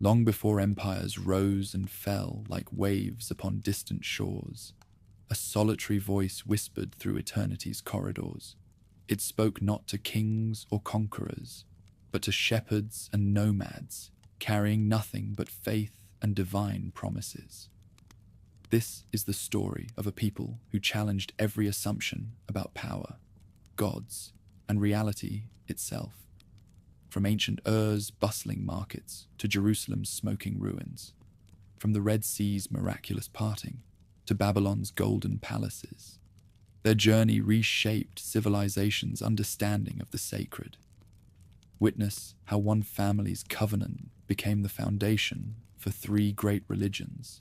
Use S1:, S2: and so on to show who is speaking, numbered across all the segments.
S1: Long before empires rose and fell like waves upon distant shores, a solitary voice whispered through eternity's corridors. It spoke not to kings or conquerors, but to shepherds and nomads, carrying nothing but faith and divine promises. This is the story of a people who challenged every assumption about power, gods, and reality itself. From ancient Ur's bustling markets to Jerusalem's smoking ruins, from the Red Sea's miraculous parting to Babylon's golden palaces, their journey reshaped civilization's understanding of the sacred. Witness how one family's covenant became the foundation for three great religions,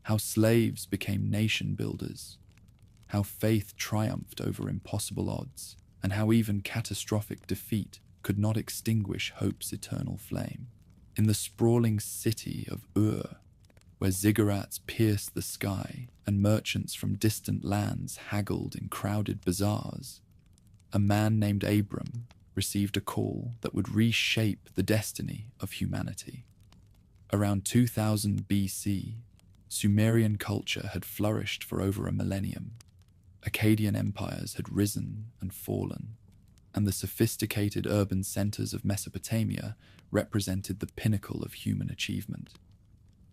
S1: how slaves became nation builders, how faith triumphed over impossible odds, and how even catastrophic defeat could not extinguish hope's eternal flame. In the sprawling city of Ur, where ziggurats pierced the sky and merchants from distant lands haggled in crowded bazaars, a man named Abram received a call that would reshape the destiny of humanity. Around 2000 BC, Sumerian culture had flourished for over a millennium. Akkadian empires had risen and fallen, and the sophisticated urban centers of Mesopotamia represented the pinnacle of human achievement.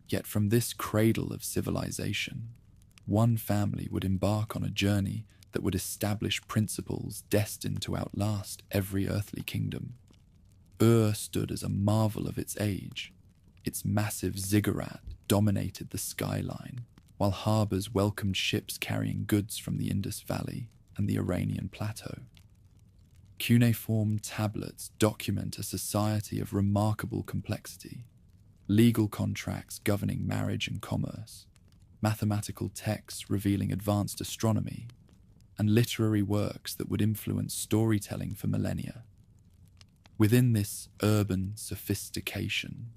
S1: Yet from this cradle of civilization, one family would embark on a journey that would establish principles destined to outlast every earthly kingdom. Ur stood as a marvel of its age. Its massive ziggurat dominated the skyline, while harbors welcomed ships carrying goods from the Indus Valley and the Iranian plateau. Cuneiform tablets document a society of remarkable complexity, legal contracts governing marriage and commerce, mathematical texts revealing advanced astronomy, and literary works that would influence storytelling for millennia. Within this urban sophistication,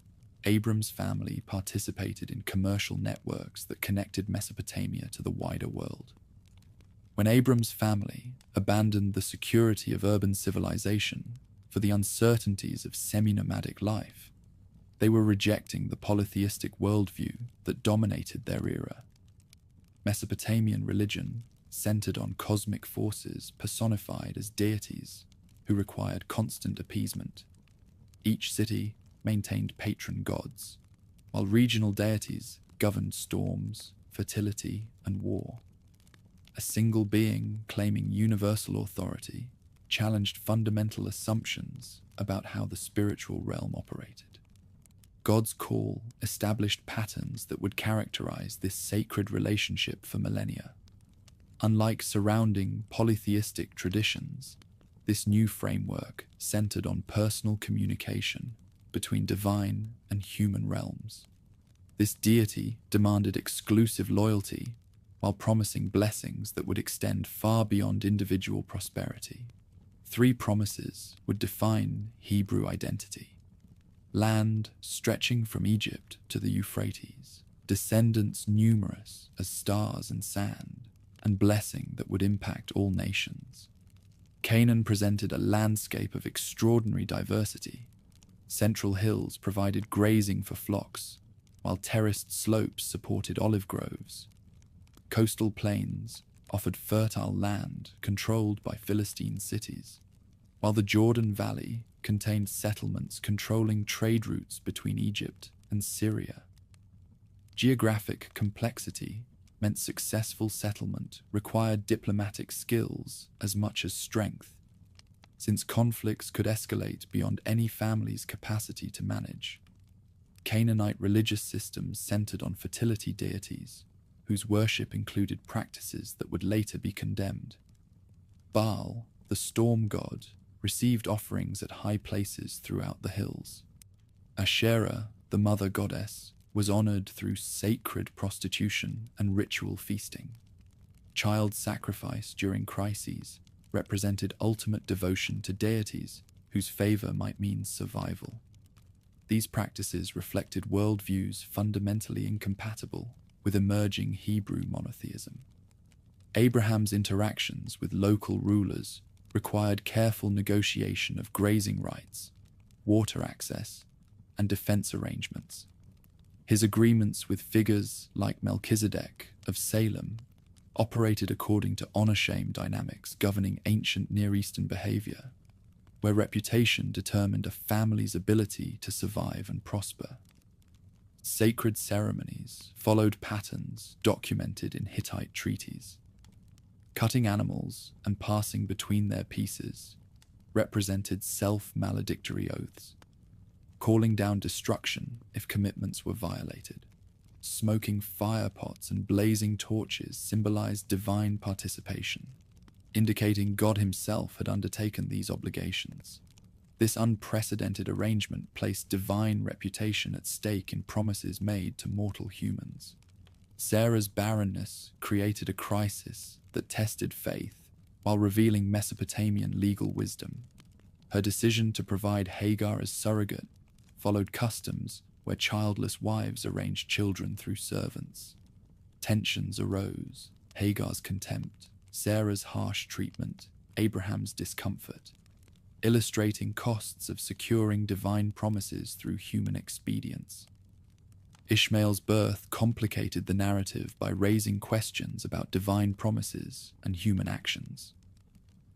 S1: Abram's family participated in commercial networks that connected Mesopotamia to the wider world. When Abram's family abandoned the security of urban civilization for the uncertainties of semi-nomadic life, they were rejecting the polytheistic worldview that dominated their era. Mesopotamian religion centered on cosmic forces personified as deities who required constant appeasement. Each city maintained patron gods, while regional deities governed storms, fertility, and war. A single being claiming universal authority challenged fundamental assumptions about how the spiritual realm operated. God's call established patterns that would characterize this sacred relationship for millennia. Unlike surrounding polytheistic traditions, this new framework centered on personal communication between divine and human realms. This deity demanded exclusive loyalty while promising blessings that would extend far beyond individual prosperity. Three promises would define Hebrew identity: land stretching from Egypt to the Euphrates, descendants numerous as stars and sand, and blessing that would impact all nations. Canaan presented a landscape of extraordinary diversity. Central hills provided grazing for flocks, while terraced slopes supported olive groves. Coastal plains offered fertile land controlled by Philistine cities, while the Jordan Valley contained settlements controlling trade routes between Egypt and Syria. Geographic complexity meant successful settlement required diplomatic skills as much as strength, since conflicts could escalate beyond any family's capacity to manage. Canaanite religious systems centered on fertility deities, whose worship included practices that would later be condemned. Baal, the storm god, received offerings at high places throughout the hills. Asherah, the mother goddess, was honored through sacred prostitution and ritual feasting. Child sacrifice during crises represented ultimate devotion to deities whose favor might mean survival. These practices reflected worldviews fundamentally incompatible with emerging Hebrew monotheism. Abraham's interactions with local rulers required careful negotiation of grazing rights, water access, and defense arrangements. His agreements with figures like Melchizedek of Salem operated according to honor-shame dynamics governing ancient Near Eastern behavior, where reputation determined a family's ability to survive and prosper. Sacred ceremonies followed patterns documented in Hittite treaties. Cutting animals and passing between their pieces represented self-maledictory oaths, calling down destruction if commitments were violated. Smoking fire pots and blazing torches symbolized divine participation, indicating God himself had undertaken these obligations. This unprecedented arrangement placed divine reputation at stake in promises made to mortal humans. Sarah's barrenness created a crisis that tested faith while revealing Mesopotamian legal wisdom. Her decision to provide Hagar as surrogate followed customs where childless wives arranged children through servants. Tensions arose: Hagar's contempt, Sarah's harsh treatment, Abraham's discomfort, illustrating costs of securing divine promises through human expedience. Ishmael's birth complicated the narrative by raising questions about divine promises and human actions.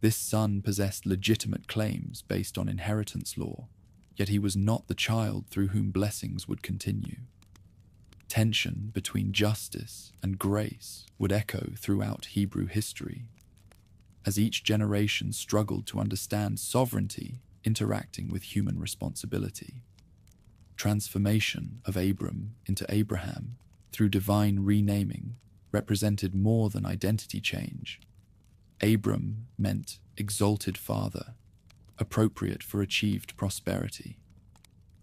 S1: This son possessed legitimate claims based on inheritance law, yet he was not the child through whom blessings would continue. Tension between justice and grace would echo throughout Hebrew history, as each generation struggled to understand sovereignty interacting with human responsibility. Transformation of Abram into Abraham through divine renaming represented more than identity change. Abram meant exalted father, appropriate for achieved prosperity.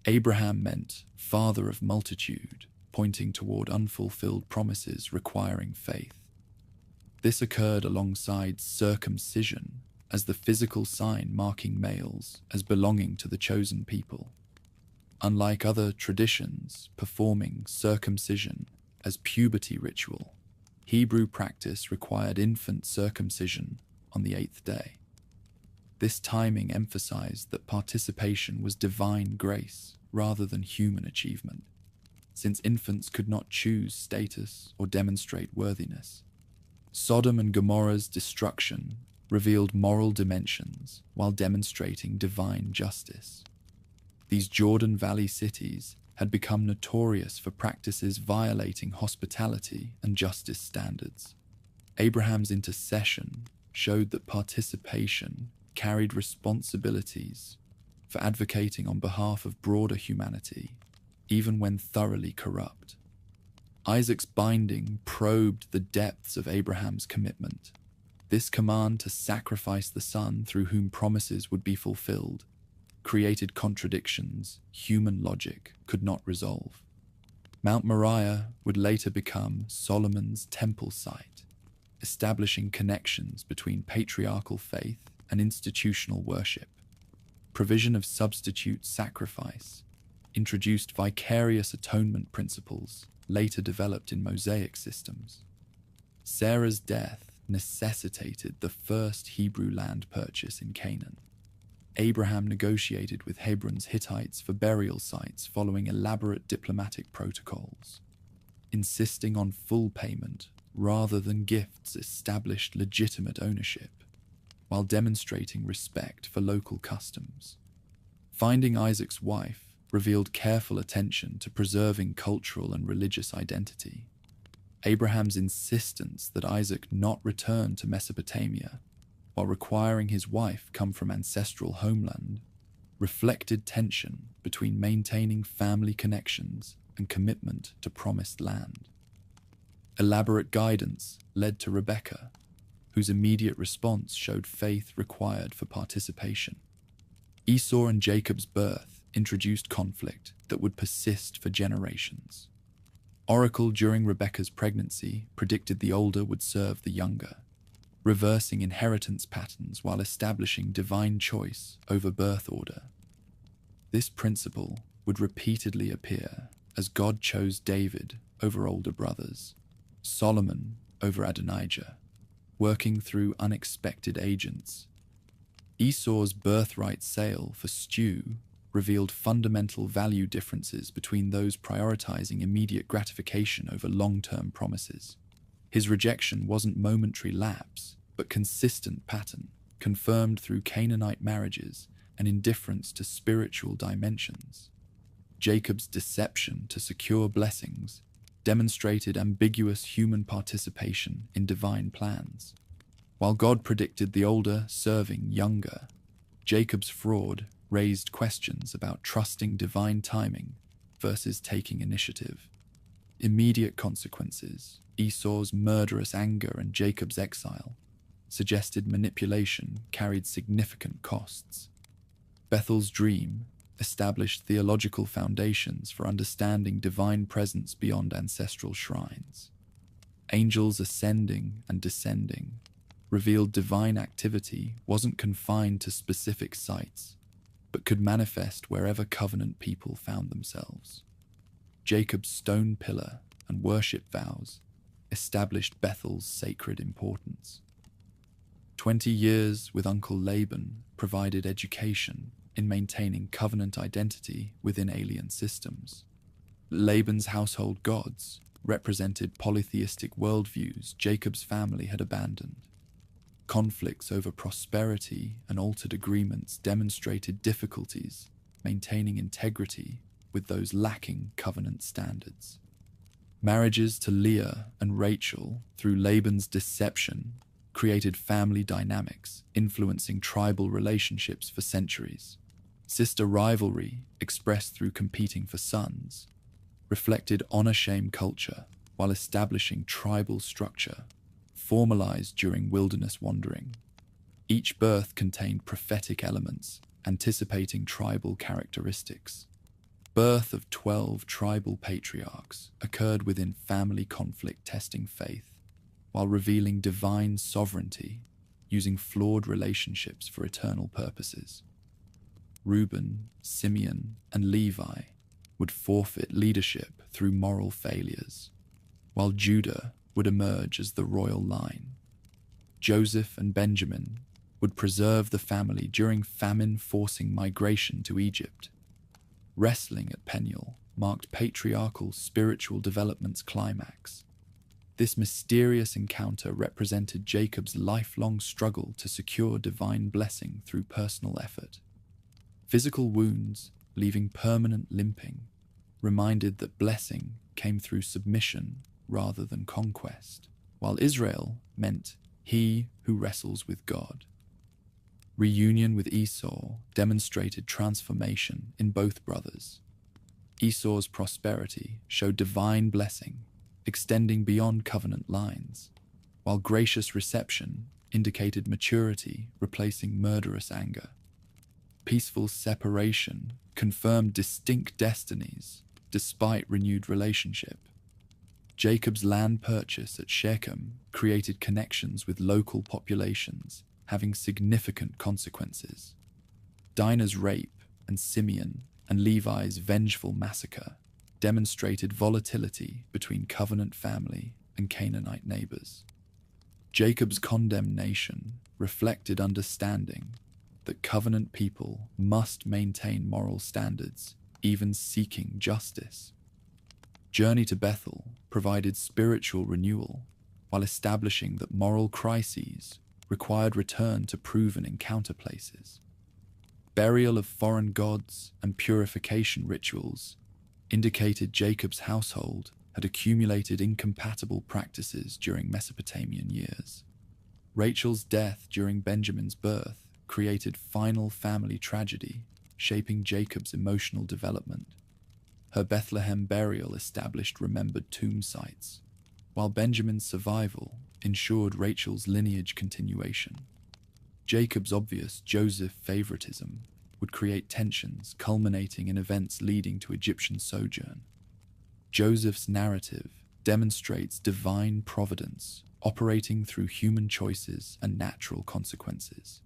S1: Abraham meant father of multitude, pointing toward unfulfilled promises requiring faith. This occurred alongside circumcision as the physical sign marking males as belonging to the chosen people. Unlike other traditions performing circumcision as puberty ritual, Hebrew practice required infant circumcision on the 8th day. This timing emphasized that participation was divine grace rather than human achievement, since infants could not choose status or demonstrate worthiness. Sodom and Gomorrah's destruction revealed moral dimensions while demonstrating divine justice. These Jordan Valley cities had become notorious for practices violating hospitality and justice standards. Abraham's intercession showed that participation carried responsibilities for advocating on behalf of broader humanity, even when thoroughly corrupt. Isaac's binding probed the depths of Abraham's commitment. This command to sacrifice the son through whom promises would be fulfilled created contradictions human logic could not resolve. Mount Moriah would later become Solomon's temple site, establishing connections between patriarchal faith and institutional worship. Provision of substitute sacrifice introduced vicarious atonement principles later developed in Mosaic systems. Sarah's death necessitated the first Hebrew land purchase in Canaan. Abraham negotiated with Hebron's Hittites for burial sites following elaborate diplomatic protocols. Insisting on full payment rather than gifts established legitimate ownership, while demonstrating respect for local customs. Finding Isaac's wife revealed careful attention to preserving cultural and religious identity. Abraham's insistence that Isaac not return to Mesopotamia, while requiring his wife come from ancestral homeland, reflected tension between maintaining family connections and commitment to promised land. Elaborate guidance led to Rebekah, whose immediate response showed faith required for participation. Esau and Jacob's birth introduced conflict that would persist for generations. Oracle during Rebekah's pregnancy predicted the older would serve the younger, reversing inheritance patterns while establishing divine choice over birth order. This principle would repeatedly appear as God chose David over older brothers, Solomon over Adonijah, working through unexpected agents. Esau's birthright sale for stew revealed fundamental value differences between those prioritizing immediate gratification over long-term promises. His rejection wasn't momentary lapse, but consistent pattern, confirmed through Canaanite marriages and indifference to spiritual dimensions. Jacob's deception to secure blessings demonstrated ambiguous human participation in divine plans. While God predicted the older serving younger, Jacob's fraud raised questions about trusting divine timing versus taking initiative. Immediate consequences, Esau's murderous anger and Jacob's exile, suggested manipulation carried significant costs. Bethel's dream established theological foundations for understanding divine presence beyond ancestral shrines. Angels ascending and descending revealed divine activity wasn't confined to specific sites, but could manifest wherever covenant people found themselves. Jacob's stone pillar and worship vows established Bethel's sacred importance. 20 years with Uncle Laban provided education in maintaining covenant identity within alien systems. Laban's household gods represented polytheistic worldviews Jacob's family had abandoned. Conflicts over prosperity and altered agreements demonstrated difficulties maintaining integrity with those lacking covenant standards. Marriages to Leah and Rachel through Laban's deception created family dynamics influencing tribal relationships for centuries. Sister rivalry, expressed through competing for sons, reflected honor-shame culture while establishing tribal structure, formalized during wilderness wandering. Each birth contained prophetic elements, anticipating tribal characteristics. Birth of 12 tribal patriarchs occurred within family conflict testing faith, while revealing divine sovereignty, using flawed relationships for eternal purposes. Reuben, Simeon, and Levi would forfeit leadership through moral failures, while Judah would emerge as the royal line. Joseph and Benjamin would preserve the family during famine forcing migration to Egypt. Wrestling at Peniel marked patriarchal spiritual development's climax. This mysterious encounter represented Jacob's lifelong struggle to secure divine blessing through personal effort. Physical wounds, leaving permanent limping, reminded that blessing came through submission rather than conquest, while Israel meant he who wrestles with God. Reunion with Esau demonstrated transformation in both brothers. Esau's prosperity showed divine blessing, extending beyond covenant lines, while gracious reception indicated maturity replacing murderous anger. Peaceful separation confirmed distinct destinies despite renewed relationship. Jacob's land purchase at Shechem created connections with local populations, having significant consequences. Dinah's rape and Simeon and Levi's vengeful massacre demonstrated volatility between covenant family and Canaanite neighbors. Jacob's condemnation reflected understanding that covenant people must maintain moral standards, even seeking justice. Journey to Bethel provided spiritual renewal, while establishing that moral crises required return to proven encounter places. Burial of foreign gods and purification rituals indicated Jacob's household had accumulated incompatible practices during Mesopotamian years. Rachel's death during Benjamin's birth created final family tragedy, shaping Jacob's emotional development. Her Bethlehem burial established remembered tomb sites, while Benjamin's survival ensured Rachel's lineage continuation. Jacob's obvious Joseph favoritism would create tensions culminating in events leading to Egyptian sojourn. Joseph's narrative demonstrates divine providence operating through human choices and natural consequences.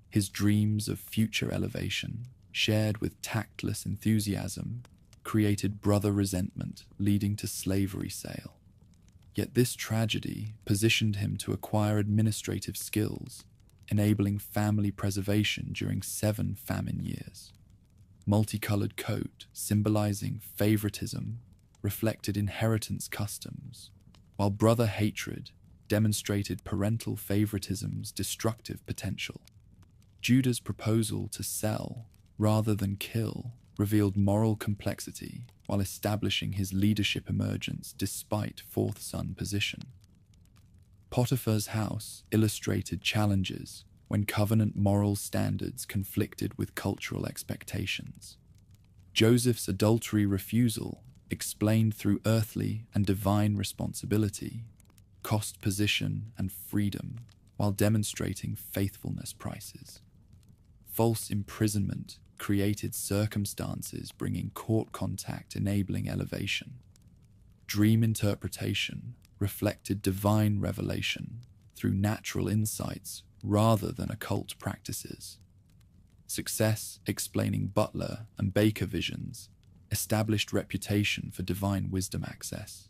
S1: His dreams of future elevation, shared with tactless enthusiasm, created brother resentment leading to slavery sale. Yet this tragedy positioned him to acquire administrative skills, enabling family preservation during 7 famine years. multicolored coat symbolizing favoritism reflected inheritance customs, while brother hatred demonstrated parental favoritism's destructive potential. Judah's proposal to sell rather than kill revealed moral complexity while establishing his leadership emergence despite fourth son position. Potiphar's house illustrated challenges when covenant moral standards conflicted with cultural expectations. Joseph's adultery refusal, explained through earthly and divine responsibility, cost position and freedom while demonstrating faithfulness prices. False imprisonment created circumstances bringing court contact enabling elevation. Dream interpretation reflected divine revelation through natural insights rather than occult practices. Success explaining butler and baker visions established reputation for divine wisdom access.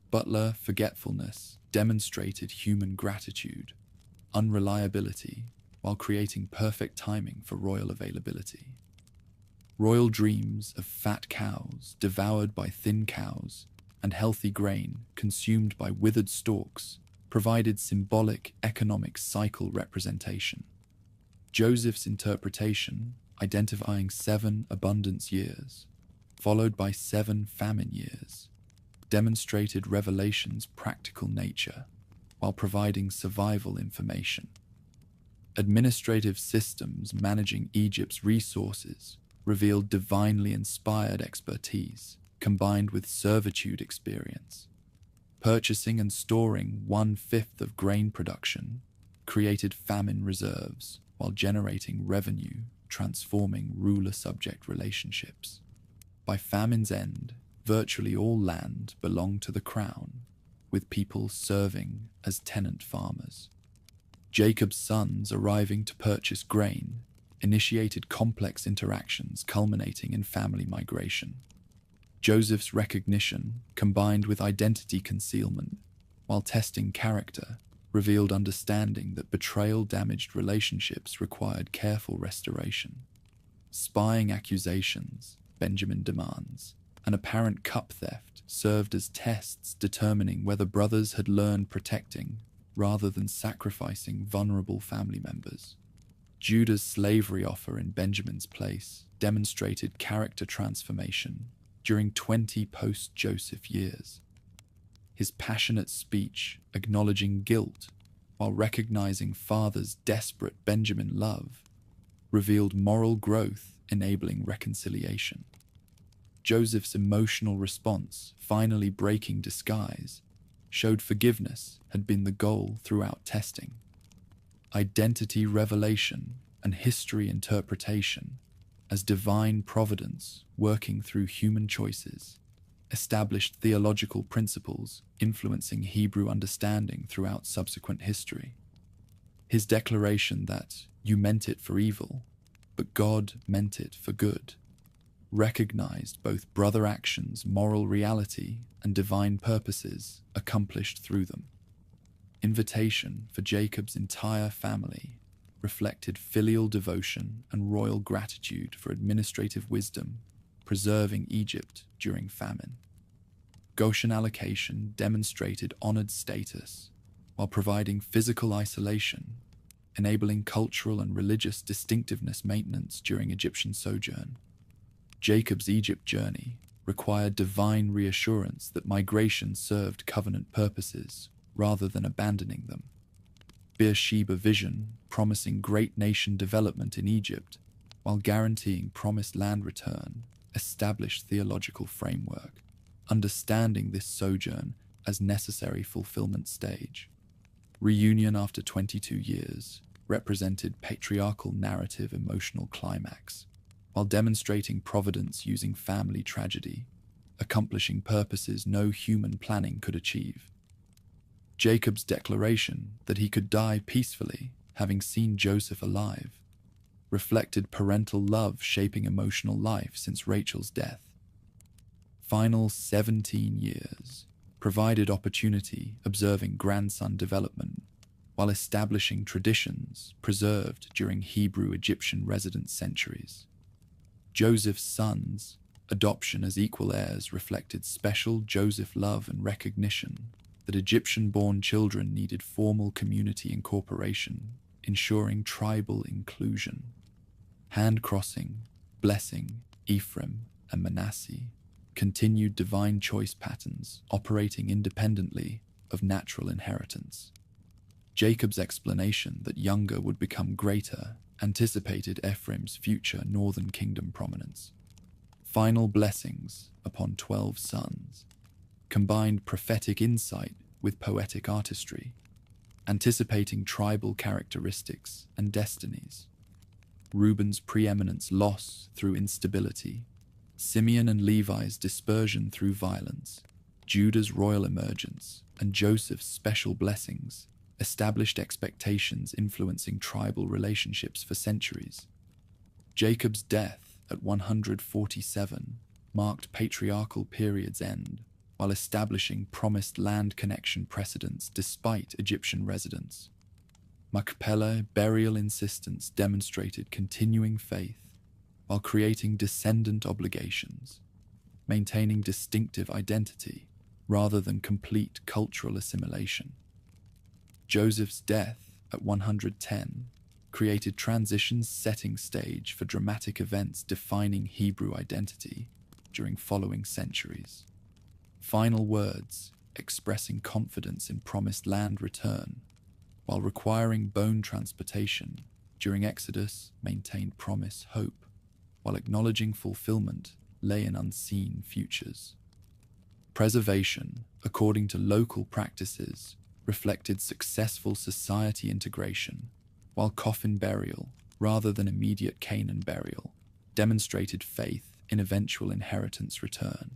S1: Butler forgetfulness demonstrated human gratitude, unreliability, while creating perfect timing for royal availability. Royal dreams of fat cows devoured by thin cows and healthy grain consumed by withered stalks provided symbolic economic cycle representation. Joseph's interpretation, identifying 7 abundance years, followed by 7 famine years, demonstrated revelation's practical nature while providing survival information. Administrative systems managing Egypt's resources revealed divinely inspired expertise combined with servitude experience. Purchasing and storing 1/5 of grain production created famine reserves while generating revenue, transforming ruler-subject relationships. By famine's end, virtually all land belonged to the crown, with people serving as tenant farmers. Jacob's sons arriving to purchase grain initiated complex interactions culminating in family migration. Joseph's recognition, combined with identity concealment, while testing character, revealed understanding that betrayal damaged relationships required careful restoration. Spying accusations, Benjamin demands, and apparent cup theft served as tests determining whether brothers had learned protecting rather than sacrificing vulnerable family members. Judah's slavery offer in Benjamin's place demonstrated character transformation during 20 post-Joseph years. His passionate speech acknowledging guilt while recognizing father's desperate Benjamin love revealed moral growth enabling reconciliation. Joseph's emotional response, finally breaking disguise, showed forgiveness had been the goal throughout testing. Identity revelation and history interpretation as divine providence working through human choices established theological principles influencing Hebrew understanding throughout subsequent history. His declaration that "you meant it for evil, but God meant it for good" recognized both brother actions' moral reality and divine purposes accomplished through them. Invitation for Jacob's entire family reflected filial devotion and royal gratitude for administrative wisdom, preserving Egypt during famine. Goshen allocation demonstrated honored status while providing physical isolation, enabling cultural and religious distinctiveness maintenance during Egyptian sojourn. Jacob's Egypt journey required divine reassurance that migration served covenant purposes rather than abandoning them. Beersheba vision promising great nation development in Egypt while guaranteeing promised land return established theological framework, understanding this sojourn as necessary fulfillment stage. Reunion after 22 years represented patriarchal narrative emotional climax, while demonstrating providence using family tragedy, accomplishing purposes no human planning could achieve. Jacob's declaration that he could die peacefully, having seen Joseph alive, reflected parental love shaping emotional life since Rachel's death. Final 17 years provided opportunity observing grandson development while establishing traditions preserved during Hebrew-Egyptian residence centuries. Joseph's sons, adoption as equal heirs reflected special Joseph love and recognition that Egyptian-born children needed formal community incorporation, ensuring tribal inclusion. Hand-crossing, blessing, Ephraim and Manasseh continued divine choice patterns operating independently of natural inheritance. Jacob's explanation that younger would become greater anticipated Ephraim's future northern kingdom prominence. Final blessings upon 12 sons combined prophetic insight with poetic artistry, anticipating tribal characteristics and destinies. Reuben's preeminence loss through instability, Simeon and Levi's dispersion through violence, Judah's royal emergence, and Joseph's special blessings established expectations influencing tribal relationships for centuries. Jacob's death at 147 marked patriarchal period's end, while establishing promised land connection precedents despite Egyptian residence. Machpelah burial insistence demonstrated continuing faith while creating descendant obligations, maintaining distinctive identity rather than complete cultural assimilation. Joseph's death at 110 created transitions setting stage for dramatic events defining Hebrew identity during following centuries. Final words expressing confidence in promised land return, while requiring bone transportation during Exodus maintained promise hope, while acknowledging fulfillment lay in unseen futures. Preservation, according to local practices, reflected successful society integration, while coffin burial, rather than immediate Canaan burial, demonstrated faith in eventual inheritance return.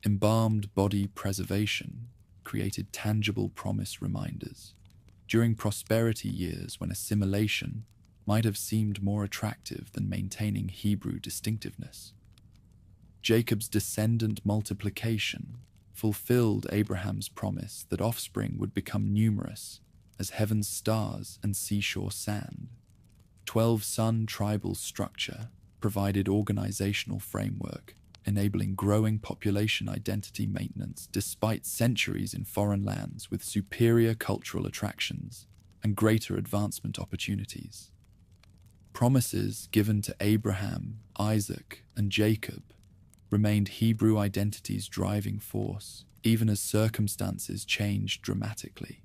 S1: Embalmed body preservation created tangible promise reminders during prosperity years when assimilation might have seemed more attractive than maintaining Hebrew distinctiveness. Jacob's descendant multiplication fulfilled Abraham's promise that offspring would become numerous as heaven's stars and seashore sand. 12-son tribal structure provided organizational framework, enabling growing population identity maintenance despite centuries in foreign lands with superior cultural attractions and greater advancement opportunities. Promises given to Abraham, Isaac, and Jacob remained Hebrew identity's driving force, even as circumstances changed dramatically.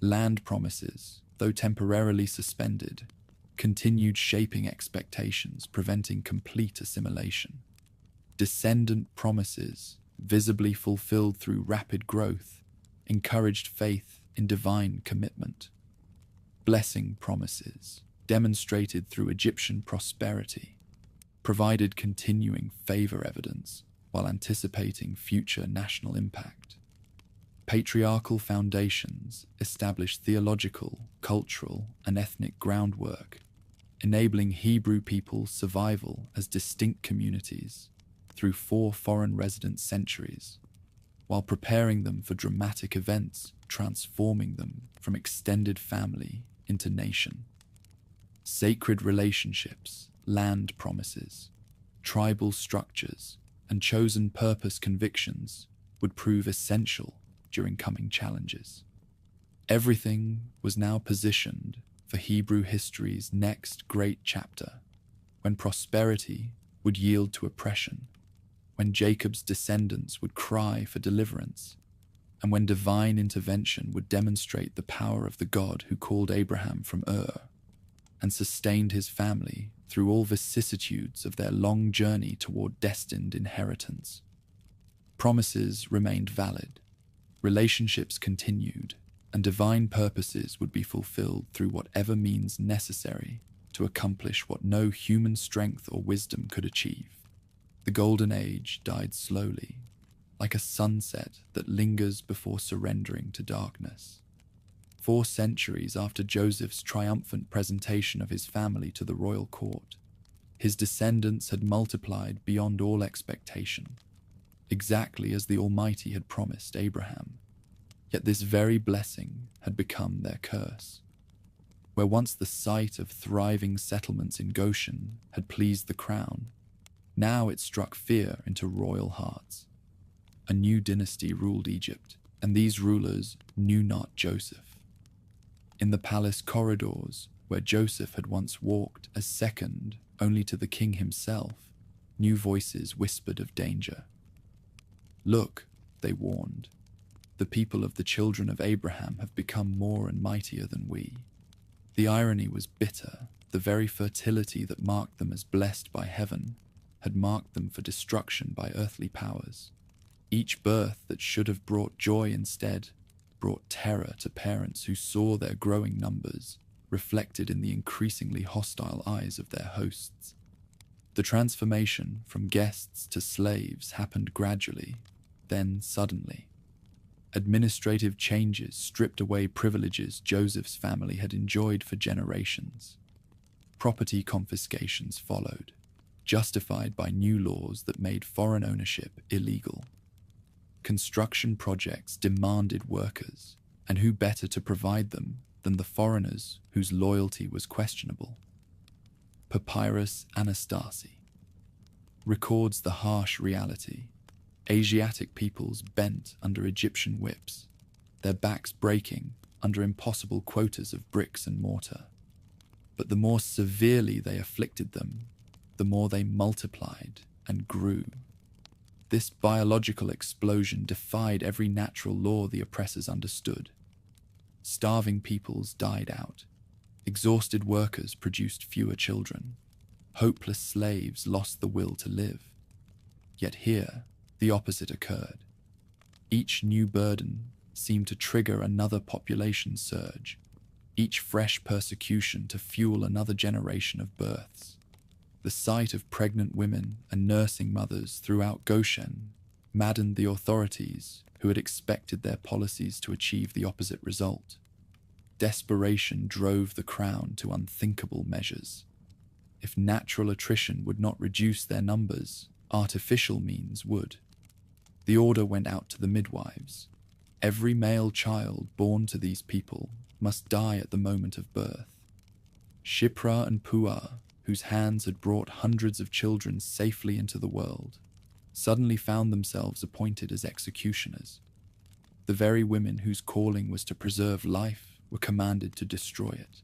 S1: Land promises, though temporarily suspended, continued shaping expectations, preventing complete assimilation. Descendant promises, visibly fulfilled through rapid growth, encouraged faith in divine commitment. Blessing promises, demonstrated through Egyptian prosperity, provided continuing favor evidence while anticipating future national impact. Patriarchal foundations established theological, cultural, and ethnic groundwork, enabling Hebrew people's survival as distinct communities through 4 foreign resident centuries, while preparing them for dramatic events, transforming them from extended family into nation. Sacred relationships, land promises, tribal structures, and chosen purpose convictions would prove essential during coming challenges. Everything was now positioned for Hebrew history's next great chapter, when prosperity would yield to oppression, when Jacob's descendants would cry for deliverance, and when divine intervention would demonstrate the power of the God who called Abraham from Ur and sustained his family through all vicissitudes of their long journey toward destined inheritance. Promises remained valid, relationships continued, and divine purposes would be fulfilled through whatever means necessary to accomplish what no human strength or wisdom could achieve. The Golden Age died slowly, like a sunset that lingers before surrendering to darkness. 4 centuries after Joseph's triumphant presentation of his family to the royal court, his descendants had multiplied beyond all expectation, exactly as the Almighty had promised Abraham. Yet this very blessing had become their curse. Where once the sight of thriving settlements in Goshen had pleased the crown, Now it struck fear into royal hearts. A new dynasty ruled Egypt, and these rulers knew not Joseph. In the palace corridors, where Joseph had once walked as second only to the king himself, new voices whispered of danger. "Look," they warned, "the people of the children of Abraham have become more and mightier than we." The irony was bitter. The very fertility that marked them as blessed by heaven had marked them for destruction by earthly powers. Each birth that should have brought joy instead brought terror to parents who saw their growing numbers reflected in the increasingly hostile eyes of their hosts. The transformation from guests to slaves happened gradually, then suddenly. Administrative changes stripped away privileges Joseph's family had enjoyed for generations. Property confiscations followed, justified by new laws that made foreign ownership illegal. Construction projects demanded workers, and who better to provide them than the foreigners whose loyalty was questionable? Papyrus Anastasi records the harsh reality. Asiatic peoples bent under Egyptian whips, their backs breaking under impossible quotas of bricks and mortar. But the more severely they afflicted them, the more they multiplied and grew. This biological explosion defied every natural law the oppressors understood. Starving peoples died out. Exhausted workers produced fewer children. Hopeless slaves lost the will to live. Yet here, the opposite occurred. Each new burden seemed to trigger another population surge, each fresh persecution to fuel another generation of births. The sight of pregnant women and nursing mothers throughout Goshen maddened the authorities who had expected their policies to achieve the opposite result. Desperation drove the crown to unthinkable measures. If natural attrition would not reduce their numbers, artificial means would. The order went out to the midwives. Every male child born to these people must die at the moment of birth. Shipra and Puah, whose hands had brought hundreds of children safely into the world, suddenly found themselves appointed as executioners. The very women whose calling was to preserve life were commanded to destroy it.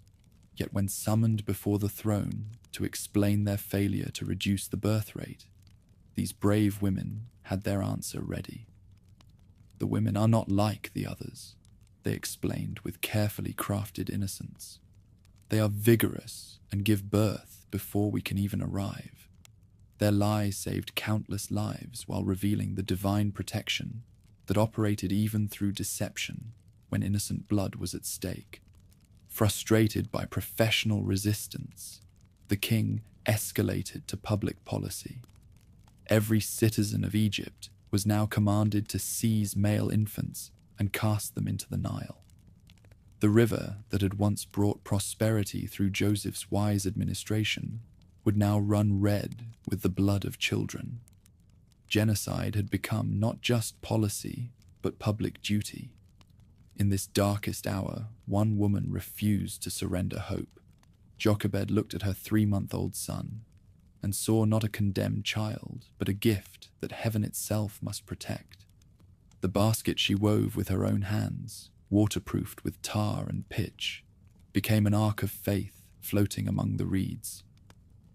S1: Yet when summoned before the throne to explain their failure to reduce the birth rate, these brave women had their answer ready. "The women are not like the others," they explained with carefully crafted innocence. "They are vigorous and give birth before we can even arrive." Their lies saved countless lives while revealing the divine protection that operated even through deception when innocent blood was at stake. Frustrated by professional resistance, the king escalated to public policy. Every citizen of Egypt was now commanded to seize male infants and cast them into the Nile. The river that had once brought prosperity through Joseph's wise administration would now run red with the blood of children. Genocide had become not just policy, but public duty. In this darkest hour, one woman refused to surrender hope. Jochebed looked at her 3-month-old son and saw not a condemned child, but a gift that heaven itself must protect. The basket she wove with her own hands, waterproofed with tar and pitch, became an ark of faith floating among the reeds.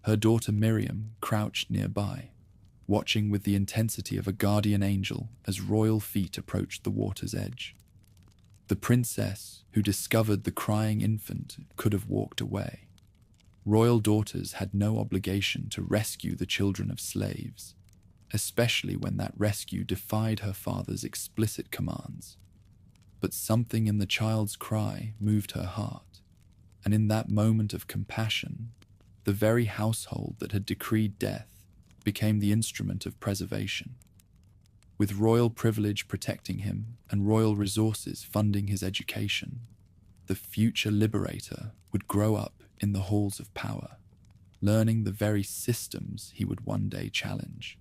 S1: Her daughter Miriam crouched nearby, watching with the intensity of a guardian angel as royal feet approached the water's edge. The princess who discovered the crying infant could have walked away. Royal daughters had no obligation to rescue the children of slaves, especially when that rescue defied her father's explicit commands. But something in the child's cry moved her heart, and in that moment of compassion, the very household that had decreed death became the instrument of preservation. With royal privilege protecting him and royal resources funding his education, the future liberator would grow up in the halls of power, learning the very systems he would one day challenge.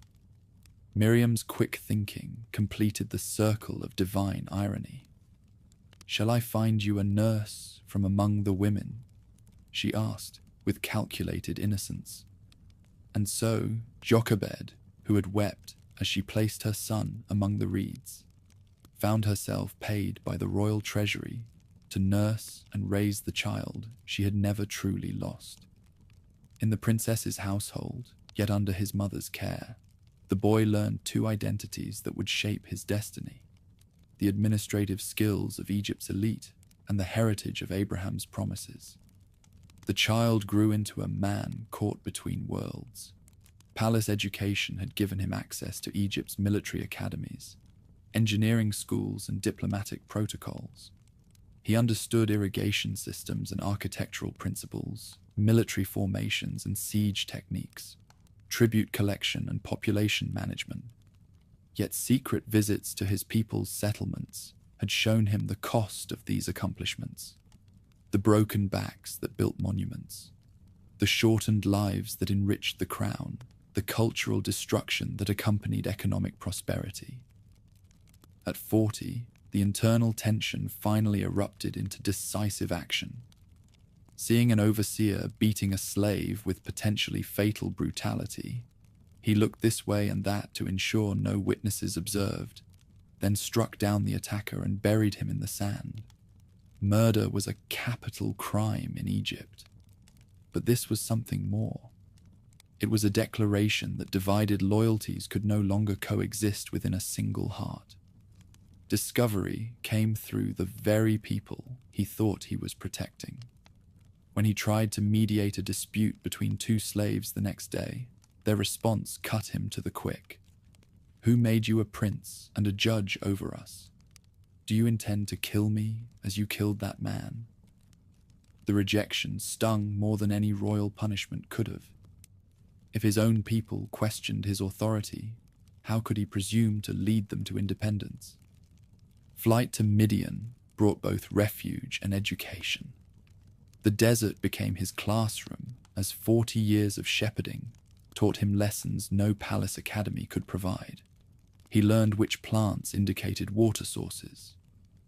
S1: Miriam's quick thinking completed the circle of divine irony. "Shall I find you a nurse from among the women?" she asked with calculated innocence. And so Jochebed, who had wept as she placed her son among the reeds, found herself paid by the royal treasury to nurse and raise the child she had never truly lost. In the princess's household, yet under his mother's care, the boy learned two identities that would shape his destiny: the administrative skills of Egypt's elite and the heritage of Abraham's promises. The child grew into a man caught between worlds. Palace education had given him access to Egypt's military academies, engineering schools, and diplomatic protocols. He understood irrigation systems and architectural principles, military formations and siege techniques, tribute collection and population management. Yet secret visits to his people's settlements had shown him the cost of these accomplishments: the broken backs that built monuments, the shortened lives that enriched the crown, the cultural destruction that accompanied economic prosperity. At 40, the internal tension finally erupted into decisive action. Seeing an overseer beating a slave with potentially fatal brutality, he looked this way and that to ensure no witnesses observed, then struck down the attacker and buried him in the sand. Murder was a capital crime in Egypt. But this was something more. It was a declaration that divided loyalties could no longer coexist within a single heart. Discovery came through the very people he thought he was protecting. When he tried to mediate a dispute between two slaves the next day, their response cut him to the quick. "Who made you a prince and a judge over us? Do you intend to kill me as you killed that man?" The rejection stung more than any royal punishment could have. If his own people questioned his authority, how could he presume to lead them to independence? Flight to Midian brought both refuge and education. The desert became his classroom, as 40 years of shepherding taught him lessons no palace academy could provide. He learned which plants indicated water sources,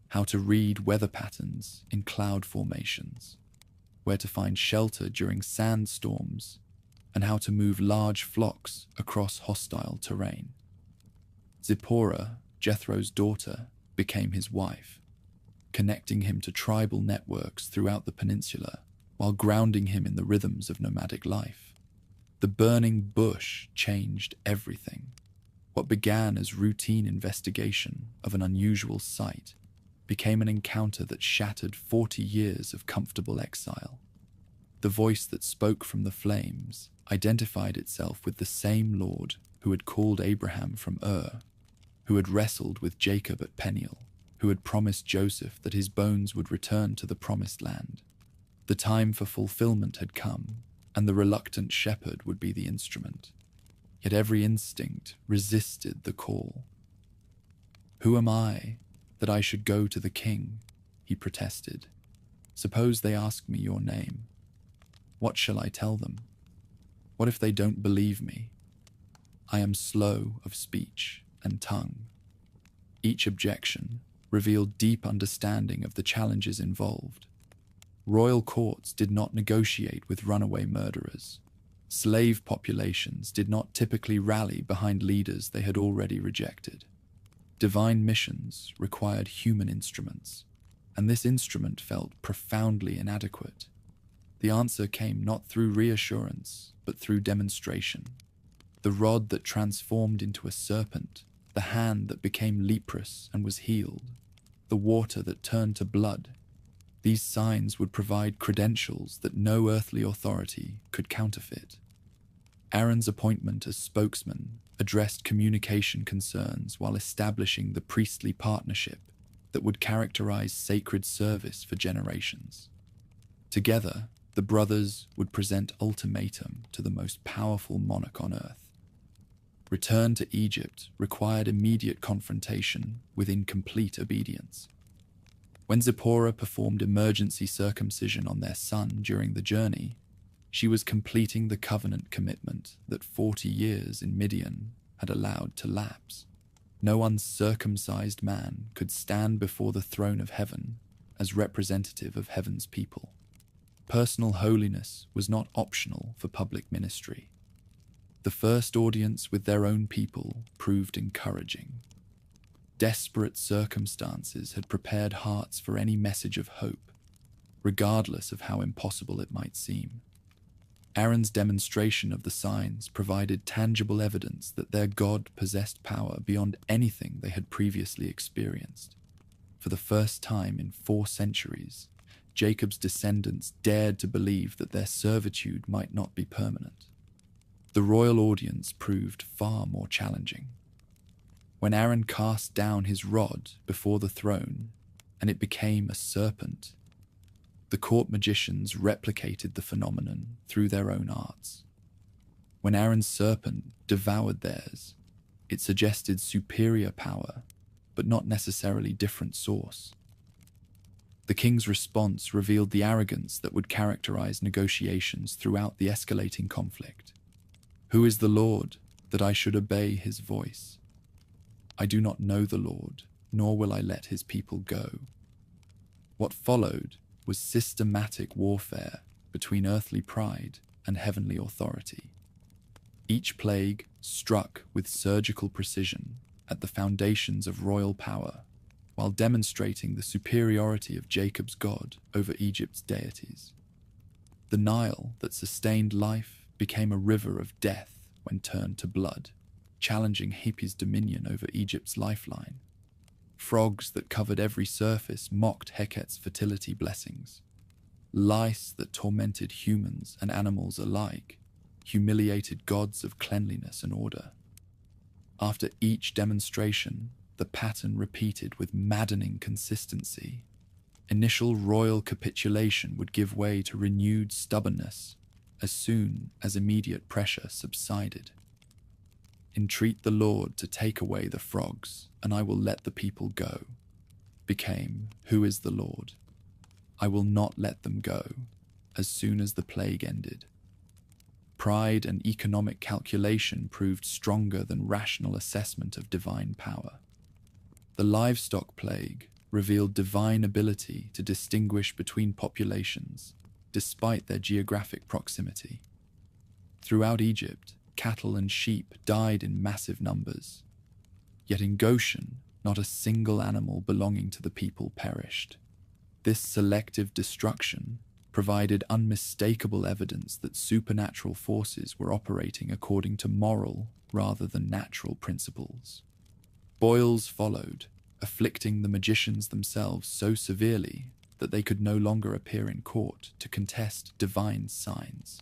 S1: how to read weather patterns in cloud formations, where to find shelter during sandstorms, and how to move large flocks across hostile terrain. Zipporah, Jethro's daughter, became his wife, connecting him to tribal networks throughout the peninsula while grounding him in the rhythms of nomadic life. The burning bush changed everything. What began as routine investigation of an unusual sight became an encounter that shattered 40 years of comfortable exile. The voice that spoke from the flames identified itself with the same Lord who had called Abraham from Ur, who had wrestled with Jacob at Peniel, who had promised Joseph that his bones would return to the promised land. The time for fulfillment had come, and the reluctant shepherd would be the instrument. Yet every instinct resisted the call. "Who am I, that I should go to the king?" he protested. "Suppose they ask me your name. What shall I tell them? What if they don't believe me? I am slow of speech and tongue." Each objection revealed deep understanding of the challenges involved. Royal courts did not negotiate with runaway murderers. Slave populations did not typically rally behind leaders they had already rejected. Divine missions required human instruments, and this instrument felt profoundly inadequate. The answer came not through reassurance, but through demonstration. The rod that transformed into a serpent, the hand that became leprous and was healed, the water that turned to blood. These signs would provide credentials that no earthly authority could counterfeit. Aaron's appointment as spokesman addressed communication concerns while establishing the priestly partnership that would characterize sacred service for generations. Together, the brothers would present ultimatum to the most powerful monarch on earth. Return to Egypt required immediate confrontation with incomplete obedience. When Zipporah performed emergency circumcision on their son during the journey, she was completing the covenant commitment that 40 years in Midian had allowed to lapse. No uncircumcised man could stand before the throne of heaven as representative of heaven's people. Personal holiness was not optional for public ministry. The first audience with their own people proved encouraging. Desperate circumstances had prepared hearts for any message of hope, regardless of how impossible it might seem. Aaron's demonstration of the signs provided tangible evidence that their God possessed power beyond anything they had previously experienced. For the first time in 4 centuries, Jacob's descendants dared to believe that their servitude might not be permanent. The royal audience proved far more challenging. When Aaron cast down his rod before the throne, and it became a serpent, the court magicians replicated the phenomenon through their own arts. When Aaron's serpent devoured theirs, it suggested superior power, but not necessarily different source. The king's response revealed the arrogance that would characterize negotiations throughout the escalating conflict. "Who is the Lord, that I should obey his voice? I do not know the Lord, nor will I let his people go." What followed was systematic warfare between earthly pride and heavenly authority. Each plague struck with surgical precision at the foundations of royal power, while demonstrating the superiority of Jacob's God over Egypt's deities. The Nile that sustained life became a river of death when turned to blood, challenging Hapi's dominion over Egypt's lifeline. Frogs that covered every surface mocked Heket's fertility blessings. Lice that tormented humans and animals alike humiliated gods of cleanliness and order. After each demonstration, the pattern repeated with maddening consistency. Initial royal capitulation would give way to renewed stubbornness as soon as immediate pressure subsided. "Entreat the Lord to take away the frogs, and I will let the people go," became, "Who is the Lord? I will not let them go," as soon as the plague ended. Pride and economic calculation proved stronger than rational assessment of divine power. The livestock plague revealed divine ability to distinguish between populations, despite their geographic proximity. Throughout Egypt, cattle and sheep died in massive numbers. Yet in Goshen, not a single animal belonging to the people perished. This selective destruction provided unmistakable evidence that supernatural forces were operating according to moral rather than natural principles. Boils followed, afflicting the magicians themselves so severely that they could no longer appear in court to contest divine signs.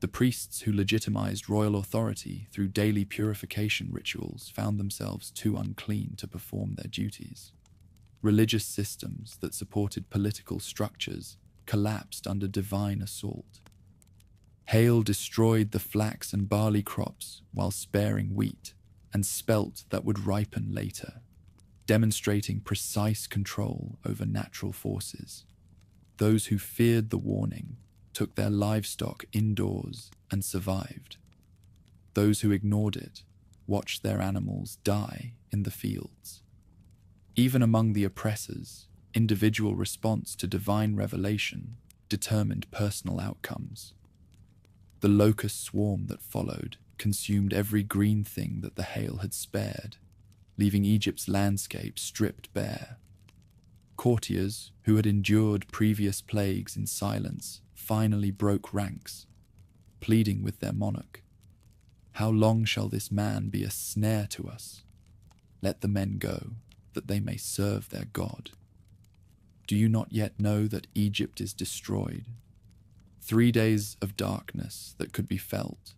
S1: The priests who legitimized royal authority through daily purification rituals found themselves too unclean to perform their duties. Religious systems that supported political structures collapsed under divine assault. Hail destroyed the flax and barley crops while sparing wheat and spelt that would ripen later, demonstrating precise control over natural forces. Those who feared the warning took their livestock indoors and survived. Those who ignored it watched their animals die in the fields. Even among the oppressors, individual response to divine revelation determined personal outcomes. The locust swarm that followed consumed every green thing that the hail had spared, leaving Egypt's landscape stripped bare. Courtiers who had endured previous plagues in silence finally broke ranks, pleading with their monarch, "How long shall this man be a snare to us? Let the men go, that they may serve their God. Do you not yet know that Egypt is destroyed?" 3 days of darkness that could be felt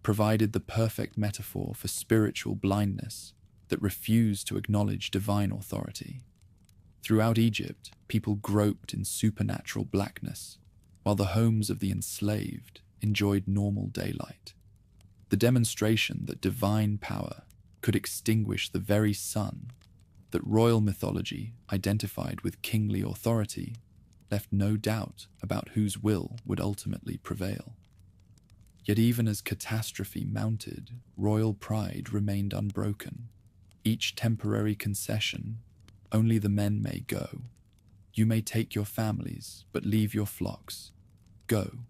S1: provided the perfect metaphor for spiritual blindness that refused to acknowledge divine authority. Throughout Egypt, people groped in supernatural blackness, while the homes of the enslaved enjoyed normal daylight. The demonstration that divine power could extinguish the very sun that royal mythology identified with kingly authority left no doubt about whose will would ultimately prevail. Yet even as catastrophe mounted, royal pride remained unbroken. Each temporary concession, "Only the men may go. You may take your families, but leave your flocks. Go,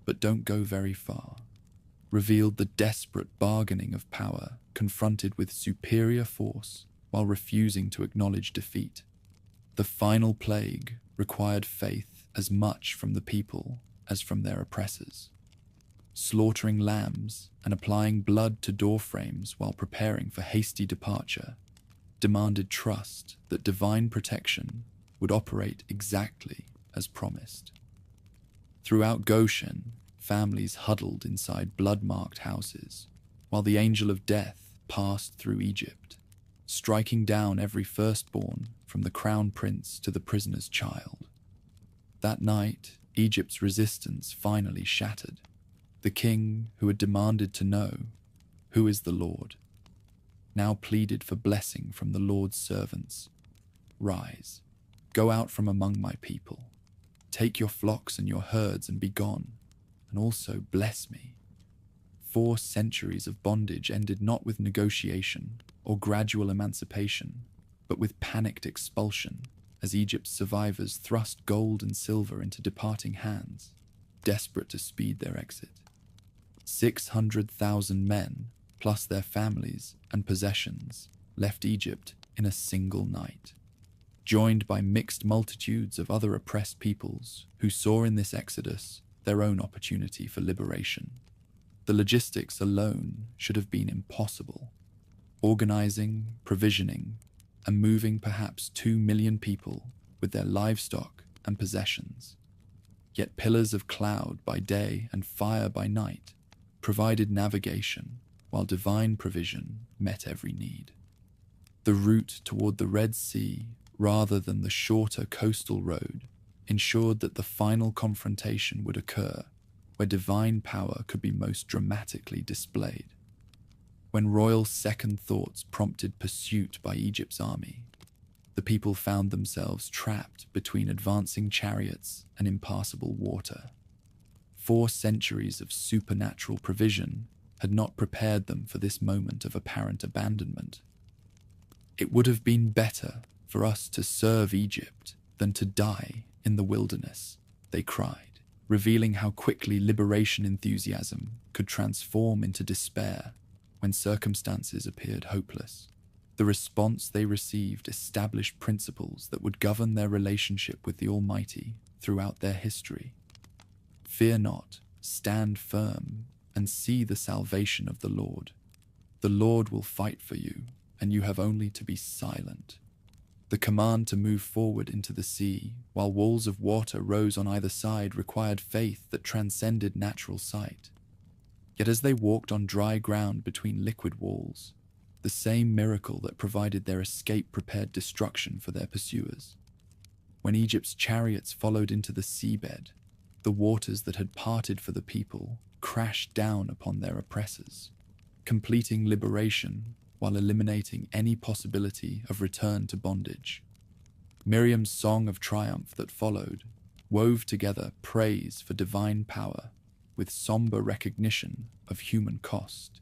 S1: but don't go very far," revealed the desperate bargaining of power confronted with superior force while refusing to acknowledge defeat. The final plague required faith as much from the people as from their oppressors. Slaughtering lambs and applying blood to doorframes while preparing for hasty departure demanded trust that divine protection would operate exactly as promised. Throughout Goshen, families huddled inside blood-marked houses, while the angel of death passed through Egypt, striking down every firstborn from the crown prince to the prisoner's child. That night, Egypt's resistance finally shattered. The king, who had demanded to know, "Who is the Lord?" now pleaded for blessing from the Lord's servants. "Rise, go out from among my people. Take your flocks and your herds and be gone, and also bless me." 4 centuries of bondage ended not with negotiation or gradual emancipation, but with panicked expulsion as Egypt's survivors thrust gold and silver into departing hands, desperate to speed their exit. 600,000 men, plus their families and possessions, left Egypt in a single night, joined by mixed multitudes of other oppressed peoples who saw in this exodus their own opportunity for liberation. The logistics alone should have been impossible. Organizing, provisioning, and moving perhaps 2 million people with their livestock and possessions. Yet pillars of cloud by day and fire by night provided navigation, while divine provision met every need. The route toward the Red Sea, rather than the shorter coastal road, ensured that the final confrontation would occur where divine power could be most dramatically displayed. When royal second thoughts prompted pursuit by Egypt's army, the people found themselves trapped between advancing chariots and impassable water. 4 centuries of supernatural provision had not prepared them for this moment of apparent abandonment. "It would have been better for us to serve Egypt than to die in the wilderness," they cried, revealing how quickly liberation enthusiasm could transform into despair when circumstances appeared hopeless. The response they received established principles that would govern their relationship with the Almighty throughout their history. "Fear not, stand firm, and see the salvation of the Lord. The Lord will fight for you, and you have only to be silent." The command to move forward into the sea, while walls of water rose on either side, required faith that transcended natural sight. Yet as they walked on dry ground between liquid walls, the same miracle that provided their escape prepared destruction for their pursuers. When Egypt's chariots followed into the seabed, the waters that had parted for the people crashed down upon their oppressors, completing liberation while eliminating any possibility of return to bondage. Miriam's song of triumph that followed wove together praise for divine power with somber recognition of human cost.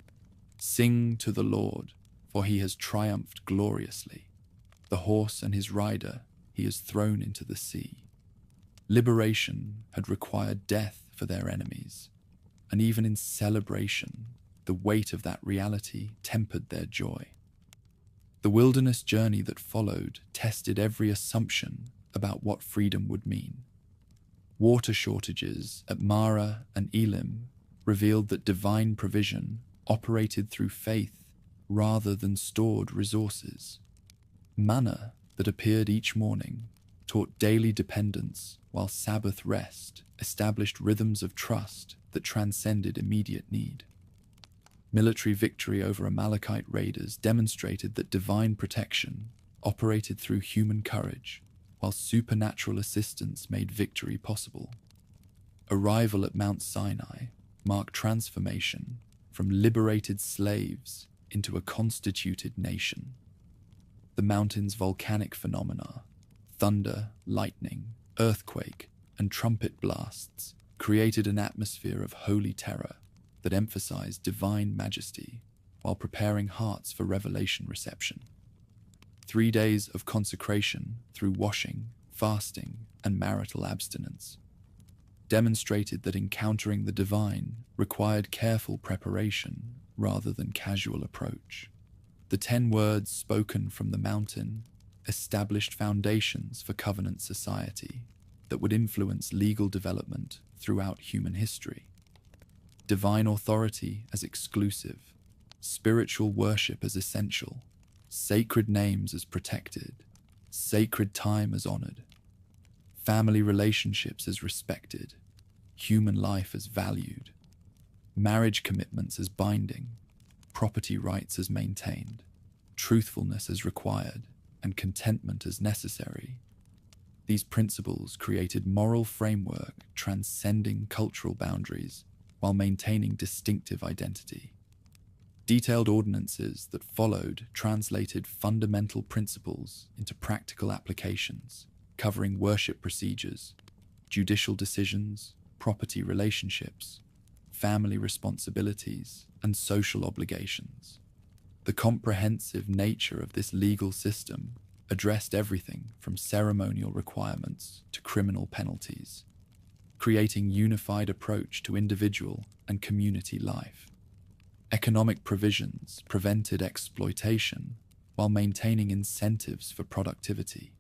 S1: "Sing to the Lord, for he has triumphed gloriously. The horse and his rider he has thrown into the sea." Liberation had required death for their enemies, and even in celebration, the weight of that reality tempered their joy. The wilderness journey that followed tested every assumption about what freedom would mean. Water shortages at Mara and Elim revealed that divine provision operated through faith rather than stored resources. Manna that appeared each morning taught daily dependence, while Sabbath rest established rhythms of trust that transcended immediate need. Military victory over Amalekite raiders demonstrated that divine protection operated through human courage, while supernatural assistance made victory possible. Arrival at Mount Sinai marked transformation from liberated slaves into a constituted nation. The mountain's volcanic phenomena, thunder, lightning, earthquake, and trumpet blasts, created an atmosphere of holy terror that emphasized divine majesty while preparing hearts for revelation reception. 3 days of consecration through washing, fasting, and marital abstinence. demonstrated that encountering the divine required careful preparation rather than casual approach. The 10 words spoken from the mountain established foundations for covenant society that would influence legal development throughout human history. Divine authority as exclusive, spiritual worship as essential, sacred names as protected, sacred time as honored, family relationships as respected, human life as valued, marriage commitments as binding, property rights as maintained, truthfulness as required, and contentment as necessary. These principles created moral framework transcending cultural boundaries while maintaining distinctive identity. Detailed ordinances that followed translated fundamental principles into practical applications, covering worship procedures, judicial decisions, property relationships, family responsibilities, and social obligations. The comprehensive nature of this legal system addressed everything from ceremonial requirements to criminal penalties, creating unified approach to individual and community life. Economic provisions prevented exploitation while maintaining incentives for productivity.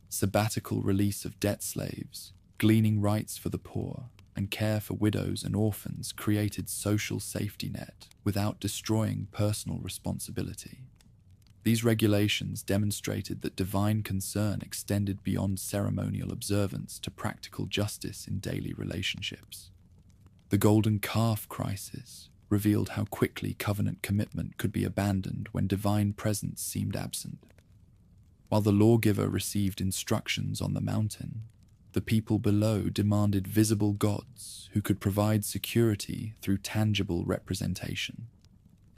S1: Sabbatical release of debt slaves, gleaning rights for the poor, and care for widows and orphans created social safety net without destroying personal responsibility. These regulations demonstrated that divine concern extended beyond ceremonial observance to practical justice in daily relationships. The golden calf crisis revealed how quickly covenant commitment could be abandoned when divine presence seemed absent. While the lawgiver received instructions on the mountain, the people below demanded visible gods who could provide security through tangible representation.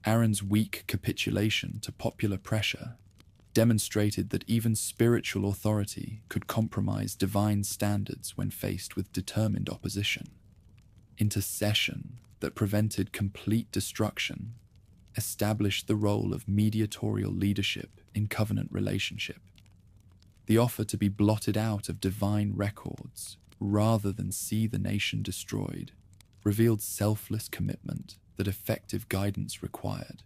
S1: Aaron's weak capitulation to popular pressure demonstrated that even spiritual authority could compromise divine standards when faced with determined opposition. Intercession that prevented complete destruction established the role of mediatorial leadership in covenant relationship. The offer to be blotted out of divine records rather than see the nation destroyed revealed selfless commitment that effective guidance required.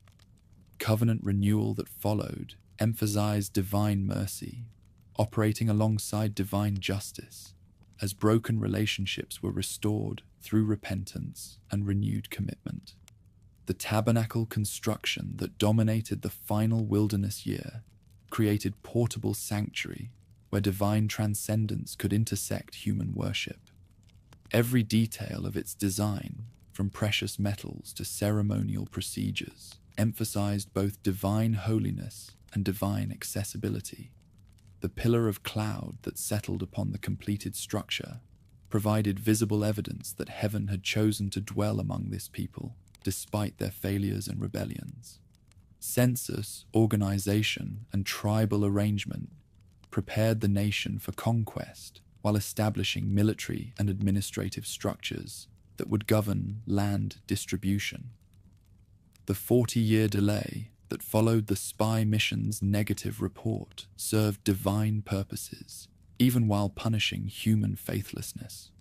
S1: Covenant renewal that followed emphasized divine mercy, operating alongside divine justice, as broken relationships were restored through repentance and renewed commitment. The tabernacle construction that dominated the final wilderness year created portable sanctuary where divine transcendence could intersect human worship. Every detail of its design, from precious metals to ceremonial procedures, emphasized both divine holiness and divine accessibility. The pillar of cloud that settled upon the completed structure provided visible evidence that heaven had chosen to dwell among this people, despite their failures and rebellions. Census, organization, and tribal arrangement prepared the nation for conquest while establishing military and administrative structures that would govern land distribution. The 40-year delay that followed the spy mission's negative report served divine purposes, even while punishing human faithlessness.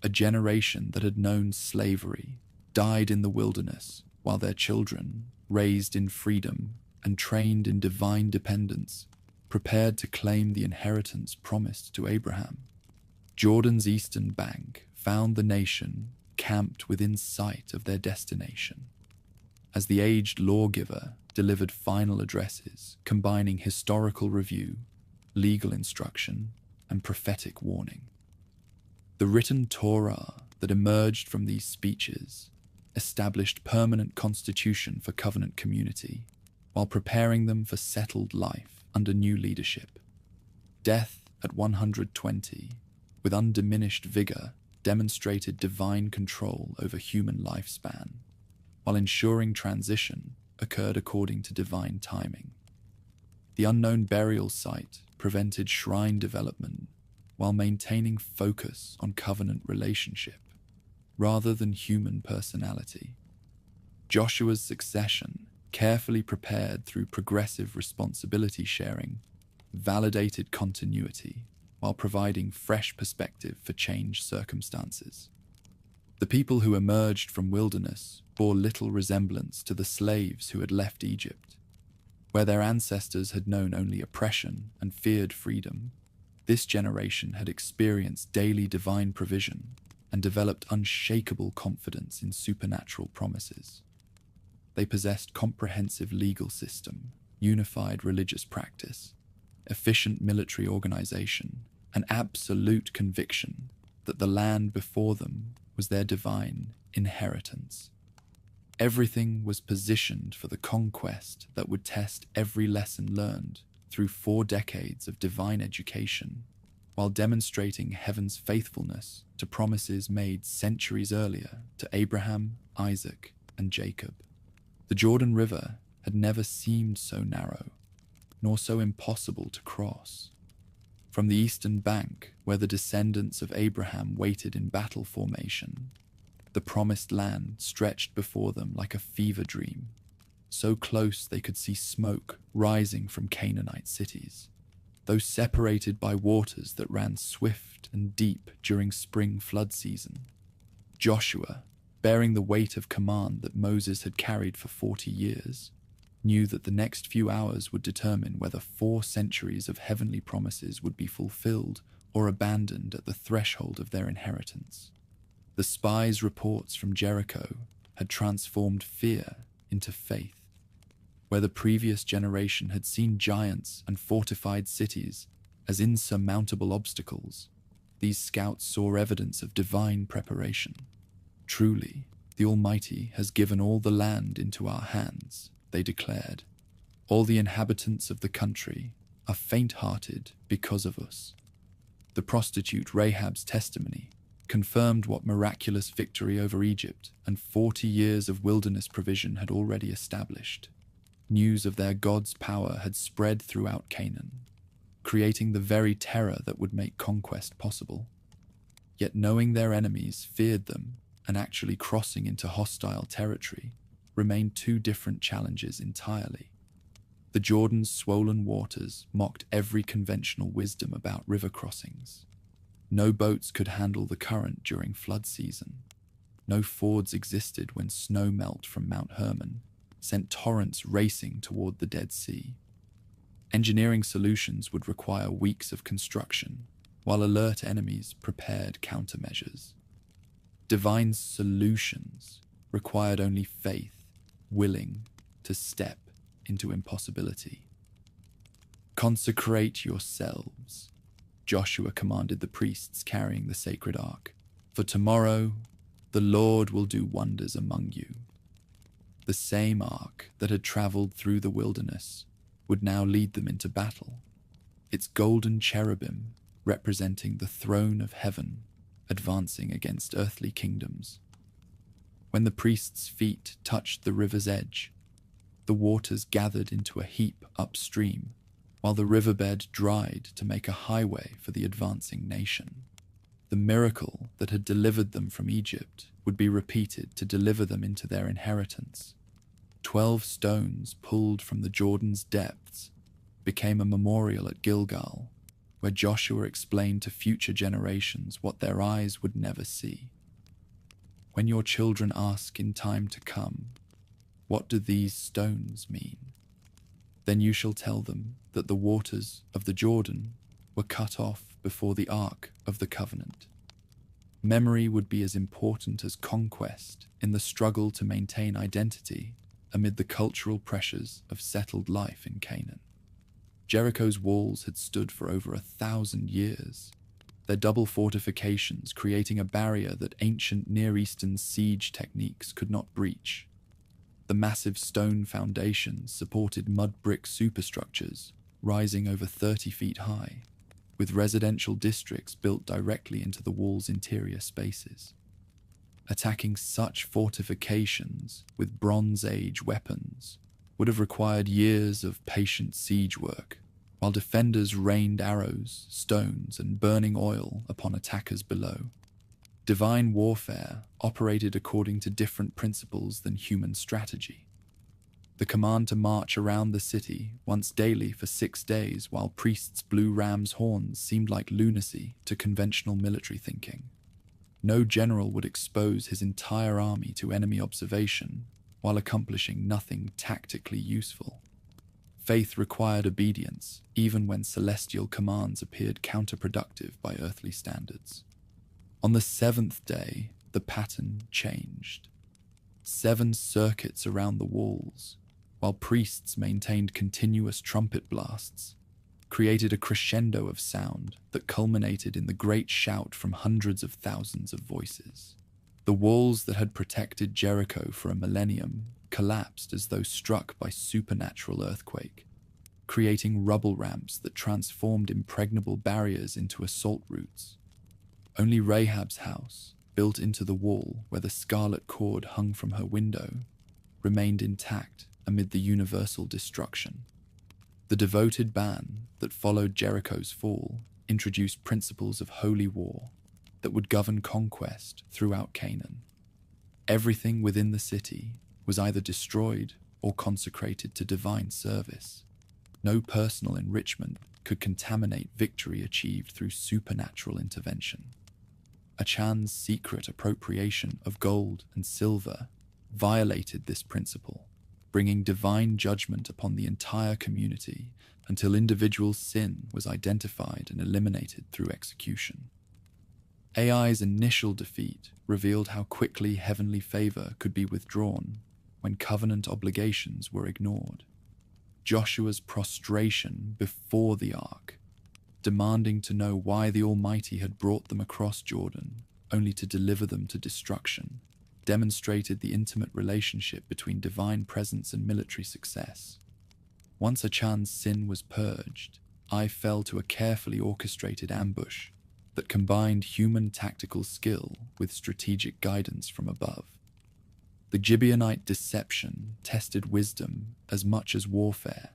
S1: A generation that had known slavery died in the wilderness while their children, raised in freedom and trained in divine dependence, prepared to claim the inheritance promised to Abraham. Jordan's eastern bank found the nation camped within sight of their destination. As the aged lawgiver delivered final addresses combining historical review, legal instruction, and prophetic warning. The written Torah that emerged from these speeches established permanent constitution for covenant community while preparing them for settled life under new leadership. Death at 120, with undiminished vigor, demonstrated divine control over human lifespan, while ensuring transition occurred according to divine timing. The unknown burial site prevented shrine development while maintaining focus on covenant relationship rather than human personality. Joshua's succession, carefully prepared through progressive responsibility sharing, validated continuity while providing fresh perspective for changed circumstances. The people who emerged from wilderness bore little resemblance to the slaves who had left Egypt. Where their ancestors had known only oppression and feared freedom, this generation had experienced daily divine provision and developed unshakable confidence in supernatural promises. They possessed comprehensive legal system, unified religious practice, efficient military organization, and absolute conviction that the land before them was their divine inheritance. Everything was positioned for the conquest that would test every lesson learned through 4 decades of divine education, while demonstrating heaven's faithfulness to promises made centuries earlier to Abraham, Isaac, and Jacob. The Jordan River had never seemed so narrow, nor so impossible to cross. From the eastern bank, where the descendants of Abraham waited in battle formation, the promised land stretched before them like a fever dream, so close they could see smoke rising from Canaanite cities, though separated by waters that ran swift and deep during spring flood season. Joshua, bearing the weight of command that Moses had carried for 40 years, knew that the next few hours would determine whether 4 centuries of heavenly promises would be fulfilled or abandoned at the threshold of their inheritance. The spies' reports from Jericho had transformed fear into faith. Where the previous generation had seen giants and fortified cities as insurmountable obstacles, these scouts saw evidence of divine preparation. Truly, the Almighty has given all the land into our hands, they declared. All the inhabitants of the country are faint-hearted because of us. The prostitute Rahab's testimony confirmed what miraculous victory over Egypt and 40 years of wilderness provision had already established. News of their God's power had spread throughout Canaan, creating the very terror that would make conquest possible. Yet knowing their enemies feared them and actually crossing into hostile territory remained 2 different challenges entirely. The Jordan's swollen waters mocked every conventional wisdom about river crossings. No boats could handle the current during flood season. No fords existed when snow melt from Mount Hermon sent torrents racing toward the Dead Sea. Engineering solutions would require weeks of construction, while alert enemies prepared countermeasures. Divine solutions required only faith, willing to step into impossibility. "Consecrate yourselves," Joshua commanded the priests carrying the sacred ark, "for tomorrow the Lord will do wonders among you." The same ark that had traveled through the wilderness would now lead them into battle, its golden cherubim representing the throne of heaven advancing against earthly kingdoms. When the priests' feet touched the river's edge, the waters gathered into a heap upstream, while the riverbed dried to make a highway for the advancing nation. The miracle that had delivered them from Egypt would be repeated to deliver them into their inheritance. 12 stones pulled from the Jordan's depths became a memorial at Gilgal, where Joshua explained to future generations what their eyes would never see. When your children ask in time to come, "What do these stones mean?" then you shall tell them that the waters of the Jordan were cut off before the Ark of the Covenant. Memory would be as important as conquest in the struggle to maintain identity amid the cultural pressures of settled life in Canaan. Jericho's walls had stood for over 1,000 years, their double fortifications creating a barrier that ancient Near Eastern siege techniques could not breach. The massive stone foundations supported mud brick superstructures rising over 30 feet high, with residential districts built directly into the wall's interior spaces. Attacking such fortifications with Bronze Age weapons would have required years of patient siege work, while defenders rained arrows, stones, and burning oil upon attackers below. Divine warfare operated according to different principles than human strategy. The command to march around the city once daily for 6 days while priests blew ram's horns seemed like lunacy to conventional military thinking. No general would expose his entire army to enemy observation while accomplishing nothing tactically useful. Faith required obedience, even when celestial commands appeared counterproductive by earthly standards. On the 7th day, the pattern changed. 7 circuits around the walls, while priests maintained continuous trumpet blasts, created a crescendo of sound that culminated in the great shout from hundreds of thousands of voices. The walls that had protected Jericho for a millennium collapsed as though struck by supernatural earthquake, creating rubble ramps that transformed impregnable barriers into assault routes. Only Rahab's house, built into the wall where the scarlet cord hung from her window, remained intact amid the universal destruction. The devoted ban that followed Jericho's fall introduced principles of holy war that would govern conquest throughout Canaan. Everything within the city was either destroyed or consecrated to divine service. No personal enrichment could contaminate victory achieved through supernatural intervention. Achan's secret appropriation of gold and silver violated this principle, bringing divine judgment upon the entire community until individual sin was identified and eliminated through execution. AI's initial defeat revealed how quickly heavenly favor could be withdrawn when covenant obligations were ignored. Joshua's prostration before the ark, demanding to know why the Almighty had brought them across Jordan only to deliver them to destruction, demonstrated the intimate relationship between divine presence and military success. Once Achan's sin was purged, Ai fell to a carefully orchestrated ambush that combined human tactical skill with strategic guidance from above. The Gibeonite deception tested wisdom as much as warfare,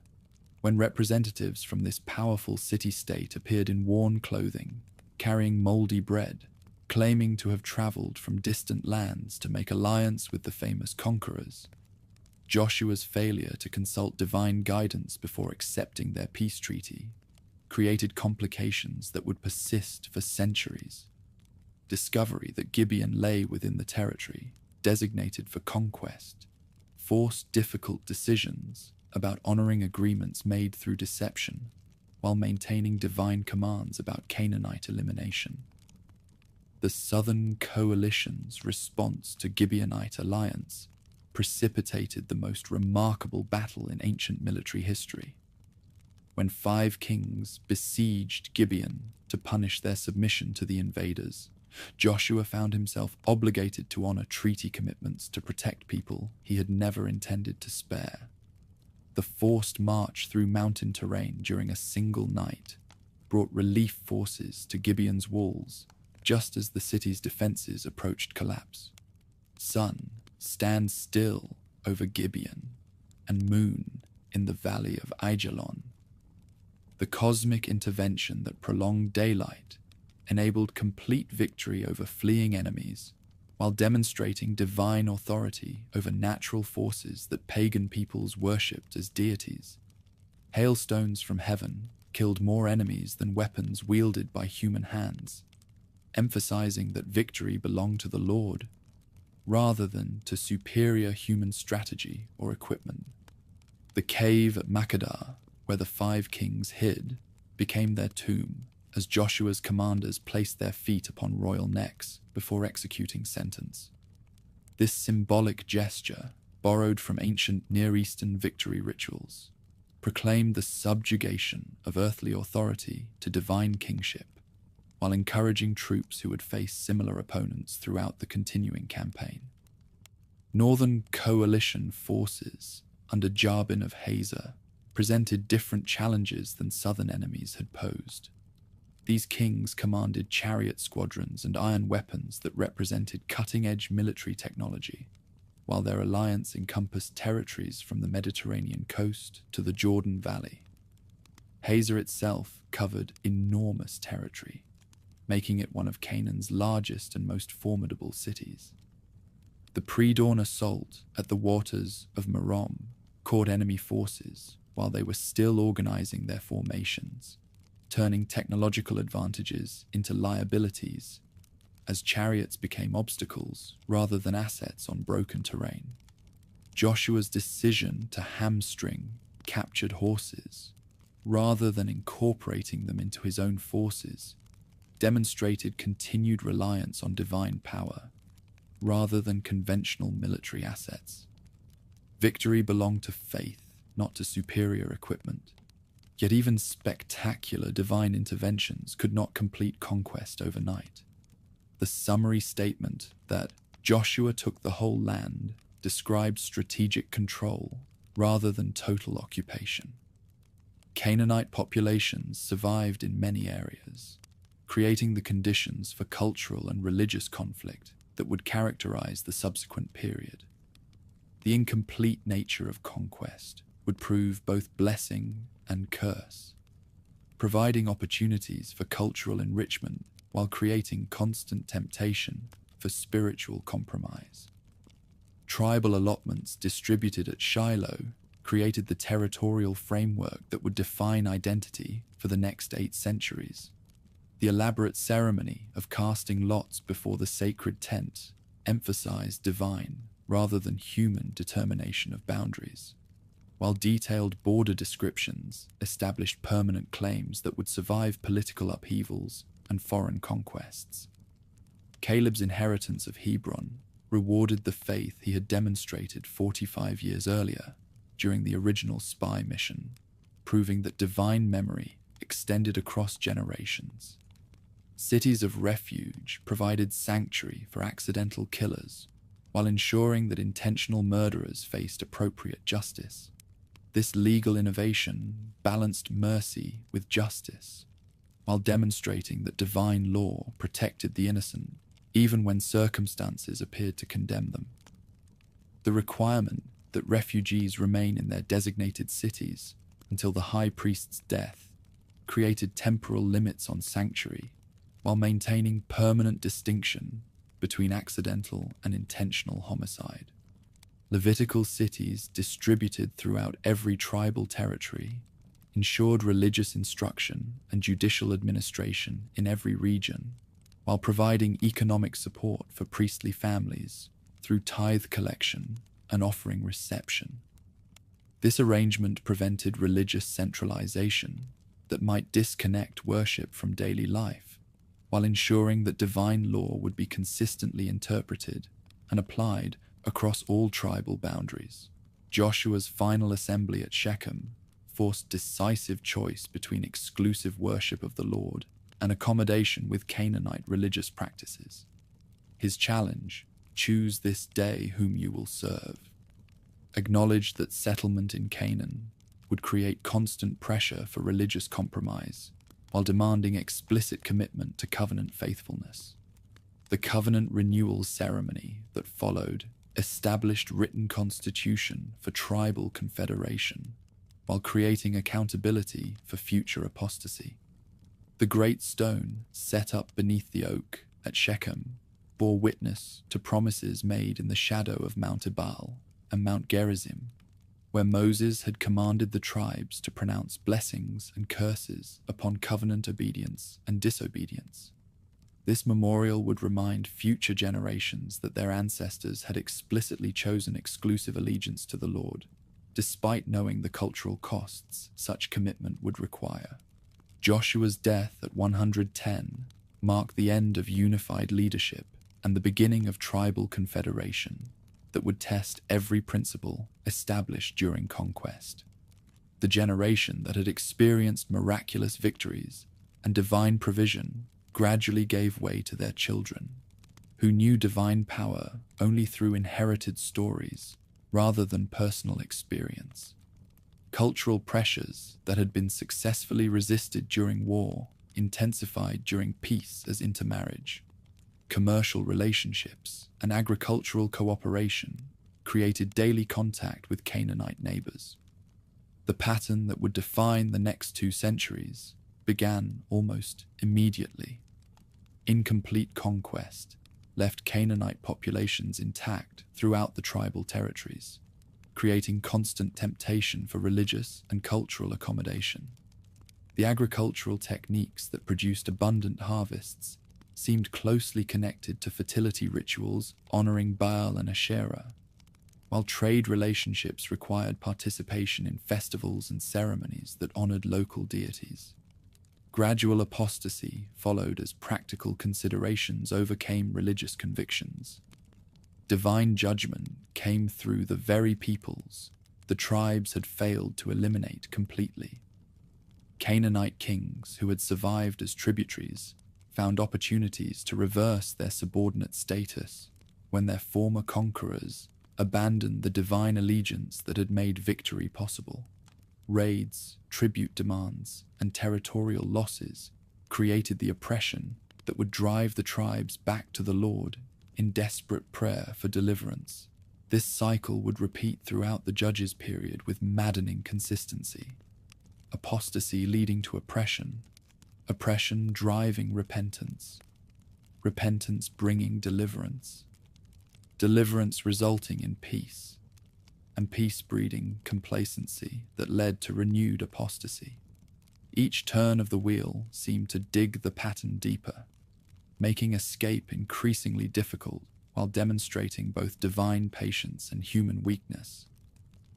S1: when representatives from this powerful city-state appeared in worn clothing, carrying moldy bread, claiming to have traveled from distant lands to make alliance with the famous conquerors. Joshua's failure to consult divine guidance before accepting their peace treaty created complications that would persist for centuries. Discovery that Gibeon lay within the territory designated for conquest forced difficult decisions about honoring agreements made through deception while maintaining divine commands about Canaanite elimination. The Southern Coalition's response to Gibeonite alliance precipitated the most remarkable battle in ancient military history. When 5 kings besieged Gibeon to punish their submission to the invaders, Joshua found himself obligated to honor treaty commitments to protect people he had never intended to spare. The forced march through mountain terrain during a single night brought relief forces to Gibeon's walls just as the city's defenses approached collapse. Sun, stand still over Gibeon, and moon in the valley of Aijalon. The cosmic intervention that prolonged daylight enabled complete victory over fleeing enemies, while demonstrating divine authority over natural forces that pagan peoples worshipped as deities. Hailstones from heaven killed more enemies than weapons wielded by human hands, emphasizing that victory belonged to the Lord, rather than to superior human strategy or equipment. The cave at Makkedah, where the 5 kings hid, became their tomb as Joshua's commanders placed their feet upon royal necks before executing sentence. This symbolic gesture, borrowed from ancient Near Eastern victory rituals, proclaimed the subjugation of earthly authority to divine kingship, while encouraging troops who would face similar opponents throughout the continuing campaign. Northern coalition forces under Jabin of Hazor presented different challenges than southern enemies had posed. These kings commanded chariot squadrons and iron weapons that represented cutting-edge military technology, while their alliance encompassed territories from the Mediterranean coast to the Jordan Valley. Hazor itself covered enormous territory, making it one of Canaan's largest and most formidable cities. The pre-dawn assault at the waters of Merom caught enemy forces while they were still organizing their formations, turning technological advantages into liabilities as chariots became obstacles rather than assets on broken terrain. Joshua's decision to hamstring captured horses rather than incorporating them into his own forces demonstrated continued reliance on divine power rather than conventional military assets. Victory belonged to faith, not to superior equipment. Yet even spectacular divine interventions could not complete conquest overnight. The summary statement that Joshua took the whole land described strategic control rather than total occupation. Canaanite populations survived in many areas, creating the conditions for cultural and religious conflict that would characterize the subsequent period. The incomplete nature of conquest would prove both blessing and curse, providing opportunities for cultural enrichment while creating constant temptation for spiritual compromise. Tribal allotments distributed at Shiloh created the territorial framework that would define identity for the next 8 centuries. The elaborate ceremony of casting lots before the sacred tent emphasized divine rather than human determination of boundaries, while detailed border descriptions established permanent claims that would survive political upheavals and foreign conquests. Caleb's inheritance of Hebron rewarded the faith he had demonstrated 45 years earlier during the original spy mission, proving that divine memory extended across generations. Cities of refuge provided sanctuary for accidental killers, while ensuring that intentional murderers faced appropriate justice. This legal innovation balanced mercy with justice, while demonstrating that divine law protected the innocent even when circumstances appeared to condemn them. The requirement that refugees remain in their designated cities until the high priest's death created temporal limits on sanctuary, while maintaining permanent distinction between accidental and intentional homicide. Levitical cities distributed throughout every tribal territory ensured religious instruction and judicial administration in every region, while providing economic support for priestly families through tithe collection and offering reception. This arrangement prevented religious centralization that might disconnect worship from daily life, while ensuring that divine law would be consistently interpreted and applied across all tribal boundaries. Joshua's final assembly at Shechem forced decisive choice between exclusive worship of the Lord and accommodation with Canaanite religious practices. His challenge, choose this day whom you will serve, acknowledged that settlement in Canaan would create constant pressure for religious compromise, while demanding explicit commitment to covenant faithfulness. The covenant renewal ceremony that followed established written constitution for tribal confederation, while creating accountability for future apostasy. The great stone set up beneath the oak at Shechem bore witness to promises made in the shadow of Mount Ebal and Mount Gerizim, where Moses had commanded the tribes to pronounce blessings and curses upon covenant obedience and disobedience. This memorial would remind future generations that their ancestors had explicitly chosen exclusive allegiance to the Lord, despite knowing the cultural costs such commitment would require. Joshua's death at 110 marked the end of unified leadership and the beginning of tribal confederation that would test every principle established during conquest. The generation that had experienced miraculous victories and divine provision gradually gave way to their children, who knew divine power only through inherited stories rather than personal experience. Cultural pressures that had been successfully resisted during war intensified during peace as intermarriage. Commercial relationships and agricultural cooperation created daily contact with Canaanite neighbors. The pattern that would define the next 2 centuries began almost immediately. Incomplete conquest left Canaanite populations intact throughout the tribal territories, creating constant temptation for religious and cultural accommodation. The agricultural techniques that produced abundant harvests seemed closely connected to fertility rituals honoring Baal and Asherah, while trade relationships required participation in festivals and ceremonies that honored local deities. Gradual apostasy followed as practical considerations overcame religious convictions. Divine judgment came through the very peoples the tribes had failed to eliminate completely. Canaanite kings who had survived as tributaries found opportunities to reverse their subordinate status when their former conquerors abandoned the divine allegiance that had made victory possible. Raids, tribute demands, and territorial losses created the oppression that would drive the tribes back to the Lord in desperate prayer for deliverance. This cycle would repeat throughout the Judges period with maddening consistency. Apostasy leading to oppression, oppression driving repentance, repentance bringing deliverance, deliverance resulting in peace, and peace breeding complacency that led to renewed apostasy. Each turn of the wheel seemed to dig the pattern deeper, making escape increasingly difficult while demonstrating both divine patience and human weakness.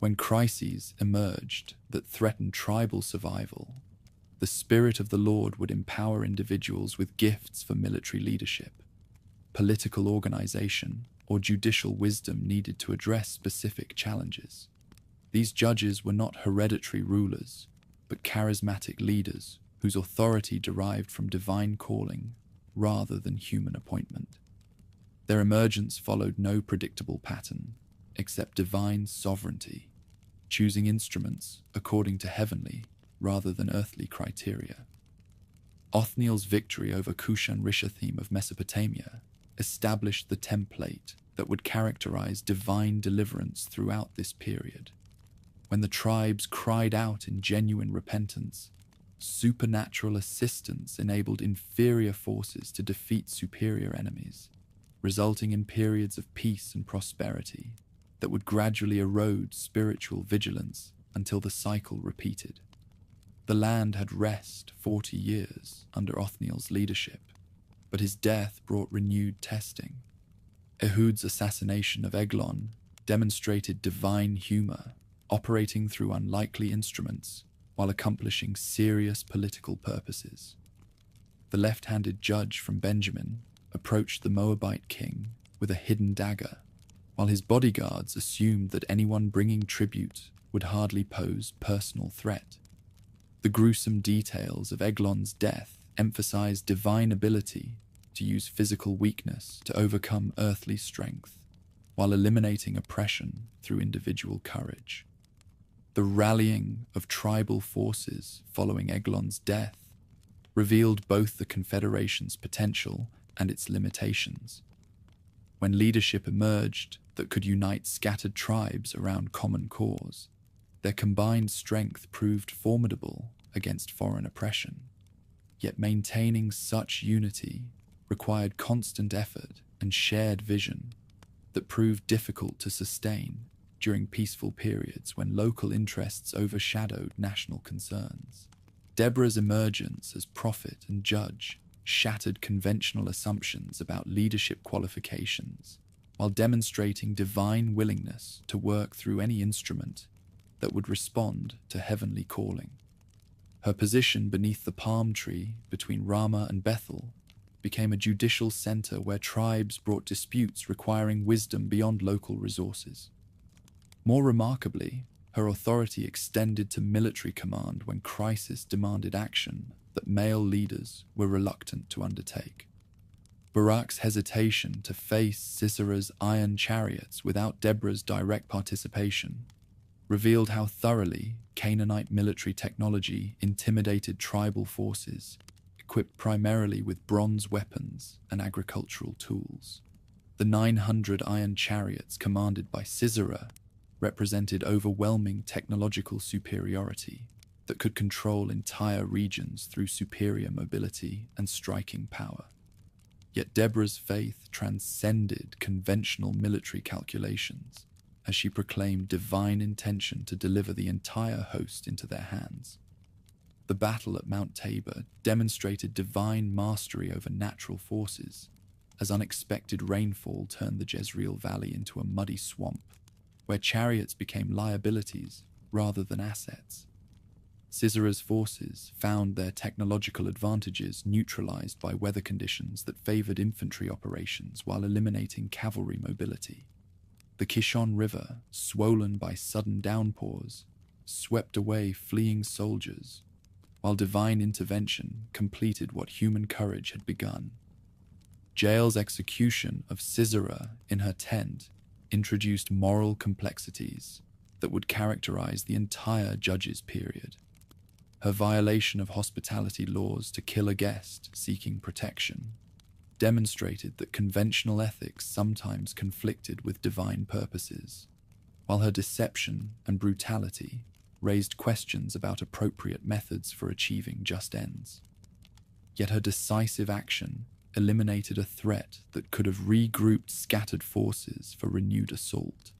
S1: When crises emerged that threatened tribal survival, the Spirit of the Lord would empower individuals with gifts for military leadership, political organization, or judicial wisdom needed to address specific challenges. These judges were not hereditary rulers, but charismatic leaders whose authority derived from divine calling rather than human appointment. Their emergence followed no predictable pattern, except divine sovereignty, choosing instruments according to heavenly rather than earthly criteria. Othniel's victory over Cushan-Rishathaim of Mesopotamia established the template that would characterize divine deliverance throughout this period. When the tribes cried out in genuine repentance, supernatural assistance enabled inferior forces to defeat superior enemies, resulting in periods of peace and prosperity that would gradually erode spiritual vigilance until the cycle repeated. The land had rest 40 years under Othniel's leadership, but his death brought renewed testing. Ehud's assassination of Eglon demonstrated divine humor, operating through unlikely instruments while accomplishing serious political purposes. The left-handed judge from Benjamin approached the Moabite king with a hidden dagger, while his bodyguards assumed that anyone bringing tribute would hardly pose personal threat. The gruesome details of Eglon's death emphasized divine ability to use physical weakness to overcome earthly strength, while eliminating oppression through individual courage. The rallying of tribal forces following Eglon's death revealed both the Confederation's potential and its limitations. When leadership emerged that could unite scattered tribes around common cause, their combined strength proved formidable against foreign oppression. Yet maintaining such unity required constant effort and shared vision that proved difficult to sustain during peaceful periods when local interests overshadowed national concerns. Deborah's emergence as prophet and judge shattered conventional assumptions about leadership qualifications, while demonstrating divine willingness to work through any instrument that would respond to heavenly calling. Her position beneath the palm tree between Ramah and Bethel became a judicial center where tribes brought disputes requiring wisdom beyond local resources. More remarkably, her authority extended to military command when crisis demanded action that male leaders were reluctant to undertake. Barak's hesitation to face Sisera's iron chariots without Deborah's direct participation revealed how thoroughly Canaanite military technology intimidated tribal forces equipped primarily with bronze weapons and agricultural tools. The 900 iron chariots commanded by Sisera represented overwhelming technological superiority that could control entire regions through superior mobility and striking power. Yet Deborah's faith transcended conventional military calculations. as she proclaimed divine intention to deliver the entire host into their hands. The battle at Mount Tabor demonstrated divine mastery over natural forces, as unexpected rainfall turned the Jezreel Valley into a muddy swamp, where chariots became liabilities rather than assets. Sisera's forces found their technological advantages neutralized by weather conditions that favored infantry operations while eliminating cavalry mobility. The Kishon River, swollen by sudden downpours, swept away fleeing soldiers, while divine intervention completed what human courage had begun. Jael's execution of Sisera in her tent introduced moral complexities that would characterize the entire Judges period. Her violation of hospitality laws to kill a guest seeking protection demonstrated that conventional ethics sometimes conflicted with divine purposes, while her deception and brutality raised questions about appropriate methods for achieving just ends. Yet her decisive action eliminated a threat that could have regrouped scattered forces for renewed assault,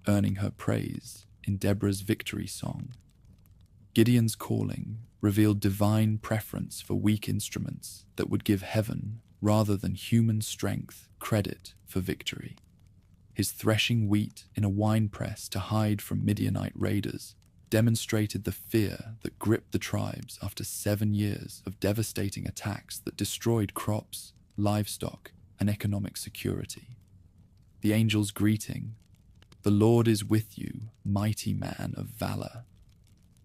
S1: earning her praise in Deborah's victory song. Gideon's calling revealed divine preference for weak instruments that would give heaven, rather than human strength, credit for victory. His threshing wheat in a winepress to hide from Midianite raiders demonstrated the fear that gripped the tribes after 7 years of devastating attacks that destroyed crops, livestock, and economic security. The angel's greeting, "The Lord is with you, mighty man of valor,"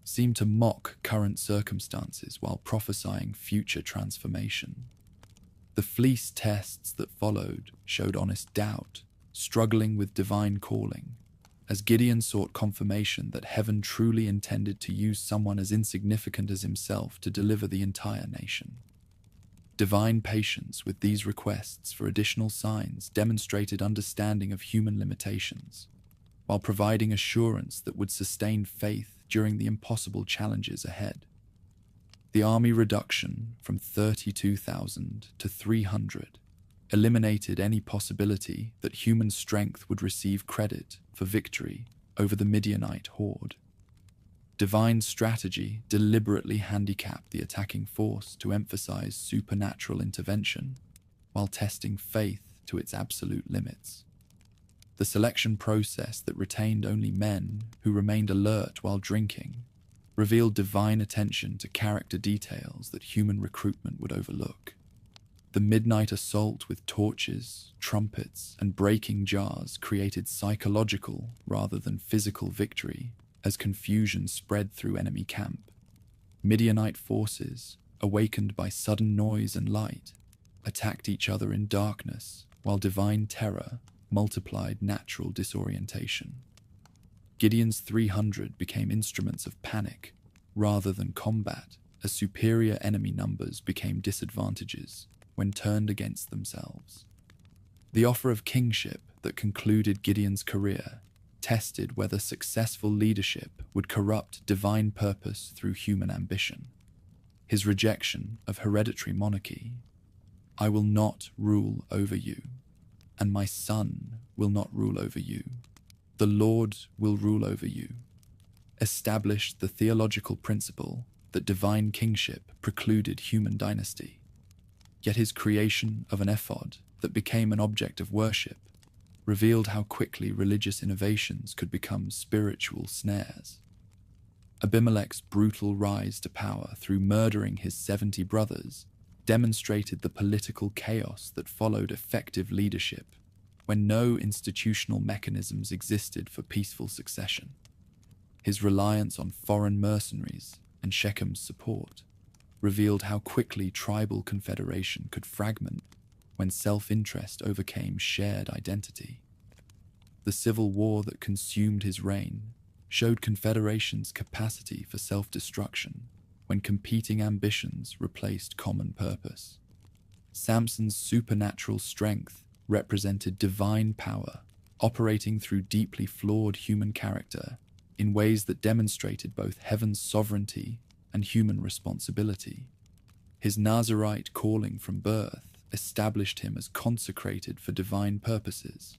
S1: seemed to mock current circumstances while prophesying future transformation. The fleece tests that followed showed honest doubt, struggling with divine calling, as Gideon sought confirmation that heaven truly intended to use someone as insignificant as himself to deliver the entire nation. Divine patience with these requests for additional signs demonstrated understanding of human limitations, while providing assurance that would sustain faith during the impossible challenges ahead. The army reduction from 32,000 to 300 eliminated any possibility that human strength would receive credit for victory over the Midianite horde. Divine strategy deliberately handicapped the attacking force to emphasize supernatural intervention, while testing faith to its absolute limits. The selection process that retained only men who remained alert while drinking revealed divine attention to character details that human recruitment would overlook. The midnight assault with torches, trumpets, and breaking jars created psychological rather than physical victory as confusion spread through enemy camp. Midianite forces, awakened by sudden noise and light, attacked each other in darkness, while divine terror multiplied natural disorientation. Gideon's 300 became instruments of panic rather than combat, as superior enemy numbers became disadvantages when turned against themselves. The offer of kingship that concluded Gideon's career tested whether successful leadership would corrupt divine purpose through human ambition. His rejection of hereditary monarchy, "I will not rule over you, and my son will not rule over you. The Lord will rule over you," established the theological principle that divine kingship precluded human dynasty. Yet his creation of an ephod that became an object of worship revealed how quickly religious innovations could become spiritual snares. Abimelech's brutal rise to power through murdering his 70 brothers demonstrated the political chaos that followed effective leadership when no institutional mechanisms existed for peaceful succession. His reliance on foreign mercenaries and Shechem's support revealed how quickly tribal confederation could fragment when self-interest overcame shared identity. The civil war that consumed his reign showed Confederation's capacity for self-destruction when competing ambitions replaced common purpose. Samson's supernatural strength represented divine power, operating through deeply flawed human character in ways that demonstrated both heaven's sovereignty and human responsibility. His Nazirite calling from birth established him as consecrated for divine purposes,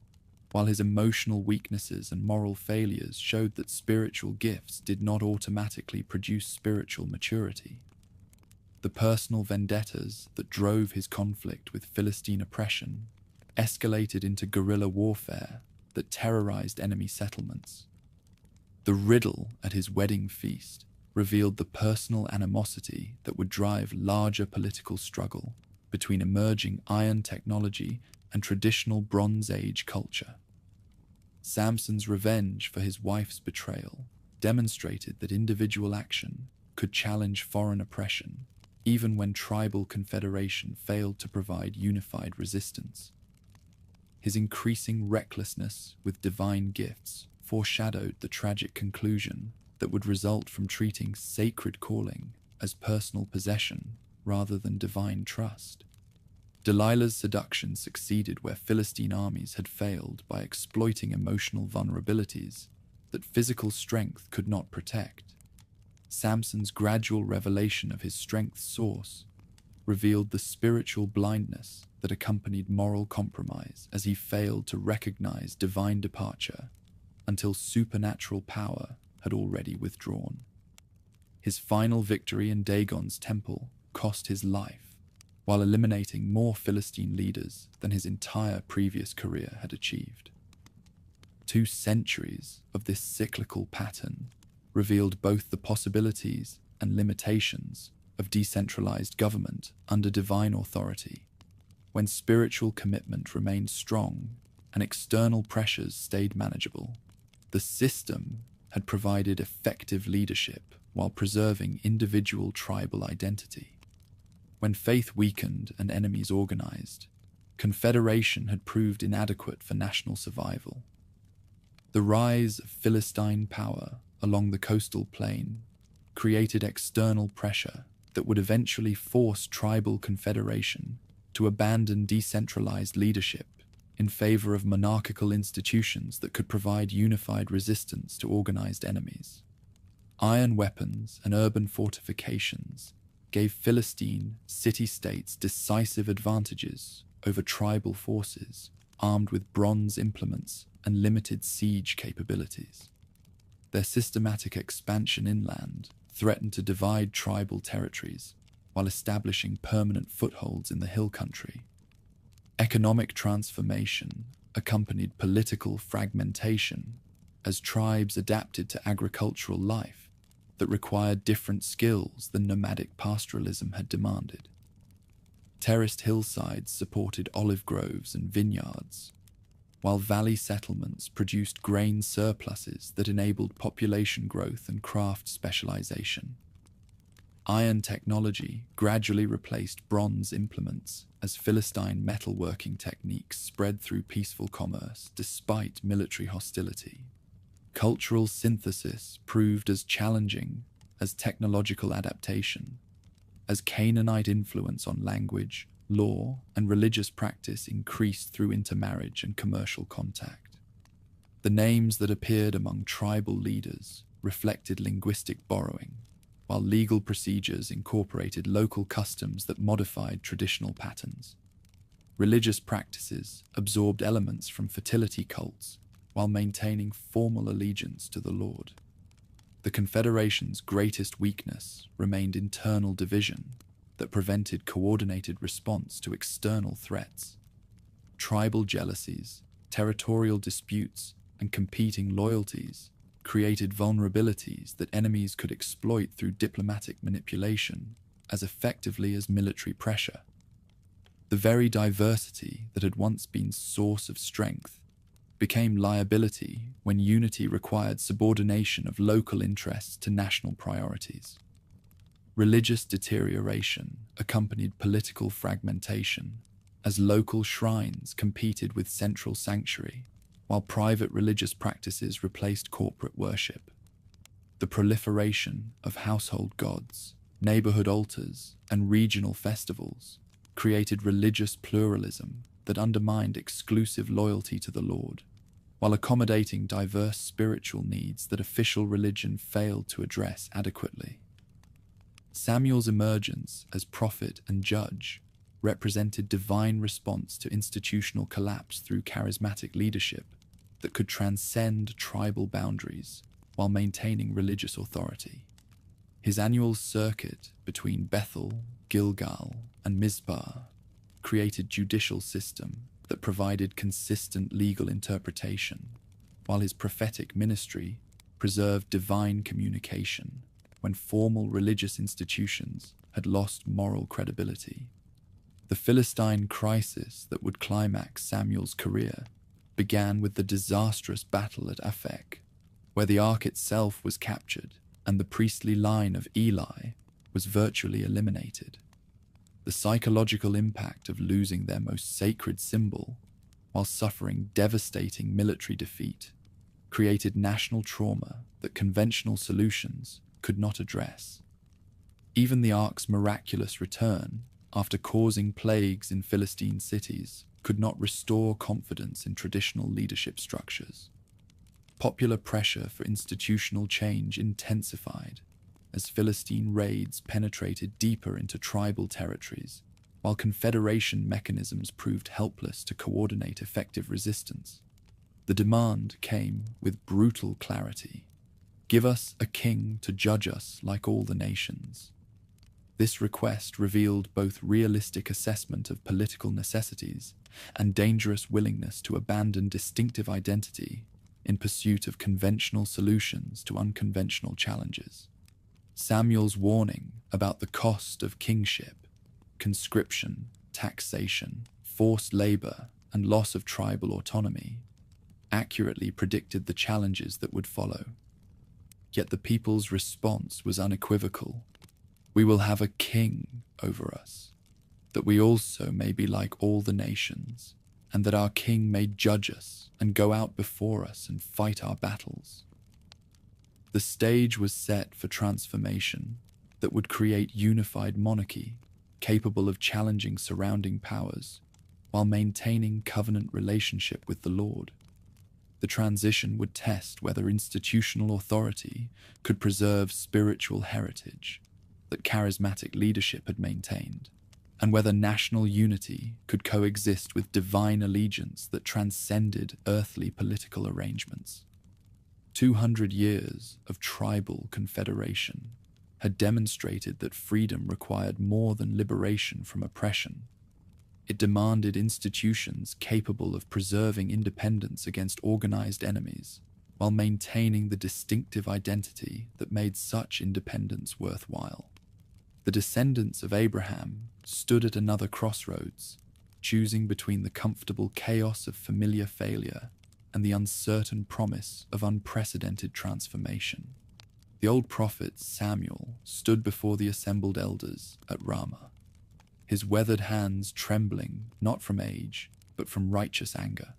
S1: while his emotional weaknesses and moral failures showed that spiritual gifts did not automatically produce spiritual maturity. The personal vendettas that drove his conflict with Philistine oppression escalated into guerrilla warfare that terrorized enemy settlements. The riddle at his wedding feast revealed the personal animosity that would drive larger political struggle between emerging iron technology and traditional Bronze Age culture. Samson's revenge for his wife's betrayal demonstrated that individual action could challenge foreign oppression, even when tribal confederation failed to provide unified resistance. His increasing recklessness with divine gifts foreshadowed the tragic conclusion that would result from treating sacred calling as personal possession rather than divine trust. Delilah's seduction succeeded where Philistine armies had failed by exploiting emotional vulnerabilities that physical strength could not protect. Samson's gradual revelation of his strength's source revealed the spiritual blindness that accompanied moral compromise as he failed to recognize divine departure until supernatural power had already withdrawn. His final victory in Dagon's temple cost his life, while eliminating more Philistine leaders than his entire previous career had achieved. 2 centuries of this cyclical pattern revealed both the possibilities and limitations of decentralized government under divine authority. When spiritual commitment remained strong and external pressures stayed manageable, the system had provided effective leadership while preserving individual tribal identity. When faith weakened and enemies organized, confederation had proved inadequate for national survival. The rise of Philistine power along the coastal plain created external pressure that would eventually force tribal confederation to abandon decentralized leadership in favor of monarchical institutions that could provide unified resistance to organized enemies. Iron weapons and urban fortifications gave Philistine city-states decisive advantages over tribal forces armed with bronze implements and limited siege capabilities. Their systematic expansion inland threatened to divide tribal territories while establishing permanent footholds in the hill country. Economic transformation accompanied political fragmentation as tribes adapted to agricultural life that required different skills than nomadic pastoralism had demanded. Terraced hillsides supported olive groves and vineyards, while valley settlements produced grain surpluses that enabled population growth and craft specialization. Iron technology gradually replaced bronze implements as Philistine metalworking techniques spread through peaceful commerce despite military hostility. Cultural synthesis proved as challenging as technological adaptation, as Canaanite influence on language, law, and religious practice increased through intermarriage and commercial contact. The names that appeared among tribal leaders reflected linguistic borrowing, while legal procedures incorporated local customs that modified traditional patterns. Religious practices absorbed elements from fertility cults while maintaining formal allegiance to the Lord. The Confederation's greatest weakness remained internal division that prevented coordinated response to external threats. Tribal jealousies, territorial disputes, and competing loyalties created vulnerabilities that enemies could exploit through diplomatic manipulation as effectively as military pressure. The very diversity that had once been source of strength became liability when unity required subordination of local interests to national priorities. Religious deterioration accompanied political fragmentation as local shrines competed with central sanctuary, while private religious practices replaced corporate worship. The proliferation of household gods, neighborhood altars, and regional festivals created religious pluralism that undermined exclusive loyalty to the Lord, while accommodating diverse spiritual needs that official religion failed to address adequately. Samuel's emergence as prophet and judge represented divine response to institutional collapse through charismatic leadership that could transcend tribal boundaries while maintaining religious authority. His annual circuit between Bethel, Gilgal, and Mizpah created judicial system that provided consistent legal interpretation, while his prophetic ministry preserved divine communication when formal religious institutions had lost moral credibility. The Philistine crisis that would climax Samuel's career began with the disastrous battle at Aphek, where the ark itself was captured and the priestly line of Eli was virtually eliminated. The psychological impact of losing their most sacred symbol while suffering devastating military defeat created national trauma that conventional solutions could not address. Even the ark's miraculous return, after causing plagues in Philistine cities, could not restore confidence in traditional leadership structures. Popular pressure for institutional change intensified as Philistine raids penetrated deeper into tribal territories, while confederation mechanisms proved helpless to coordinate effective resistance. The demand came with brutal clarity. Give us a king to judge us like all the nations. This request revealed both realistic assessment of political necessities and dangerous willingness to abandon distinctive identity in pursuit of conventional solutions to unconventional challenges. Samuel's warning about the cost of kingship, conscription, taxation, forced labor, and loss of tribal autonomy accurately predicted the challenges that would follow. Yet the people's response was unequivocal. We will have a king over us, that we also may be like all the nations, and that our king may judge us and go out before us and fight our battles. The stage was set for transformation that would create unified monarchy capable of challenging surrounding powers while maintaining covenant relationship with the Lord. The transition would test whether institutional authority could preserve spiritual heritage that charismatic leadership had maintained, and whether national unity could coexist with divine allegiance that transcended earthly political arrangements. 200 years of tribal confederation had demonstrated that freedom required more than liberation from oppression. It demanded institutions capable of preserving independence against organized enemies, while maintaining the distinctive identity that made such independence worthwhile. The descendants of Abraham stood at another crossroads, choosing between the comfortable chaos of familiar failure and the uncertain promise of unprecedented transformation. The old prophet Samuel stood before the assembled elders at Ramah, his weathered hands trembling not from age, but from righteous anger.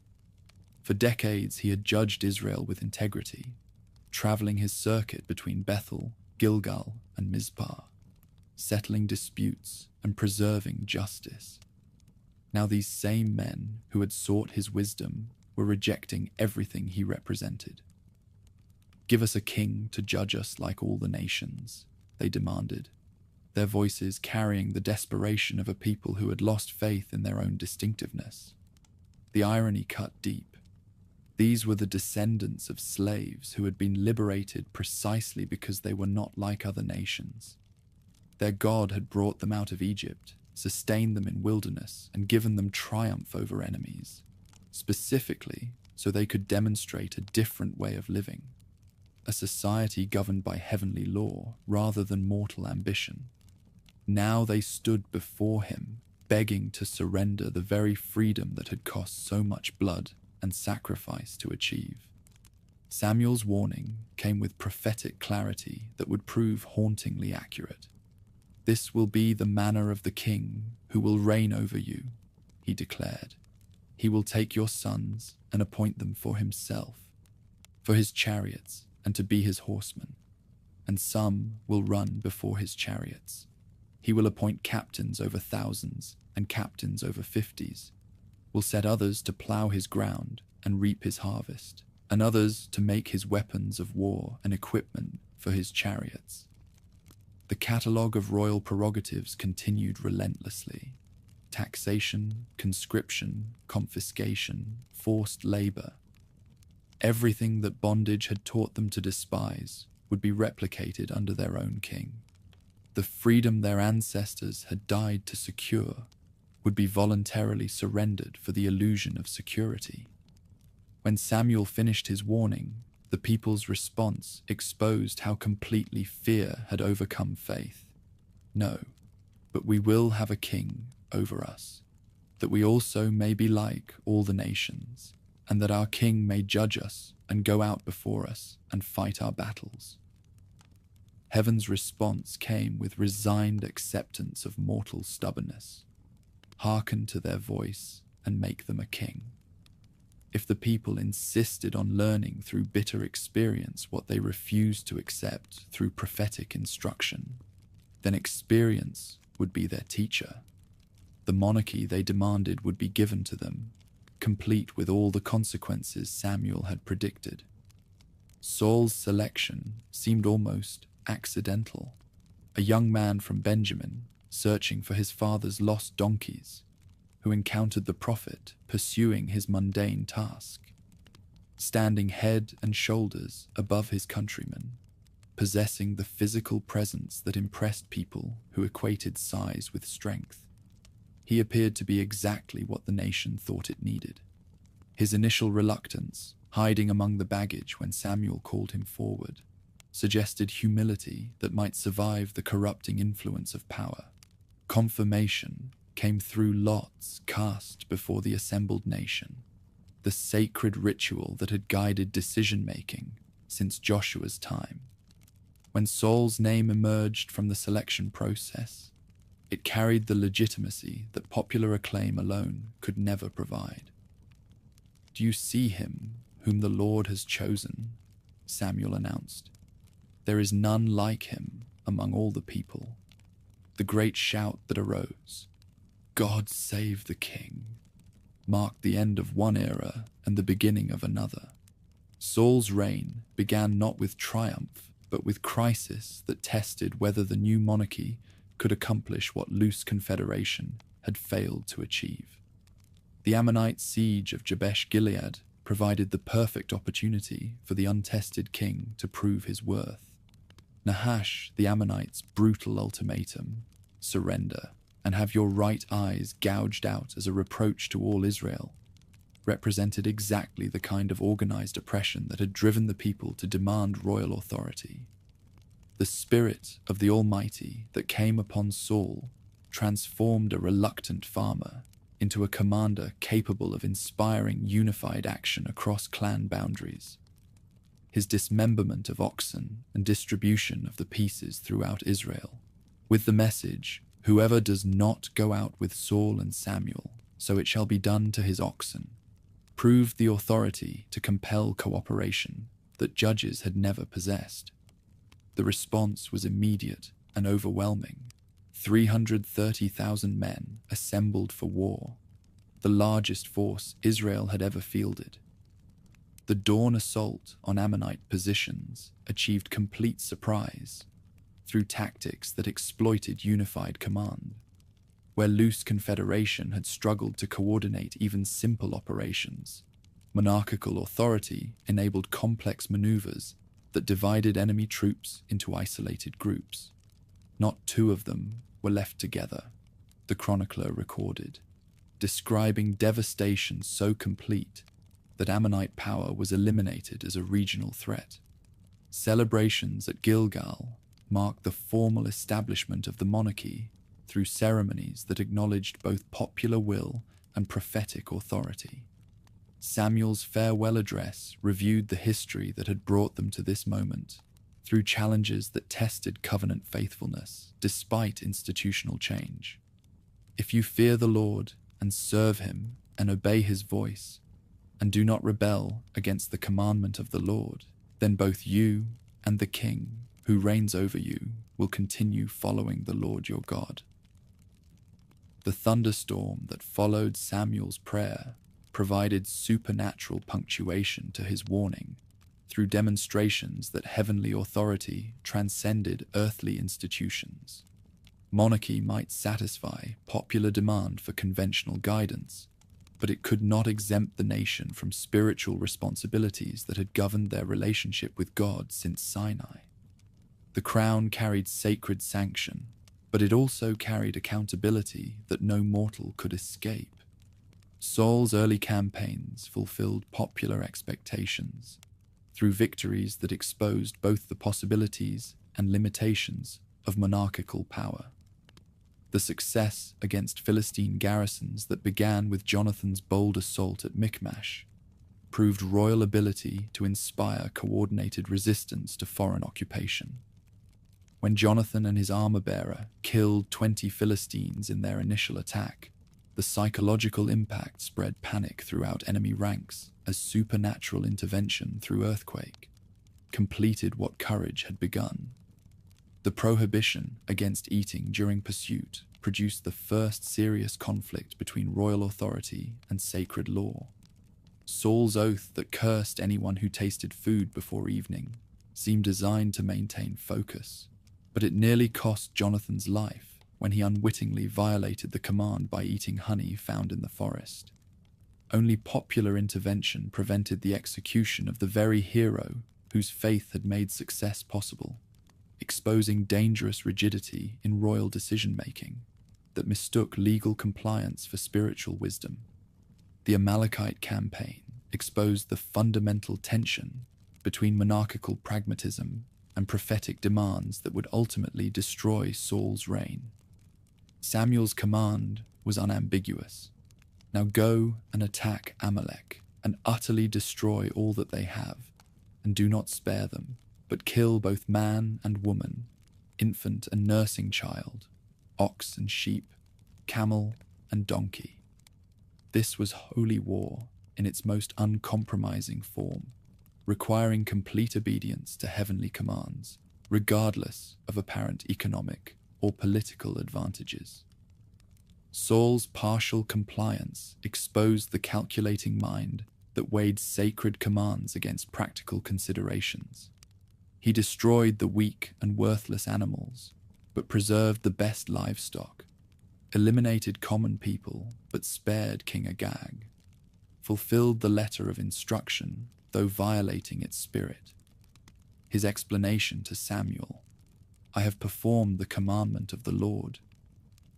S1: For decades he had judged Israel with integrity, traveling his circuit between Bethel, Gilgal, and Mizpah, settling disputes and preserving justice. Now these same men who had sought his wisdom were rejecting everything he represented. Give us a king to judge us like all the nations, they demanded, their voices carrying the desperation of a people who had lost faith in their own distinctiveness. The irony cut deep. These were the descendants of slaves who had been liberated precisely because they were not like other nations. Their God had brought them out of Egypt, sustained them in wilderness, and given them triumph over enemies, specifically so they could demonstrate a different way of living, a society governed by heavenly law rather than mortal ambition. Now they stood before him, begging to surrender the very freedom that had cost so much blood and sacrifice to achieve. Samuel's warning came with prophetic clarity that would prove hauntingly accurate. This will be the manner of the king who will reign over you, he declared. He will take your sons and appoint them for himself, for his chariots and to be his horsemen, and some will run before his chariots. He will appoint captains over thousands and captains over 50s, will set others to plow his ground and reap his harvest, and others to make his weapons of war and equipment for his chariots. The catalogue of royal prerogatives continued relentlessly. Taxation, conscription, confiscation, forced labor. Everything that bondage had taught them to despise would be replicated under their own king. The freedom their ancestors had died to secure would be voluntarily surrendered for the illusion of security. When Samuel finished his warning, the people's response exposed how completely fear had overcome faith. No, but we will have a king over us, that we also may be like all the nations, and that our king may judge us and go out before us and fight our battles. Heaven's response came with resigned acceptance of mortal stubbornness. Hearken to their voice and make them a king. If the people insisted on learning through bitter experience what they refused to accept through prophetic instruction, then experience would be their teacher. The monarchy they demanded would be given to them, complete with all the consequences Samuel had predicted. Saul's selection seemed almost accidental. A young man from Benjamin, searching for his father's lost donkeys, who encountered the prophet pursuing his mundane task, standing head and shoulders above his countrymen, possessing the physical presence that impressed people who equated size with strength. He appeared to be exactly what the nation thought it needed. His initial reluctance, hiding among the baggage when Samuel called him forward, suggested humility that might survive the corrupting influence of power. Confirmation came through lots cast before the assembled nation, the sacred ritual that had guided decision-making since Joshua's time. When Saul's name emerged from the selection process, it carried the legitimacy that popular acclaim alone could never provide. "Do you see him whom the Lord has chosen?" Samuel announced. "There is none like him among all the people." The great shout that arose, "God save the king," marked the end of one era and the beginning of another. Saul's reign began not with triumph, but with crisis that tested whether the new monarchy could accomplish what loose confederation had failed to achieve. The Ammonite siege of Jabesh-Gilead provided the perfect opportunity for the untested king to prove his worth. Nahash, the Ammonite's brutal ultimatum, "Surrender, and have your right eyes gouged out as a reproach to all Israel," represented exactly the kind of organized oppression that had driven the people to demand royal authority. The Spirit of the Almighty that came upon Saul transformed a reluctant farmer into a commander capable of inspiring unified action across clan boundaries. His dismemberment of oxen and distribution of the pieces throughout Israel, with the message, "Whoever does not go out with Saul and Samuel, so it shall be done to his oxen," proved the authority to compel cooperation that judges had never possessed. The response was immediate and overwhelming. 330,000 men assembled for war, the largest force Israel had ever fielded. The dawn assault on Ammonite positions achieved complete surprise through tactics that exploited unified command. Where loose confederation had struggled to coordinate even simple operations, monarchical authority enabled complex maneuvers that divided enemy troops into isolated groups. Not two of them were left together, the chronicler recorded, describing devastation so complete that Ammonite power was eliminated as a regional threat. Celebrations at Gilgal marked the formal establishment of the monarchy through ceremonies that acknowledged both popular will and prophetic authority. Samuel's farewell address reviewed the history that had brought them to this moment, through challenges that tested covenant faithfulness despite institutional change. "If you fear the Lord and serve him and obey his voice, and do not rebel against the commandment of the Lord, then both you and the king who reigns over you will continue following the Lord your God." The thunderstorm that followed Samuel's prayer provided supernatural punctuation to his warning through demonstrations that heavenly authority transcended earthly institutions. Monarchy might satisfy popular demand for conventional guidance, but it could not exempt the nation from spiritual responsibilities that had governed their relationship with God since Sinai. The crown carried sacred sanction, but it also carried accountability that no mortal could escape. Saul's early campaigns fulfilled popular expectations through victories that exposed both the possibilities and limitations of monarchical power. The success against Philistine garrisons that began with Jonathan's bold assault at Michmash proved royal ability to inspire coordinated resistance to foreign occupation. When Jonathan and his armor-bearer killed 20 Philistines in their initial attack, the psychological impact spread panic throughout enemy ranks as supernatural intervention through earthquake completed what courage had begun. The prohibition against eating during pursuit produced the first serious conflict between royal authority and sacred law. Saul's oath that cursed anyone who tasted food before evening seemed designed to maintain focus, but it nearly cost Jonathan's life when he unwittingly violated the command by eating honey found in the forest. Only popular intervention prevented the execution of the very hero whose faith had made success possible, exposing dangerous rigidity in royal decision-making that mistook legal compliance for spiritual wisdom. The Amalekite campaign exposed the fundamental tension between monarchical pragmatism and prophetic demands that would ultimately destroy Saul's reign. Samuel's command was unambiguous. Now go and attack Amalek and utterly destroy all that they have, and do not spare them, but kill both man and woman, infant and nursing child, ox and sheep, camel and donkey. This was holy war in its most uncompromising form, requiring complete obedience to heavenly commands, regardless of apparent economic or political advantages. Saul's partial compliance exposed the calculating mind that weighed sacred commands against practical considerations. He destroyed the weak and worthless animals, but preserved the best livestock, eliminated common people, but spared King Agag, fulfilled the letter of instruction, though violating its spirit. His explanation to Samuel, "I have performed the commandment of the Lord,"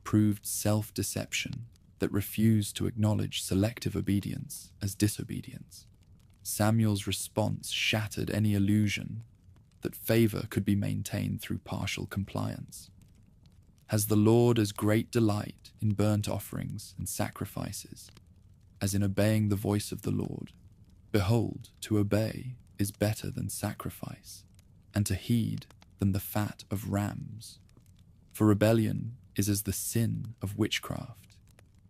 S1: proved self-deception that refused to acknowledge selective obedience as disobedience. Samuel's response shattered any illusion that favor could be maintained through partial compliance. Has the Lord as great delight in burnt offerings and sacrifices as in obeying the voice of the Lord? Behold, to obey is better than sacrifice, and to heed than the fat of rams. For rebellion is as the sin of witchcraft,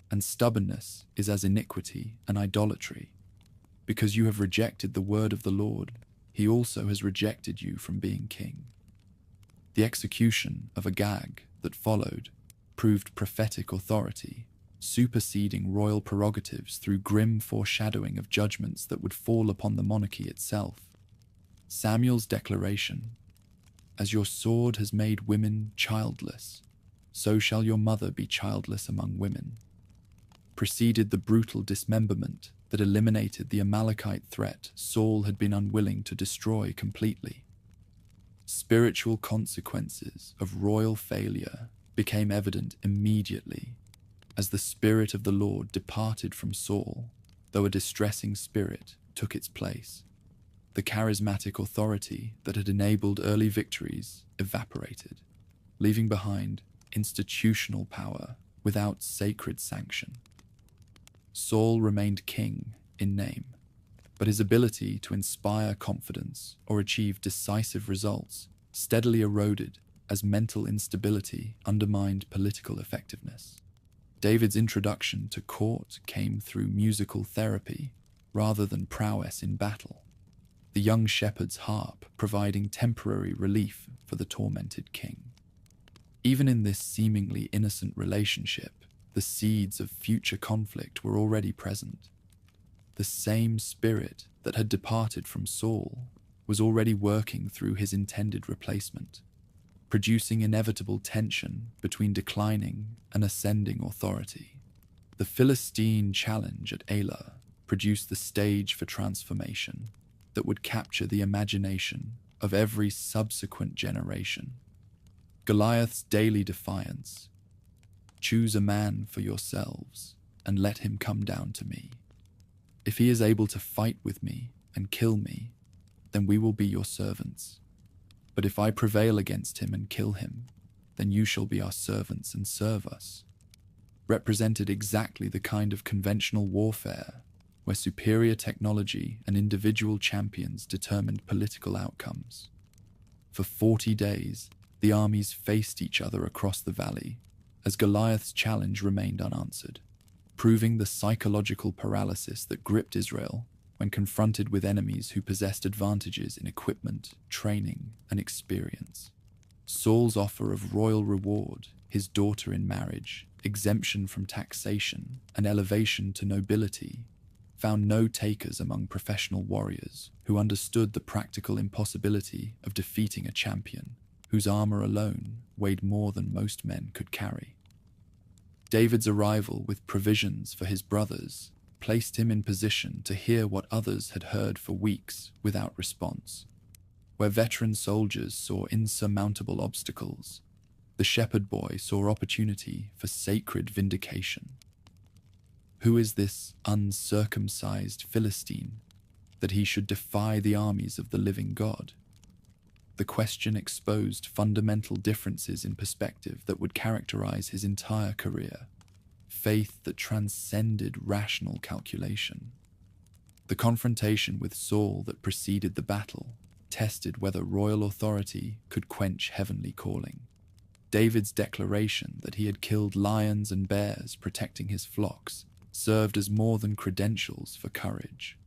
S1: and stubbornness is as iniquity and idolatry. Because you have rejected the word of the Lord, he also has rejected you from being king. The execution of Agag that followed proved prophetic authority, superseding royal prerogatives through grim foreshadowing of judgments that would fall upon the monarchy itself. Samuel's declaration, "As your sword has made women childless, so shall your mother be childless among women," preceded the brutal dismemberment that eliminated the Amalekite threat Saul had been unwilling to destroy completely. Spiritual consequences of royal failure became evident immediately as the Spirit of the Lord departed from Saul, though a distressing spirit took its place. The charismatic authority that had enabled early victories evaporated, leaving behind institutional power without sacred sanction. Saul remained king in name, but his ability to inspire confidence or achieve decisive results steadily eroded as mental instability undermined political effectiveness. David's introduction to court came through musical therapy rather than prowess in battle, the young shepherd's harp providing temporary relief for the tormented king. Even in this seemingly innocent relationship, the seeds of future conflict were already present. The same spirit that had departed from Saul was already working through his intended replacement, producing inevitable tension between declining and ascending authority. The Philistine challenge at Elah produced the stage for transformation that would capture the imagination of every subsequent generation. Goliath's daily defiance: "Choose a man for yourselves, and let him come down to me. If he is able to fight with me and kill me, then we will be your servants. But if I prevail against him and kill him, then you shall be our servants and serve us," represented exactly the kind of conventional warfare where superior technology and individual champions determined political outcomes. For 40 days, the armies faced each other across the valley as Goliath's challenge remained unanswered, proving the psychological paralysis that gripped Israel when confronted with enemies who possessed advantages in equipment, training, and experience. Saul's offer of royal reward, his daughter in marriage, exemption from taxation, and elevation to nobility found no takers among professional warriors who understood the practical impossibility of defeating a champion whose armor alone weighed more than most men could carry. David's arrival with provisions for his brothers placed him in position to hear what others had heard for weeks without response. Where veteran soldiers saw insurmountable obstacles, the shepherd boy saw opportunity for sacred vindication. Who is this uncircumcised Philistine that he should defy the armies of the living God? The question exposed fundamental differences in perspective that would characterize his entire career, faith that transcended rational calculation. The confrontation with Saul that preceded the battle tested whether royal authority could quench heavenly calling. David's declaration that he had killed lions and bears protecting his flocks served as more than credentials for courage.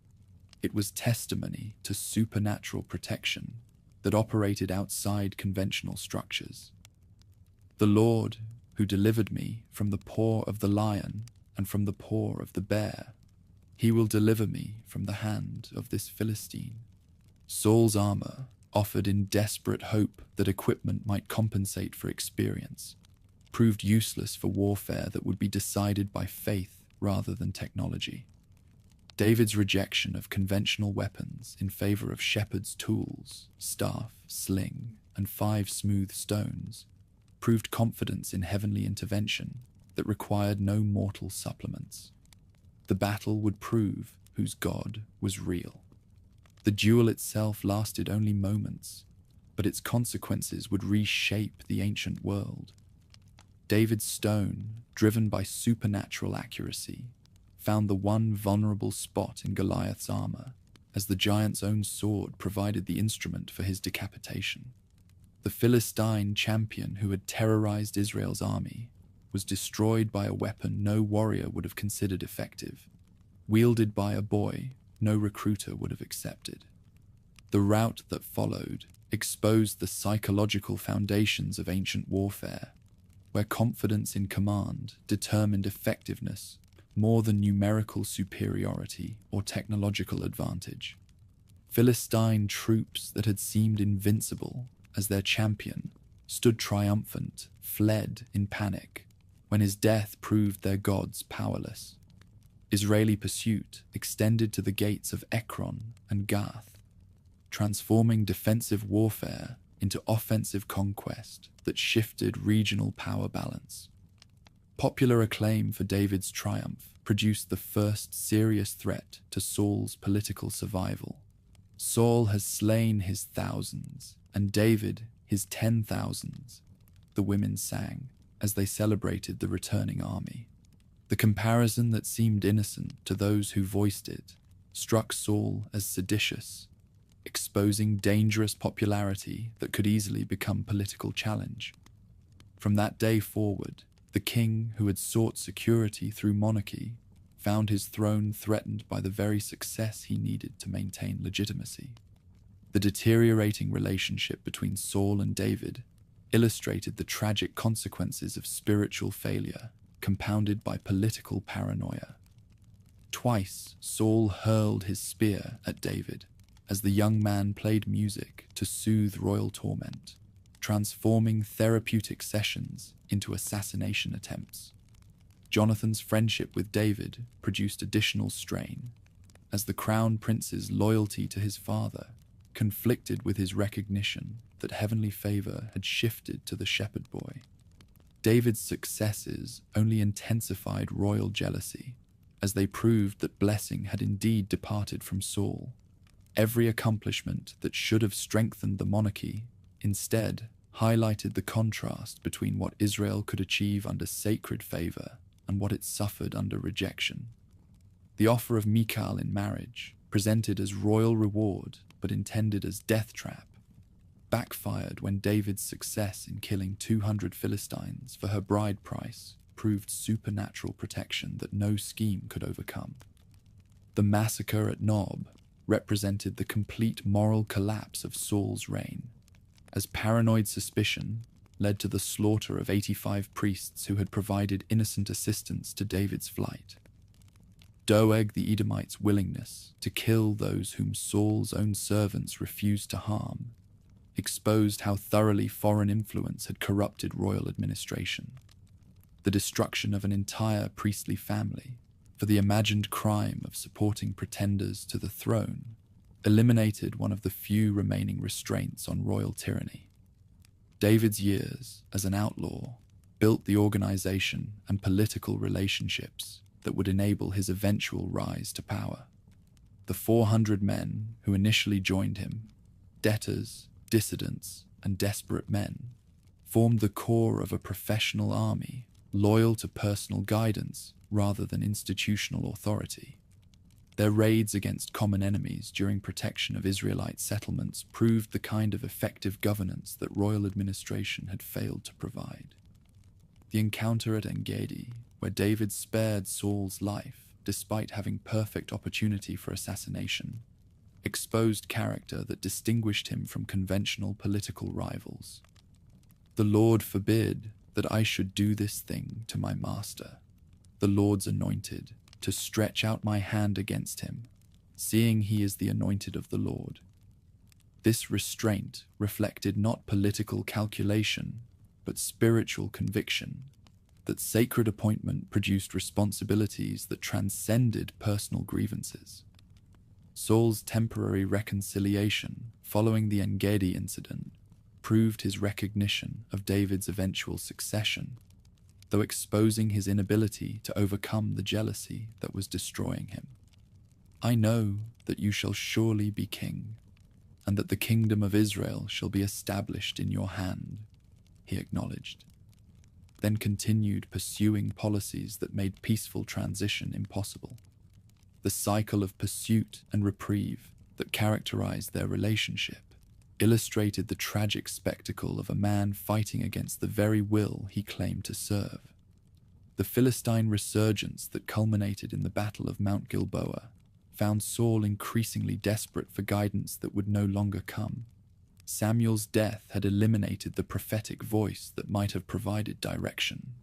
S1: It was testimony to supernatural protection that operated outside conventional structures. "The Lord, who delivered me from the paw of the lion and from the paw of the bear, he will deliver me from the hand of this Philistine." Saul's armor offered in desperate hope that equipment might compensate for experience, proved useless for warfare that would be decided by faith rather than technology. David's rejection of conventional weapons in favor of shepherd's tools, staff, sling, and 5 smooth stones proved confidence in heavenly intervention that required no mortal supplements. The battle would prove whose God was real. The duel itself lasted only moments, but its consequences would reshape the ancient world. David's stone, driven by supernatural accuracy, found the one vulnerable spot in Goliath's armor, as the giant's own sword provided the instrument for his decapitation. The Philistine champion who had terrorized Israel's army was destroyed by a weapon no warrior would have considered effective, wielded by a boy no recruiter would have accepted. The rout that followed exposed the psychological foundations of ancient warfare, where confidence in command determined effectiveness more than numerical superiority or technological advantage. Philistine troops that had seemed invincible as their champion stood triumphant, fled in panic, when his death proved their gods powerless. Israeli pursuit extended to the gates of Ekron and Gath, transforming defensive warfare into offensive conquest that shifted regional power balance. Popular acclaim for David's triumph produced the first serious threat to Saul's political survival. "Saul has slain his thousands, and David his 10,000s, the women sang as they celebrated the returning army. The comparison that seemed innocent to those who voiced it struck Saul as seditious, exposing dangerous popularity that could easily become political challenge. From that day forward, the king who had sought security through monarchy found his throne threatened by the very success he needed to maintain legitimacy. The deteriorating relationship between Saul and David illustrated the tragic consequences of spiritual failure, compounded by political paranoia. Twice, Saul hurled his spear at David as the young man played music to soothe royal torment, transforming therapeutic sessions into assassination attempts. Jonathan's friendship with David produced additional strain, as the crown prince's loyalty to his father conflicted with his recognition that heavenly favor had shifted to the shepherd boy. David's successes only intensified royal jealousy, as they proved that blessing had indeed departed from Saul. Every accomplishment that should have strengthened the monarchy instead highlighted the contrast between what Israel could achieve under sacred favor and what it suffered under rejection. The offer of Michal in marriage, presented as royal reward but intended as death trap, backfired when David's success in killing 200 Philistines for her bride price proved supernatural protection that no scheme could overcome. The massacre at Nob represented the complete moral collapse of Saul's reign, as paranoid suspicion led to the slaughter of 85 priests who had provided innocent assistance to David's flight. Doeg the Edomite's willingness to kill those whom Saul's own servants refused to harm exposed how thoroughly foreign influence had corrupted royal administration. The destruction of an entire priestly family for the imagined crime of supporting pretenders to the throne eliminated one of the few remaining restraints on royal tyranny. David's years as an outlaw built the organization and political relationships that would enable his eventual rise to power. The 400 men who initially joined him, debtors, dissidents, and desperate men, formed the core of a professional army loyal to personal guidance rather than institutional authority. Their raids against common enemies during protection of Israelite settlements proved the kind of effective governance that royal administration had failed to provide. The encounter at En-Gedi, where David spared Saul's life despite having perfect opportunity for assassination, exposed character that distinguished him from conventional political rivals. "The Lord forbid that I should do this thing to my master, the Lord's anointed, to stretch out my hand against him, seeing he is the anointed of the Lord." This restraint reflected not political calculation, but spiritual conviction that sacred appointment produced responsibilities that transcended personal grievances. Saul's temporary reconciliation following the En-Gedi incident proved his recognition of David's eventual succession, though exposing his inability to overcome the jealousy that was destroying him. "I know that you shall surely be king, and that the kingdom of Israel shall be established in your hand," he acknowledged, then continued pursuing policies that made peaceful transition impossible. The cycle of pursuit and reprieve that characterized their relationship illustrated the tragic spectacle of a man fighting against the very will he claimed to serve. The Philistine resurgence that culminated in the Battle of Mount Gilboa found Saul increasingly desperate for guidance that would no longer come. Samuel's death had eliminated the prophetic voice that might have provided direction,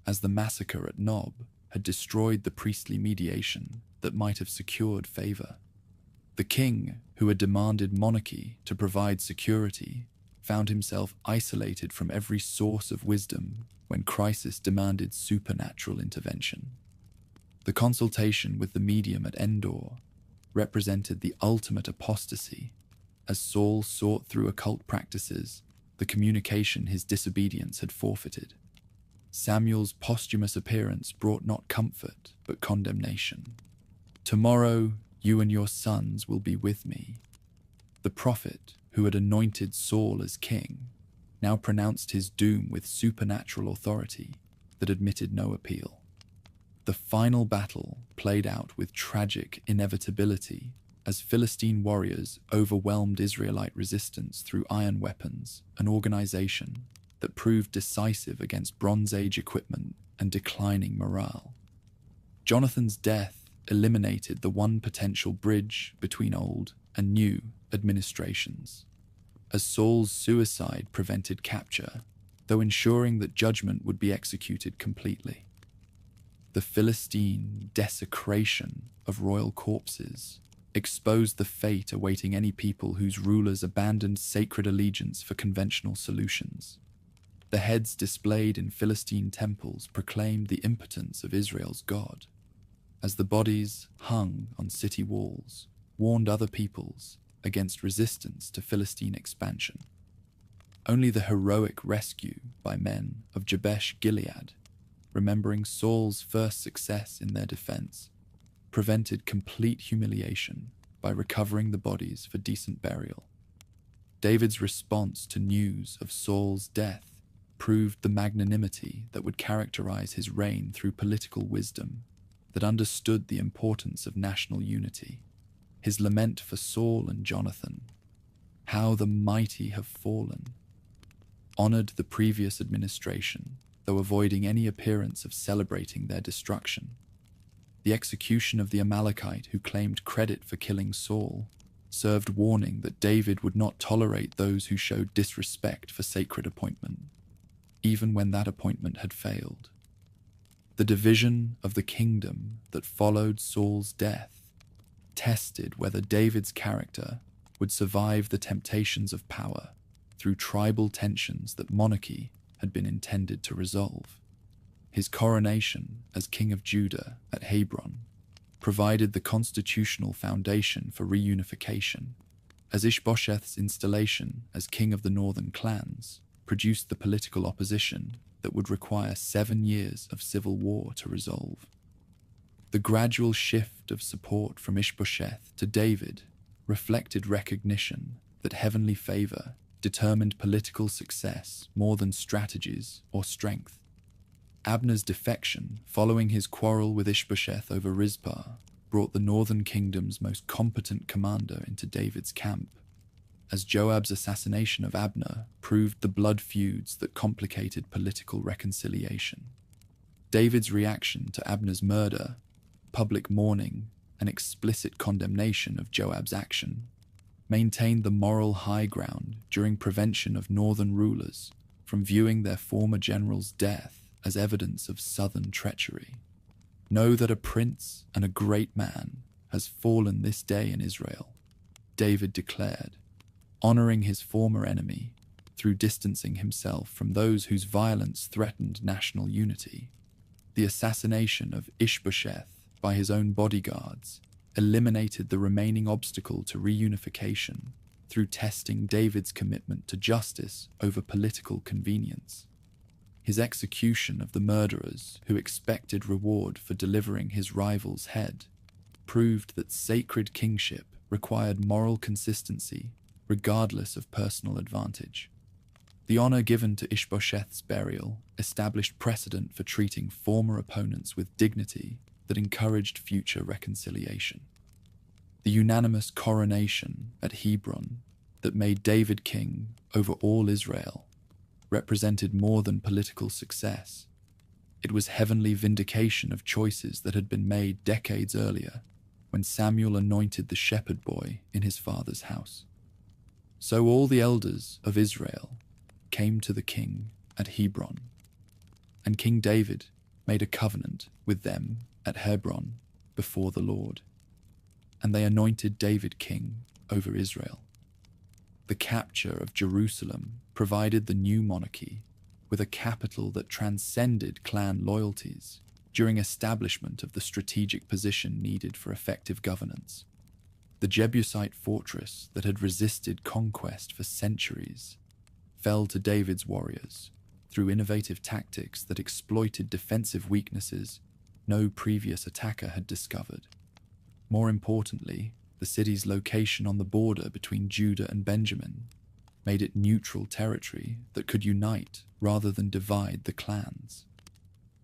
S1: as the massacre at Nob had destroyed the priestly mediation that might have secured favor. The king, who had demanded monarchy to provide security, found himself isolated from every source of wisdom when crisis demanded supernatural intervention. The consultation with the medium at Endor represented the ultimate apostasy, as Saul sought through occult practices the communication his disobedience had forfeited. Samuel's posthumous appearance brought not comfort, but condemnation. "Tomorrow you and your sons will be with me." The prophet, who had anointed Saul as king, now pronounced his doom with supernatural authority that admitted no appeal. The final battle played out with tragic inevitability as Philistine warriors overwhelmed Israelite resistance through iron weapons, an organization that proved decisive against Bronze Age equipment and declining morale. Jonathan's death eliminated the one potential bridge between old and new administrations, as Saul's suicide prevented capture, though ensuring that judgment would be executed completely. The Philistine desecration of royal corpses exposed the fate awaiting any people whose rulers abandoned sacred allegiance for conventional solutions. The heads displayed in Philistine temples proclaimed the impotence of Israel's God, as the bodies hung on city walls warned other peoples against resistance to Philistine expansion. Only the heroic rescue by men of Jabesh Gilead, remembering Saul's first success in their defense, prevented complete humiliation by recovering the bodies for decent burial. David's response to news of Saul's death proved the magnanimity that would characterize his reign through political wisdom that understood the importance of national unity. His lament for Saul and Jonathan, "How the mighty have fallen," honored the previous administration, though avoiding any appearance of celebrating their destruction. The execution of the Amalekite who claimed credit for killing Saul served warning that David would not tolerate those who showed disrespect for sacred appointment, even when that appointment had failed. The division of the kingdom that followed Saul's death tested whether David's character would survive the temptations of power through tribal tensions that monarchy had been intended to resolve. His coronation as king of Judah at Hebron provided the constitutional foundation for reunification, as Ishbosheth's installation as king of the northern clans produced the political opposition that would require 7 years of civil war to resolve. The gradual shift of support from Ishbosheth to David reflected recognition that heavenly favor determined political success more than strategies or strength. Abner's defection following his quarrel with Ishbosheth over Rizpah brought the northern kingdom's most competent commander into David's camp, as Joab's assassination of Abner proved the blood feuds that complicated political reconciliation. David's reaction to Abner's murder, public mourning, and explicit condemnation of Joab's action maintained the moral high ground during prevention of northern rulers from viewing their former general's death as evidence of southern treachery. "Know that a prince and a great man has fallen this day in Israel," David declared, honoring his former enemy through distancing himself from those whose violence threatened national unity. The assassination of Ishbosheth by his own bodyguards eliminated the remaining obstacle to reunification through testing David's commitment to justice over political convenience. His execution of the murderers who expected reward for delivering his rival's head proved that sacred kingship required moral consistency regardless of personal advantage. The honor given to Ishbosheth's burial established precedent for treating former opponents with dignity that encouraged future reconciliation. The unanimous coronation at Hebron that made David king over all Israel represented more than political success. It was heavenly vindication of choices that had been made decades earlier when Samuel anointed the shepherd boy in his father's house. So all the elders of Israel came to the king at Hebron, and King David made a covenant with them at Hebron before the Lord, and they anointed David king over Israel. The capture of Jerusalem provided the new monarchy with a capital that transcended clan loyalties during establishment of the strategic position needed for effective governance. The Jebusite fortress that had resisted conquest for centuries fell to David's warriors through innovative tactics that exploited defensive weaknesses no previous attacker had discovered. More importantly, the city's location on the border between Judah and Benjamin made it neutral territory that could unite rather than divide the clans.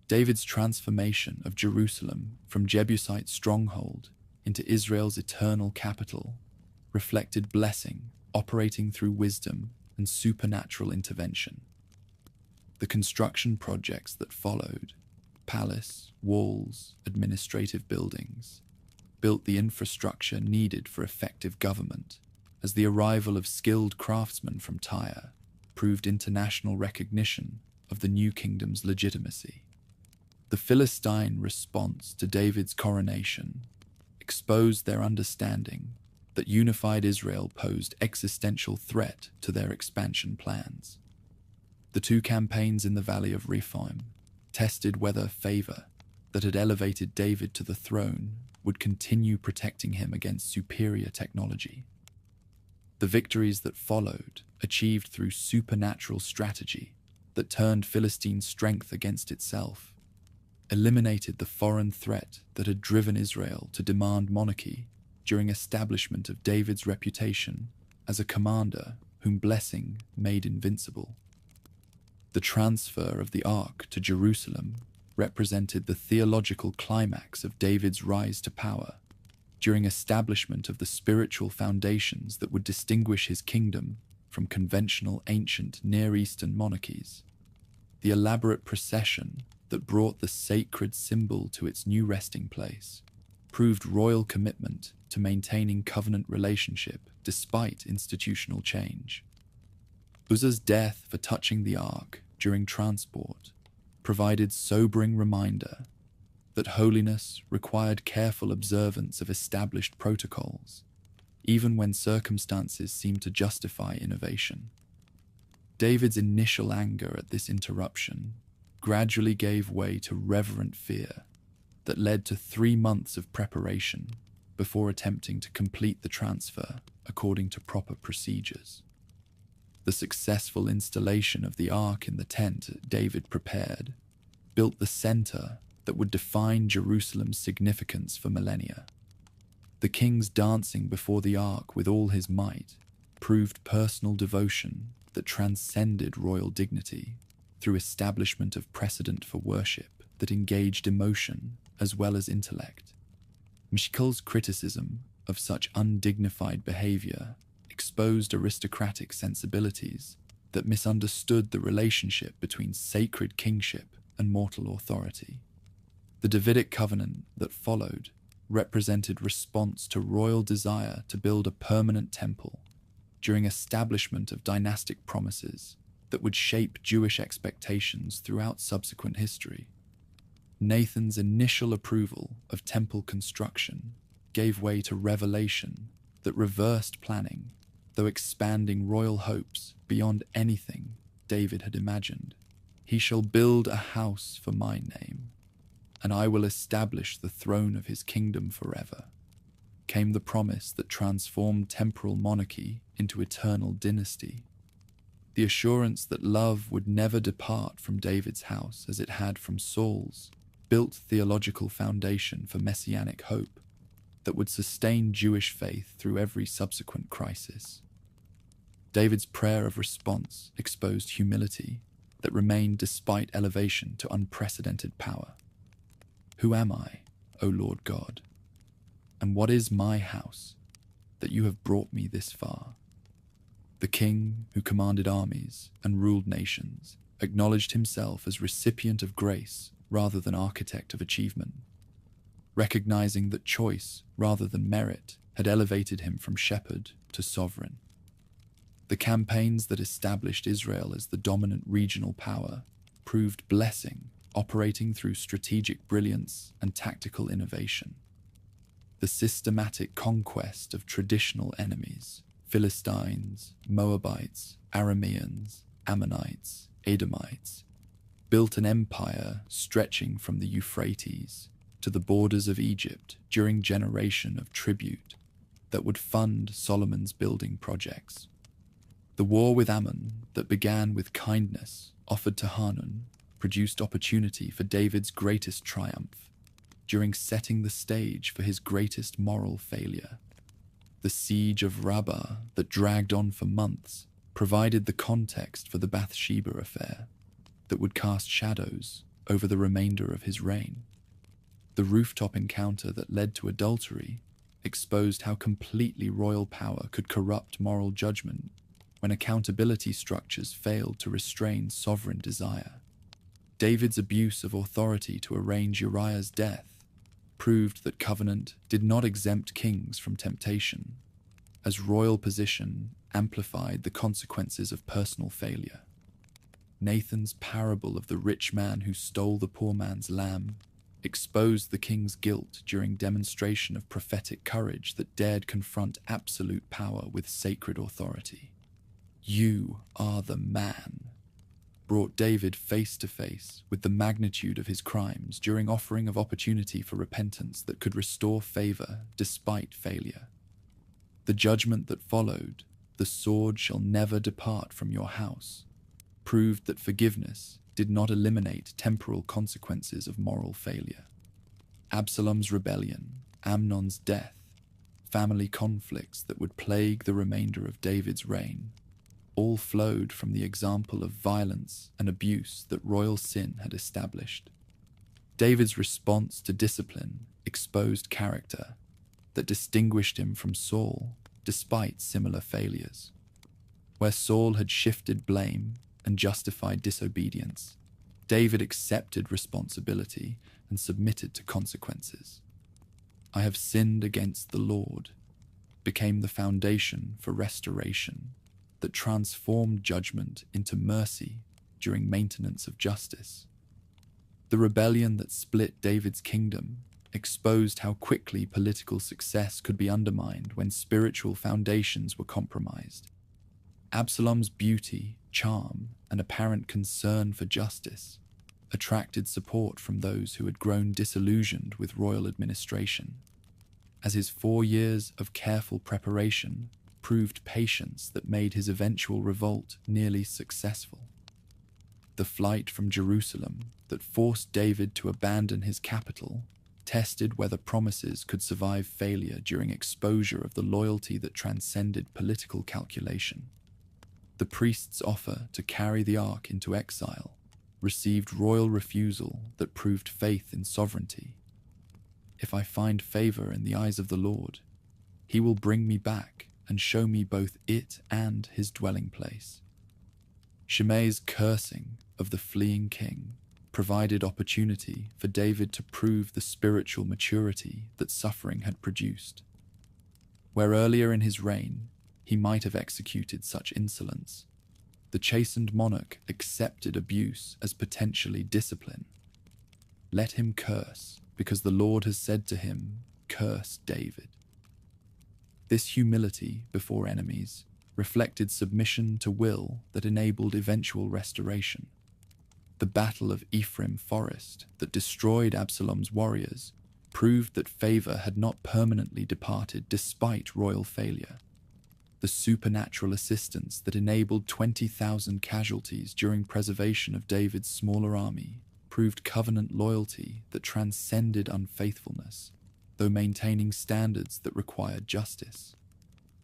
S1: David's transformation of Jerusalem from Jebusite stronghold into Israel's eternal capital reflected blessing operating through wisdom and supernatural intervention. The construction projects that followed, palace, walls, administrative buildings, built the infrastructure needed for effective government, as the arrival of skilled craftsmen from Tyre proved international recognition of the new kingdom's legitimacy. The Philistine response to David's coronation exposed their understanding that unified Israel posed existential threat to their expansion plans. The 2 campaigns in the Valley of Rephaim tested whether favor that had elevated David to the throne would continue protecting him against superior technology. The victories that followed, achieved through supernatural strategy that turned Philistine strength against itself, eliminated the foreign threat that had driven Israel to demand monarchy during establishment of David's reputation as a commander whom blessing made invincible. The transfer of the Ark to Jerusalem represented the theological climax of David's rise to power during establishment of the spiritual foundations that would distinguish his kingdom from conventional ancient Near Eastern monarchies. The elaborate procession that brought the sacred symbol to its new resting place proved royal commitment to maintaining covenant relationship despite institutional change. Uzzah's death for touching the Ark during transport provided sobering reminder that holiness required careful observance of established protocols, even when circumstances seemed to justify innovation. David's initial anger at this interruption gradually gave way to reverent fear that led to 3 months of preparation before attempting to complete the transfer according to proper procedures. The successful installation of the Ark in the tent David prepared built the center that would define Jerusalem's significance for millennia. The king's dancing before the Ark with all his might proved personal devotion that transcended royal dignity through establishment of precedent for worship that engaged emotion as well as intellect. Michkal's criticism of such undignified behavior exposed aristocratic sensibilities that misunderstood the relationship between sacred kingship and mortal authority. The Davidic covenant that followed represented response to royal desire to build a permanent temple during establishment of dynastic promises that would shape Jewish expectations throughout subsequent history. Nathan's initial approval of temple construction gave way to revelation that reversed planning, though expanding royal hopes beyond anything David had imagined. He shall build a house for my name, and I will establish the throne of his kingdom forever, came the promise that transformed temporal monarchy into eternal dynasty. The assurance that love would never depart from David's house as it had from Saul's built theological foundation for messianic hope that would sustain Jewish faith through every subsequent crisis. David's prayer of response exposed humility that remained despite elevation to unprecedented power. Who am I, O Lord God? And what is my house that you have brought me this far? The king who commanded armies and ruled nations acknowledged himself as recipient of grace rather than architect of achievement, recognizing that choice rather than merit had elevated him from shepherd to sovereign. The campaigns that established Israel as the dominant regional power proved blessing, operating through strategic brilliance and tactical innovation. The systematic conquest of traditional enemies, Philistines, Moabites, Arameans, Ammonites, Edomites, built an empire stretching from the Euphrates to the borders of Egypt during generation of tribute that would fund Solomon's building projects. The war with Ammon that began with kindness offered to Hanun produced opportunity for David's greatest triumph during setting the stage for his greatest moral failure. The siege of Rabbah that dragged on for months provided the context for the Bathsheba affair that would cast shadows over the remainder of his reign. The rooftop encounter that led to adultery exposed how completely royal power could corrupt moral judgment when accountability structures failed to restrain sovereign desire. David's abuse of authority to arrange Uriah's death proved that covenant did not exempt kings from temptation, as royal position amplified the consequences of personal failure. Nathan's parable of the rich man who stole the poor man's lamb exposed the king's guilt during demonstration of prophetic courage that dared confront absolute power with sacred authority. You are the man, brought David face to face with the magnitude of his crimes during offering of opportunity for repentance that could restore favor despite failure. The judgment that followed, "The sword shall never depart from your house," proved that forgiveness did not eliminate temporal consequences of moral failure. Absalom's rebellion, Amnon's death, family conflicts that would plague the remainder of David's reign, all flowed from the example of violence and abuse that royal sin had established. David's response to discipline exposed character that distinguished him from Saul despite similar failures. Where Saul had shifted blame and justified disobedience, David accepted responsibility and submitted to consequences. "I have sinned against the Lord" became the foundation for restoration that transformed judgment into mercy during maintenance of justice. The rebellion that split David's kingdom exposed how quickly political success could be undermined when spiritual foundations were compromised. Absalom's beauty, charm, and apparent concern for justice attracted support from those who had grown disillusioned with royal administration, as his 4 years of careful preparation proved patience that made his eventual revolt nearly successful. The flight from Jerusalem that forced David to abandon his capital tested whether promises could survive failure during exposure of the loyalty that transcended political calculation. The priest's offer to carry the ark into exile received royal refusal that proved faith in sovereignty. "If I find favor in the eyes of the Lord, he will bring me back and show me both it and his dwelling place." Shimei's cursing of the fleeing king provided opportunity for David to prove the spiritual maturity that suffering had produced. Where earlier in his reign he might have executed such insolence, the chastened monarch accepted abuse as potentially discipline. "Let him curse, because the Lord has said to him, 'Curse David.'" This humility before enemies reflected submission to will that enabled eventual restoration. The Battle of Ephraim Forest that destroyed Absalom's warriors proved that favor had not permanently departed despite royal failure. The supernatural assistance that enabled 20,000 casualties during preservation of David's smaller army proved covenant loyalty that transcended unfaithfulness, though maintaining standards that required justice.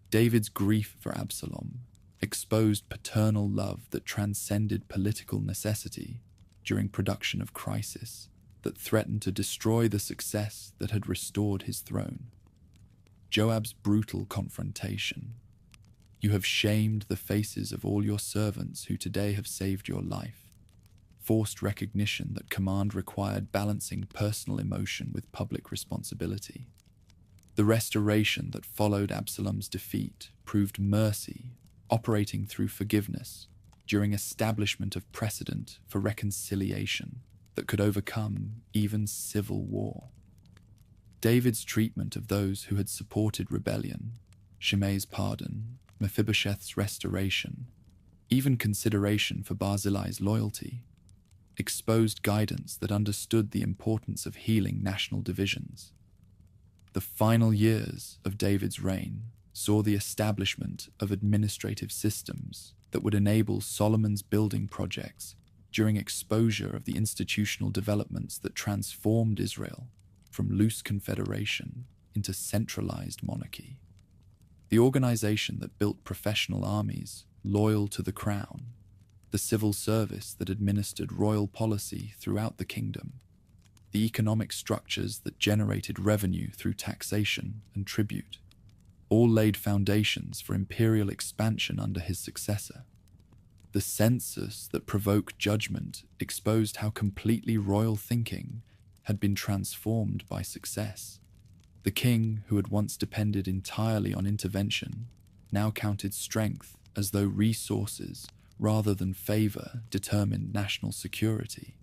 S1: David's grief for Absalom exposed paternal love that transcended political necessity during production of crisis that threatened to destroy the success that had restored his throne. Joab's brutal confrontation. "You have shamed the faces of all your servants who today have saved your life," forced recognition that command required balancing personal emotion with public responsibility. The restoration that followed Absalom's defeat proved mercy, operating through forgiveness during establishment of precedent for reconciliation that could overcome even civil war. David's treatment of those who had supported rebellion, Shimei's pardon, Mephibosheth's restoration, even consideration for Barzillai's loyalty, exposed guidance that understood the importance of healing national divisions. The final years of David's reign saw the establishment of administrative systems that would enable Solomon's building projects during exposure of the institutional developments that transformed Israel from loose confederation into centralized monarchy. The organization that built professional armies loyal to the crown, the civil service that administered royal policy throughout the kingdom, the economic structures that generated revenue through taxation and tribute, all laid foundations for imperial expansion under his successor. The census that provoked judgment exposed how completely royal thinking had been transformed by success. The king, who had once depended entirely on intervention, now counted strength as though resources rather than favor determined national security.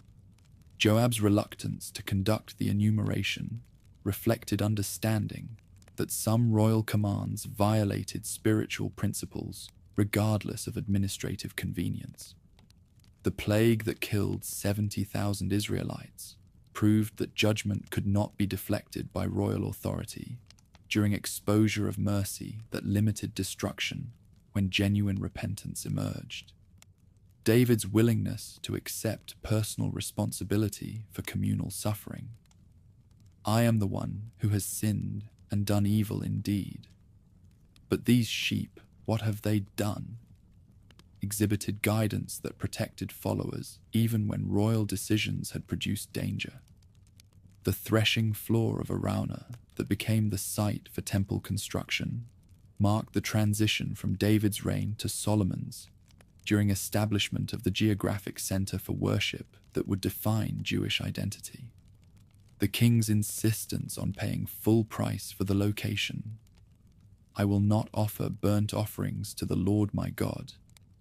S1: Joab's reluctance to conduct the enumeration reflected understanding that some royal commands violated spiritual principles regardless of administrative convenience. The plague that killed 70,000 Israelites proved that judgment could not be deflected by royal authority during exposure of mercy that limited destruction when genuine repentance emerged. David's willingness to accept personal responsibility for communal suffering. I am the one who has sinned and done evil indeed. But these sheep, what have they done? Exhibited guidance that protected followers even when royal decisions had produced danger. The threshing floor of Araunah that became the site for temple construction marked the transition from David's reign to Solomon's during establishment of the geographic center for worship that would define Jewish identity. The king's insistence on paying full price for the location. I will not offer burnt offerings to the Lord my God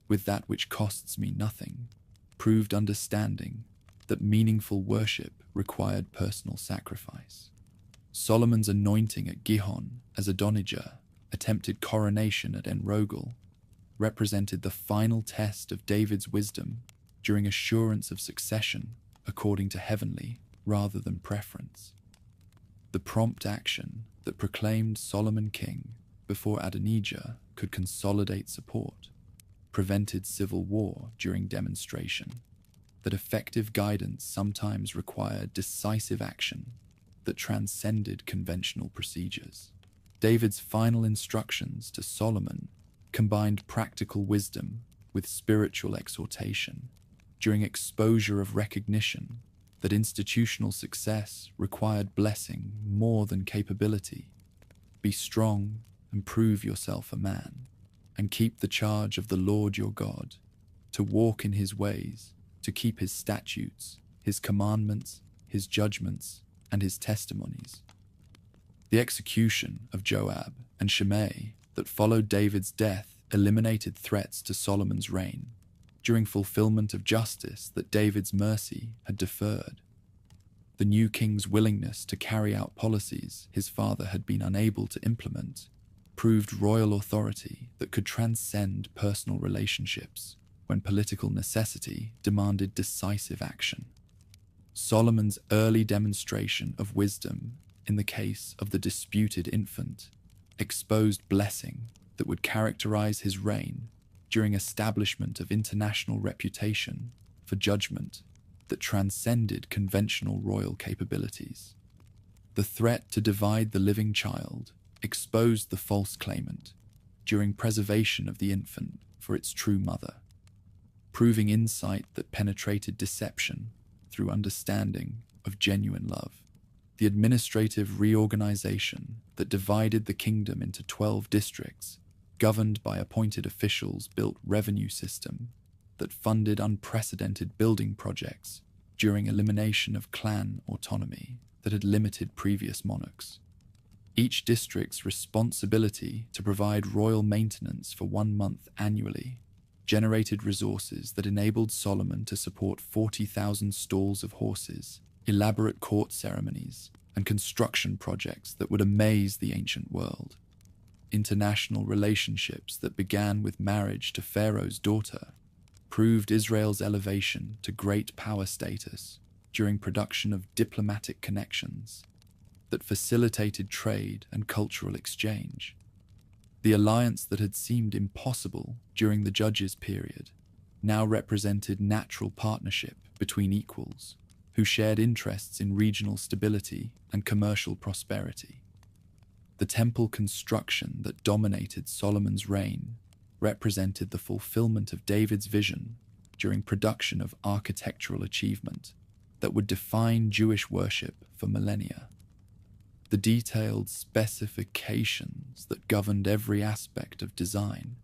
S1: with that which costs me nothing, proved understanding that meaningful worship required personal sacrifice. Solomon's anointing at Gihon as Adonijah, attempted coronation at Enrogel, represented the final test of David's wisdom during assurance of succession according to heavenly rather than preference. The prompt action that proclaimed Solomon king before Adonijah could consolidate support prevented civil war during demonstration. That effective guidance sometimes required decisive action that transcended conventional procedures. David's final instructions to Solomon combined practical wisdom with spiritual exhortation during exposure of recognition that institutional success required blessing more than capability. Be strong and prove yourself a man, and keep the charge of the Lord your God, to walk in his ways, to keep his statutes, his commandments, his judgments, and his testimonies. The execution of Joab and Shimei that followed David's death eliminated threats to Solomon's reign during fulfillment of justice that David's mercy had deferred. The new king's willingness to carry out policies his father had been unable to implement proved royal authority that could transcend personal relationships when political necessity demanded decisive action. Solomon's early demonstration of wisdom in the case of the disputed infant exposed blessing that would characterize his reign during establishment of international reputation for judgment that transcended conventional royal capabilities. The threat to divide the living child exposed the false claimant during preservation of the infant for its true mother, proving insight that penetrated deception through understanding of genuine love. The administrative reorganization that divided the kingdom into 12 districts, governed by appointed officials, built revenue system that funded unprecedented building projects during elimination of clan autonomy that had limited previous monarchs. Each district's responsibility to provide royal maintenance for 1 month annually generated resources that enabled Solomon to support 40,000 stalls of horses, elaborate court ceremonies, and construction projects that would amaze the ancient world. International relationships that began with marriage to Pharaoh's daughter proved Israel's elevation to great power status during production of diplomatic connections that facilitated trade and cultural exchange. The alliance that had seemed impossible during the Judges period now represented natural partnership between equals who shared interests in regional stability and commercial prosperity. The temple construction that dominated Solomon's reign represented the fulfillment of David's vision during production of architectural achievement that would define Jewish worship for millennia. The detailed specifications that governed every aspect of design,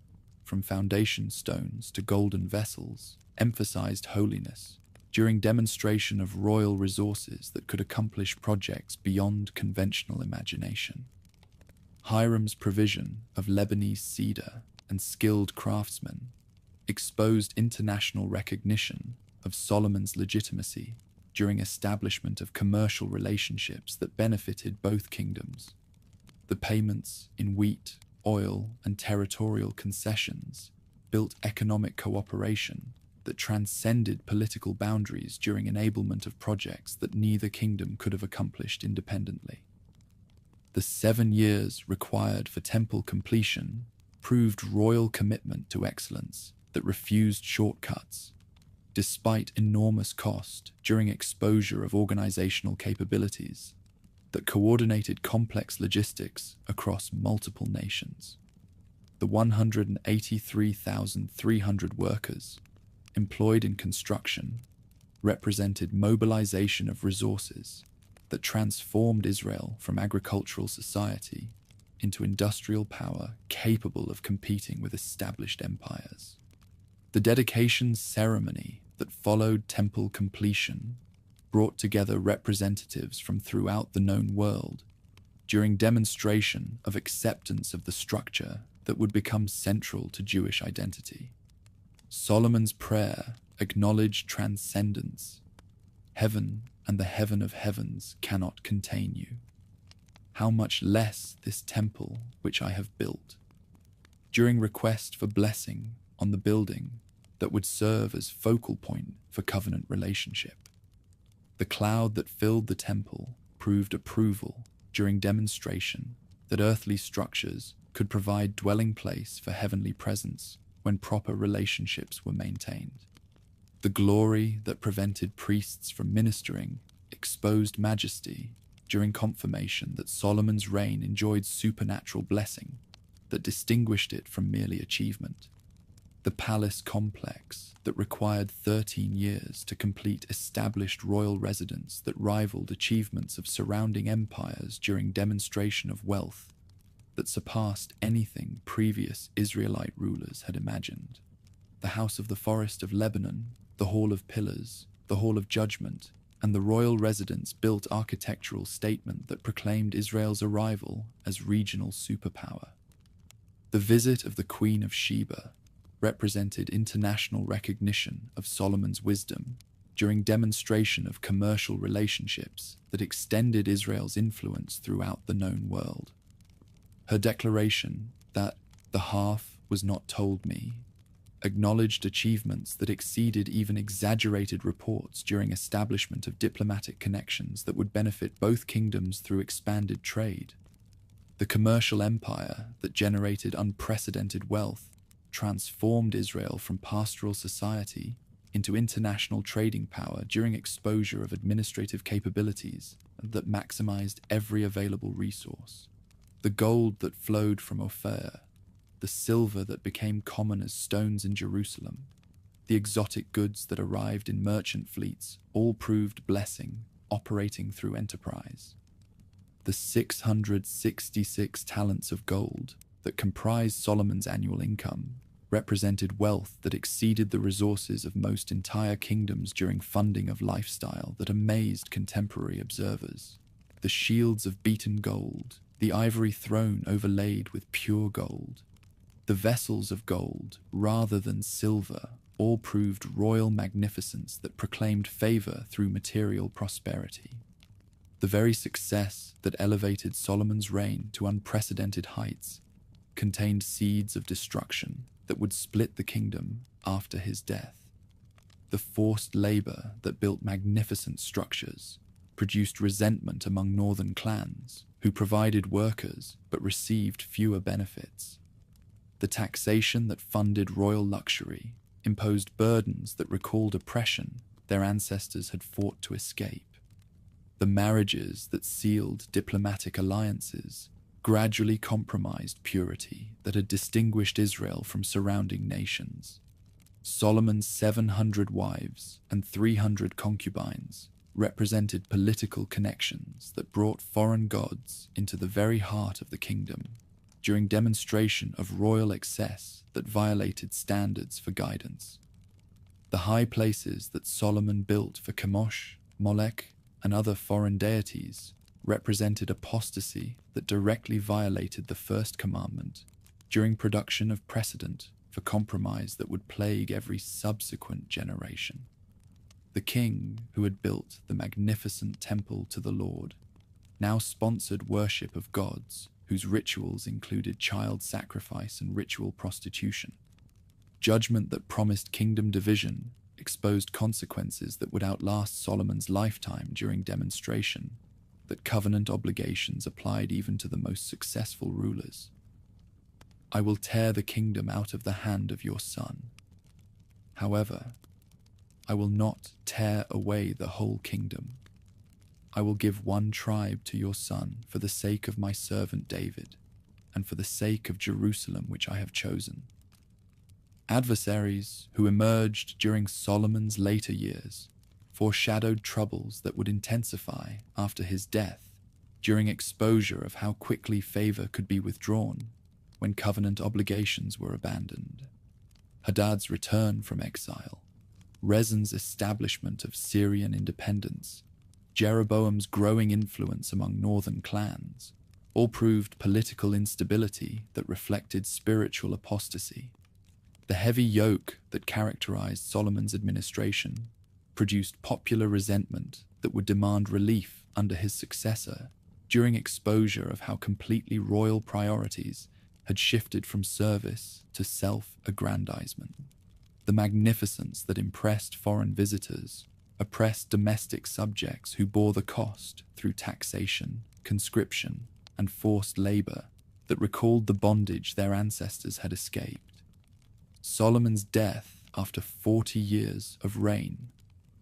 S1: from foundation stones to golden vessels, emphasized holiness during demonstration of royal resources that could accomplish projects beyond conventional imagination. Hiram's provision of Lebanese cedar and skilled craftsmen exposed international recognition of Solomon's legitimacy during establishment of commercial relationships that benefited both kingdoms. The payments in wheat, oil, and territorial concessions built economic cooperation that transcended political boundaries during enablement of projects that neither kingdom could have accomplished independently. The 7 years required for temple completion proved royal commitment to excellence that refused shortcuts, despite enormous cost during exposure of organizational capabilities that coordinated complex logistics across multiple nations. The 183,300 workers employed in construction represented mobilization of resources that transformed Israel from agricultural society into industrial power capable of competing with established empires. The dedication ceremony that followed temple completion brought together representatives from throughout the known world during demonstration of acceptance of the structure that would become central to Jewish identity. Solomon's prayer acknowledged transcendence. Heaven and the heaven of heavens cannot contain you. How much less this temple which I have built. During request for blessing on the building that would serve as focal point for covenant relationship. The cloud that filled the temple proved approval during demonstration that earthly structures could provide dwelling place for heavenly presence when proper relationships were maintained. The glory that prevented priests from ministering exposed majesty during confirmation that Solomon's reign enjoyed supernatural blessing that distinguished it from merely achievement. The palace complex that required 13 years to complete established royal residence that rivaled achievements of surrounding empires during demonstration of wealth that surpassed anything previous Israelite rulers had imagined. The House of the Forest of Lebanon, the Hall of Pillars, the Hall of Judgment, and the royal residence built architectural statement that proclaimed Israel's arrival as regional superpower. The visit of the Queen of Sheba represented international recognition of Solomon's wisdom during demonstration of commercial relationships that extended Israel's influence throughout the known world. Her declaration that the half was not told me acknowledged achievements that exceeded even exaggerated reports during establishment of diplomatic connections that would benefit both kingdoms through expanded trade. The commercial empire that generated unprecedented wealth transformed Israel from pastoral society into international trading power during exposure of administrative capabilities that maximized every available resource. The gold that flowed from Ophir, the silver that became common as stones in Jerusalem, the exotic goods that arrived in merchant fleets all proved blessing operating through enterprise. The 666 talents of gold that comprised Solomon's annual income represented wealth that exceeded the resources of most entire kingdoms during funding of lifestyle that amazed contemporary observers. The shields of beaten gold, the ivory throne overlaid with pure gold, the vessels of gold rather than silver all proved royal magnificence that proclaimed favor through material prosperity. The very success that elevated Solomon's reign to unprecedented heights contained seeds of destruction that would split the kingdom after his death. The forced labor that built magnificent structures produced resentment among northern clans who provided workers but received fewer benefits. The taxation that funded royal luxury imposed burdens that recalled oppression their ancestors had fought to escape. The marriages that sealed diplomatic alliances gradually compromised purity that had distinguished Israel from surrounding nations. Solomon's 700 wives and 300 concubines represented political connections that brought foreign gods into the very heart of the kingdom during demonstration of royal excess that violated standards for guidance. The high places that Solomon built for Chemosh, Molech, and other foreign deities represented apostasy that directly violated the first commandment during production of precedent for compromise that would plague every subsequent generation. The king who had built the magnificent temple to the Lord now sponsored worship of gods whose rituals included child sacrifice and ritual prostitution. Judgment that promised kingdom division exposed consequences that would outlast Solomon's lifetime during demonstration, that covenant obligations applied even to the most successful rulers. I will tear the kingdom out of the hand of your son. However, I will not tear away the whole kingdom. I will give one tribe to your son for the sake of my servant David, and for the sake of Jerusalem which I have chosen. Adversaries who emerged during Solomon's later years foreshadowed troubles that would intensify after his death, during exposure of how quickly favor could be withdrawn when covenant obligations were abandoned. Hadad's return from exile, Rezin's establishment of Syrian independence, Jeroboam's growing influence among northern clans, all proved political instability that reflected spiritual apostasy. The heavy yoke that characterized Solomon's administration produced popular resentment that would demand relief under his successor during exposure of how completely royal priorities had shifted from service to self-aggrandizement. The magnificence that impressed foreign visitors oppressed domestic subjects who bore the cost through taxation, conscription, and forced labor that recalled the bondage their ancestors had escaped. Solomon's death after 40 years of reign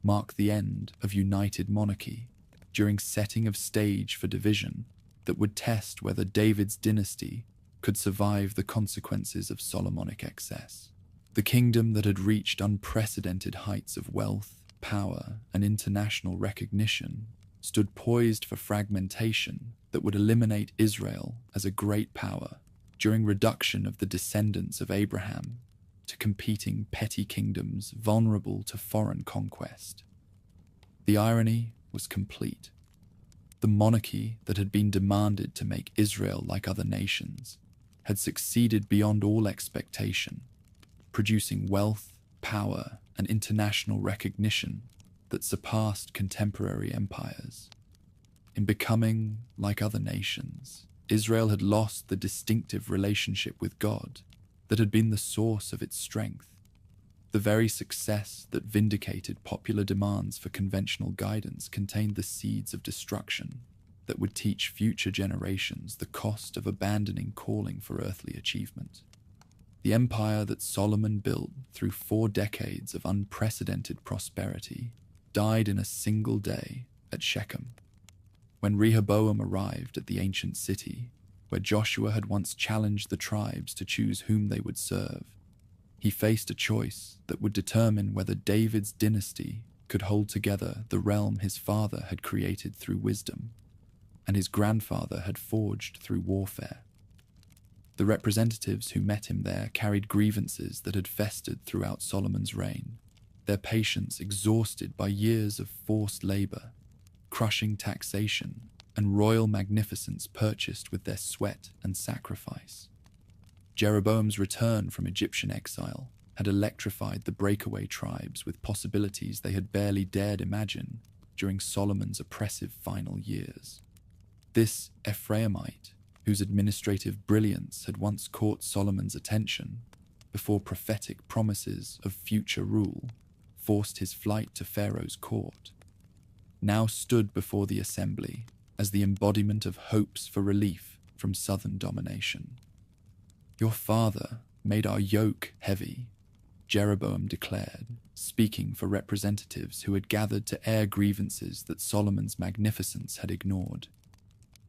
S1: marked the end of united monarchy during setting of stage for division that would test whether David's dynasty could survive the consequences of Solomonic excess. The kingdom that had reached unprecedented heights of wealth, power, and international recognition stood poised for fragmentation that would eliminate Israel as a great power during reduction of the descendants of Abraham to competing petty kingdoms vulnerable to foreign conquest. The irony was complete. The monarchy that had been demanded to make Israel like other nations had succeeded beyond all expectation, producing wealth, power, and international recognition that surpassed contemporary empires. In becoming like other nations, Israel had lost the distinctive relationship with God that had been the source of its strength. The very success that vindicated popular demands for conventional guidance contained the seeds of destruction that would teach future generations the cost of abandoning calling for earthly achievement. The empire that Solomon built through 4 decades of unprecedented prosperity died in a single day at Shechem. When Rehoboam arrived at the ancient city, where Joshua had once challenged the tribes to choose whom they would serve, he faced a choice that would determine whether David's dynasty could hold together the realm his father had created through wisdom, and his grandfather had forged through warfare. The representatives who met him there carried grievances that had festered throughout Solomon's reign, their patience exhausted by years of forced labor, crushing taxation, and royal magnificence purchased with their sweat and sacrifice. Jeroboam's return from Egyptian exile had electrified the breakaway tribes with possibilities they had barely dared imagine during Solomon's oppressive final years. This Ephraimite, whose administrative brilliance had once caught Solomon's attention before prophetic promises of future rule forced his flight to Pharaoh's court, now stood before the assembly as the embodiment of hopes for relief from southern domination. "Your father made our yoke heavy," Jeroboam declared, speaking for representatives who had gathered to air grievances that Solomon's magnificence had ignored.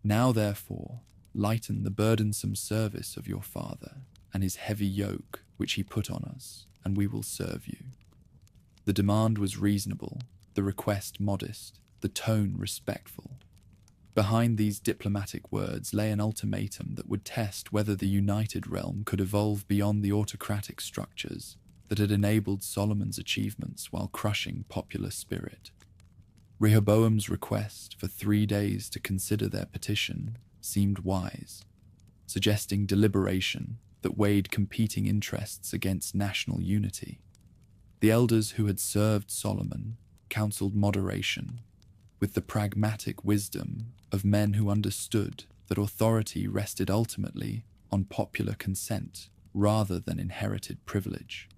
S1: "Now, therefore, lighten the burdensome service of your father and his heavy yoke which he put on us, and we will serve you." The demand was reasonable, the request modest, the tone respectful. Behind these diplomatic words lay an ultimatum that would test whether the united realm could evolve beyond the autocratic structures that had enabled Solomon's achievements while crushing popular spirit. Rehoboam's request for 3 days to consider their petition seemed wise, suggesting deliberation that weighed competing interests against national unity. The elders who had served Solomon counseled moderation, with the pragmatic wisdom of men who understood that authority rested ultimately on popular consent rather than inherited privilege.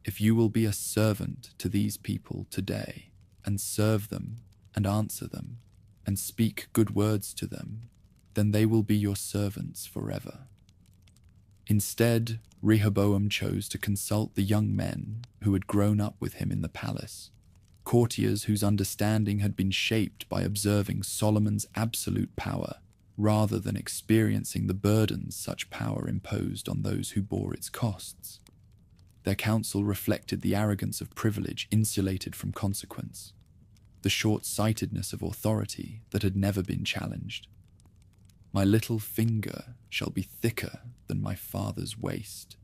S1: If you will be a servant to these people today, and serve them, and answer them, and speak good words to them, then they will be your servants forever." Instead, Rehoboam chose to consult the young men who had grown up with him in the palace, courtiers whose understanding had been shaped by observing Solomon's absolute power rather than experiencing the burdens such power imposed on those who bore its costs. Their counsel reflected the arrogance of privilege insulated from consequence, the short-sightedness of authority that had never been challenged. "My little finger shall be thicker than my father's waist,"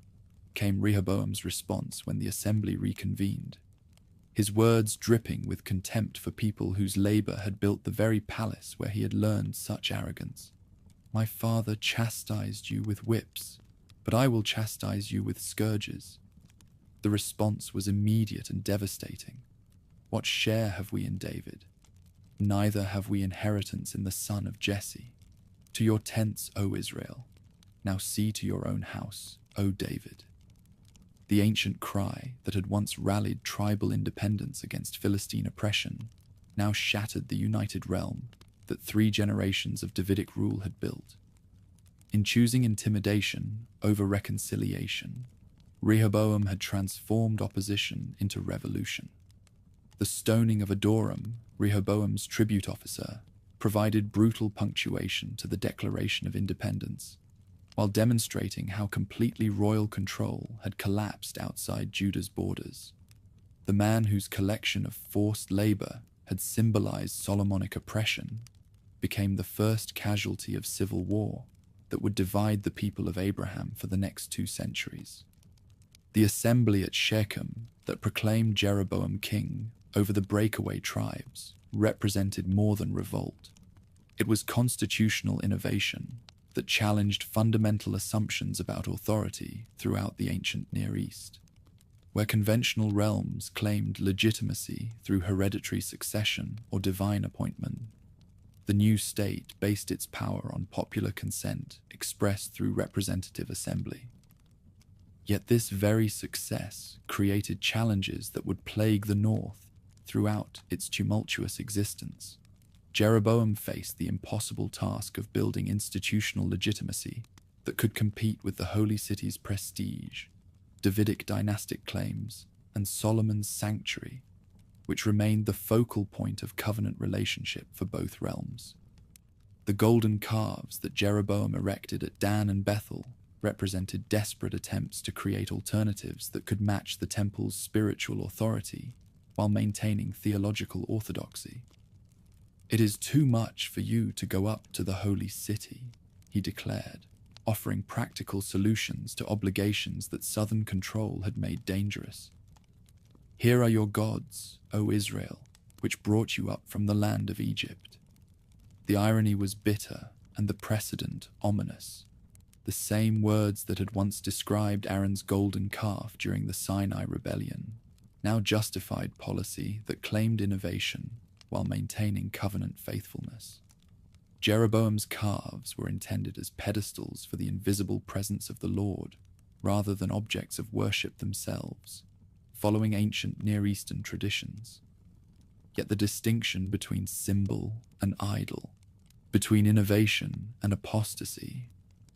S1: came Rehoboam's response when the assembly reconvened, his words dripping with contempt for people whose labor had built the very palace where he had learned such arrogance. "My father chastised you with whips, but I will chastise you with scourges." The response was immediate and devastating. "What share have we in David? Neither have we inheritance in the son of Jesse. To your tents, O Israel. Now see to your own house, O David." The ancient cry that had once rallied tribal independence against Philistine oppression now shattered the united realm that 3 generations of Davidic rule had built. In choosing intimidation over reconciliation, Rehoboam had transformed opposition into revolution. The stoning of Adoram, Rehoboam's tribute officer, provided brutal punctuation to the Declaration of Independence, while demonstrating how completely royal control had collapsed outside Judah's borders. The man whose collection of forced labor had symbolized Solomonic oppression became the first casualty of civil war that would divide the people of Abraham for the next 2 centuries. The assembly at Shechem that proclaimed Jeroboam king over the breakaway tribes represented more than revolt. It was constitutional innovation that challenged fundamental assumptions about authority throughout the ancient Near East. Where conventional realms claimed legitimacy through hereditary succession or divine appointment, the new state based its power on popular consent expressed through representative assembly. Yet this very success created challenges that would plague the North throughout its tumultuous existence. Jeroboam faced the impossible task of building institutional legitimacy that could compete with the holy city's prestige, Davidic dynastic claims, and Solomon's sanctuary, which remained the focal point of covenant relationship for both realms. The golden calves that Jeroboam erected at Dan and Bethel represented desperate attempts to create alternatives that could match the temple's spiritual authority while maintaining theological orthodoxy. "It is too much for you to go up to the holy city," he declared, offering practical solutions to obligations that southern control had made dangerous. "Here are your gods, O Israel, which brought you up from the land of Egypt." The irony was bitter and the precedent ominous. The same words that had once described Aaron's golden calf during the Sinai rebellion now justified policy that claimed innovation while maintaining covenant faithfulness. Jeroboam's calves were intended as pedestals for the invisible presence of the Lord, rather than objects of worship themselves, following ancient Near Eastern traditions. Yet the distinction between symbol and idol, between innovation and apostasy,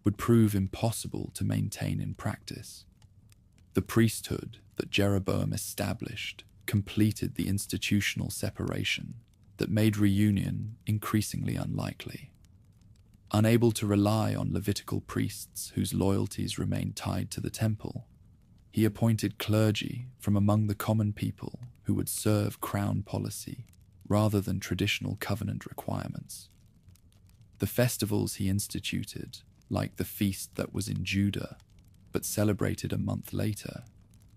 S1: would prove impossible to maintain in practice. The priesthood that Jeroboam established completed the institutional separation that made reunion increasingly unlikely. Unable to rely on Levitical priests whose loyalties remained tied to the temple, he appointed clergy from among the common people who would serve crown policy rather than traditional covenant requirements. The festivals he instituted, like the feast that was in Judah, but celebrated a month later,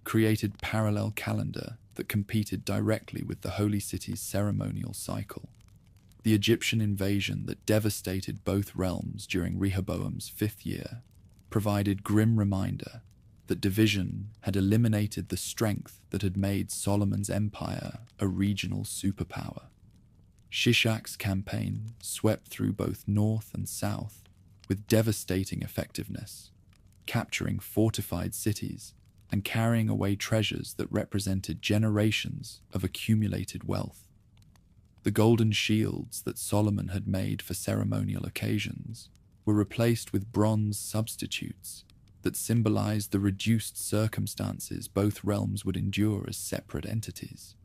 S1: created parallel calendar that competed directly with the holy city's ceremonial cycle. The Egyptian invasion that devastated both realms during Rehoboam's 5th year provided grim reminder that division had eliminated the strength that had made Solomon's empire a regional superpower. Shishak's campaign swept through both north and south with devastating effectiveness, capturing fortified cities and carrying away treasures that represented generations of accumulated wealth. The golden shields that Solomon had made for ceremonial occasions were replaced with bronze substitutes that symbolized the reduced circumstances both realms would endure as separate entities.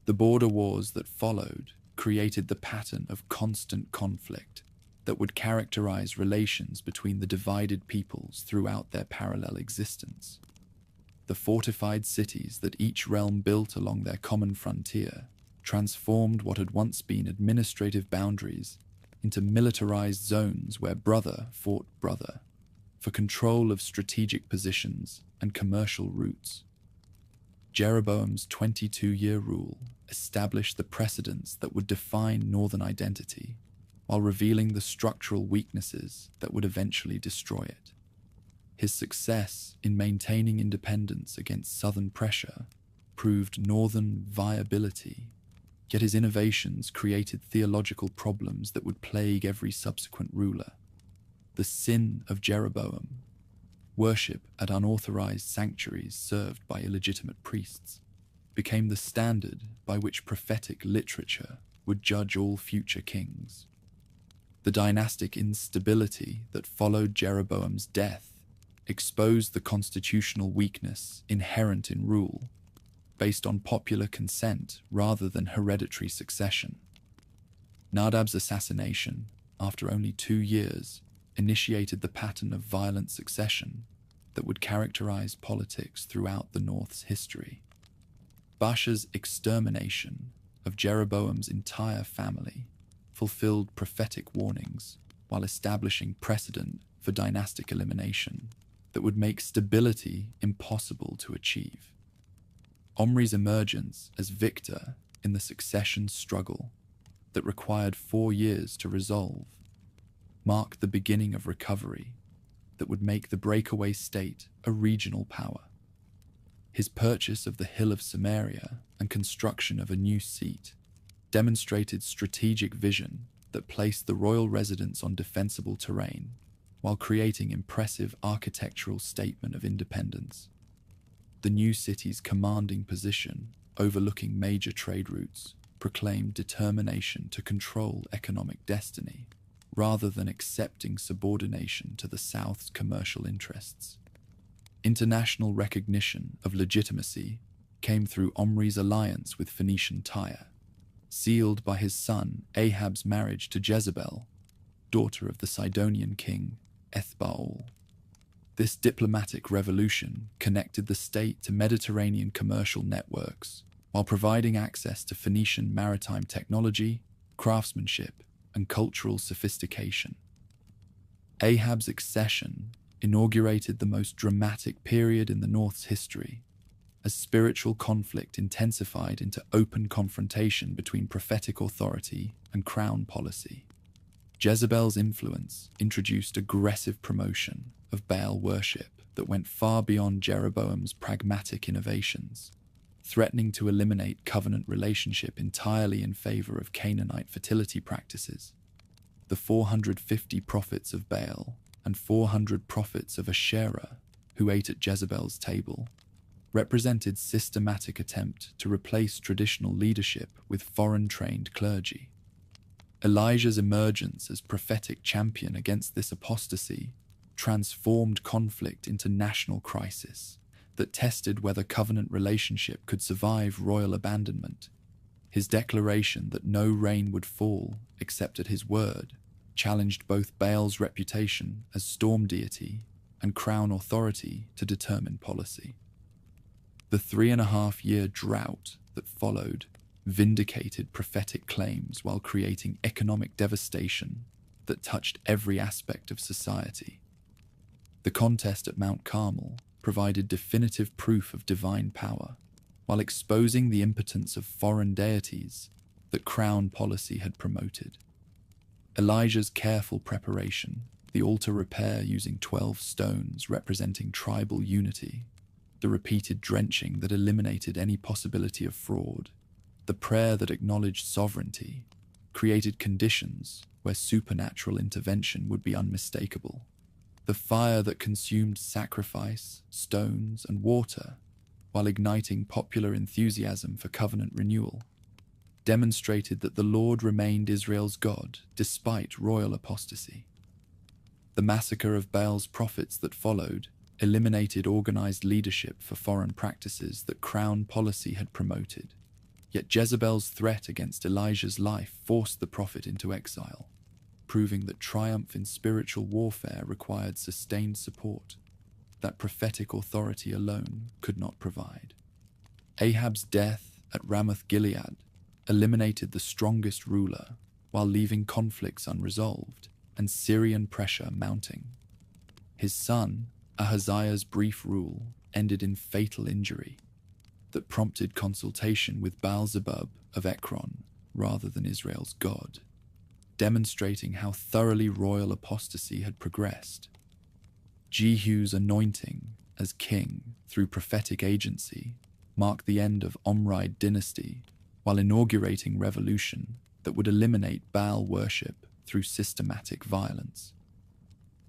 S1: The border wars that followed created the pattern of constant conflict that would characterize relations between the divided peoples throughout their parallel existence. The fortified cities that each realm built along their common frontier transformed what had once been administrative boundaries into militarized zones where brother fought brother for control of strategic positions and commercial routes. Jeroboam's 22-year rule established the precedents that would define northern identity, while revealing the structural weaknesses that would eventually destroy it. His success in maintaining independence against southern pressure proved northern viability, yet his innovations created theological problems that would plague every subsequent ruler. The sin of Jeroboam, worship at unauthorized sanctuaries served by illegitimate priests, became the standard by which prophetic literature would judge all future kings. The dynastic instability that followed Jeroboam's death exposed the constitutional weakness inherent in rule, based on popular consent rather than hereditary succession. Nadab's assassination, after only 2 years, initiated the pattern of violent succession that would characterize politics throughout the North's history. Baasha's extermination of Jeroboam's entire family fulfilled prophetic warnings while establishing precedent for dynastic elimination that would make stability impossible to achieve. Omri's emergence as victor in the succession struggle that required 4 years to resolve marked the beginning of recovery that would make the breakaway state a regional power. His purchase of the Hill of Samaria and construction of a new seat demonstrated strategic vision that placed the royal residence on defensible terrain while creating impressive architectural statement of independence. The new city's commanding position, overlooking major trade routes, proclaimed determination to control economic destiny, rather than accepting subordination to the South's commercial interests. International recognition of legitimacy came through Omri's alliance with Phoenician Tyre, sealed by his son Ahab's marriage to Jezebel, daughter of the Sidonian king Ethbaal. This diplomatic revolution connected the state to Mediterranean commercial networks, while providing access to Phoenician maritime technology, craftsmanship, and cultural sophistication. Ahab's accession inaugurated the most dramatic period in the North's history, as spiritual conflict intensified into open confrontation between prophetic authority and crown policy. Jezebel's influence introduced aggressive promotion of Baal worship that went far beyond Jeroboam's pragmatic innovations, threatening to eliminate covenant relationship entirely in favor of Canaanite fertility practices. The 450 prophets of Baal and 400 prophets of Asherah who ate at Jezebel's table represented systematic attempt to replace traditional leadership with foreign-trained clergy. Elijah's emergence as prophetic champion against this apostasy transformed conflict into national crisis that tested whether covenant relationship could survive royal abandonment. His declaration that no rain would fall except at his word challenged both Baal's reputation as storm deity and crown authority to determine policy. The 3.5-year drought that followed vindicated prophetic claims while creating economic devastation that touched every aspect of society. The contest at Mount Carmel provided definitive proof of divine power, while exposing the impotence of foreign deities that crown policy had promoted. Elijah's careful preparation, the altar repair using 12 stones representing tribal unity, the repeated drenching that eliminated any possibility of fraud, the prayer that acknowledged sovereignty, created conditions where supernatural intervention would be unmistakable. The fire that consumed sacrifice, stones, and water, while igniting popular enthusiasm for covenant renewal, demonstrated that the Lord remained Israel's God despite royal apostasy. The massacre of Baal's prophets that followed eliminated organized leadership for foreign practices that Crown policy had promoted. Yet Jezebel's threat against Elijah's life forced the prophet into exile, proving that triumph in spiritual warfare required sustained support that prophetic authority alone could not provide. Ahab's death at Ramoth-Gilead eliminated the strongest ruler while leaving conflicts unresolved and Syrian pressure mounting. His son, Ahaziah's brief rule ended in fatal injury that prompted consultation with Baal-zebub of Ekron rather than Israel's God, demonstrating how thoroughly royal apostasy had progressed. Jehu's anointing as king through prophetic agency marked the end of Omride dynasty while inaugurating revolution that would eliminate Baal worship through systematic violence.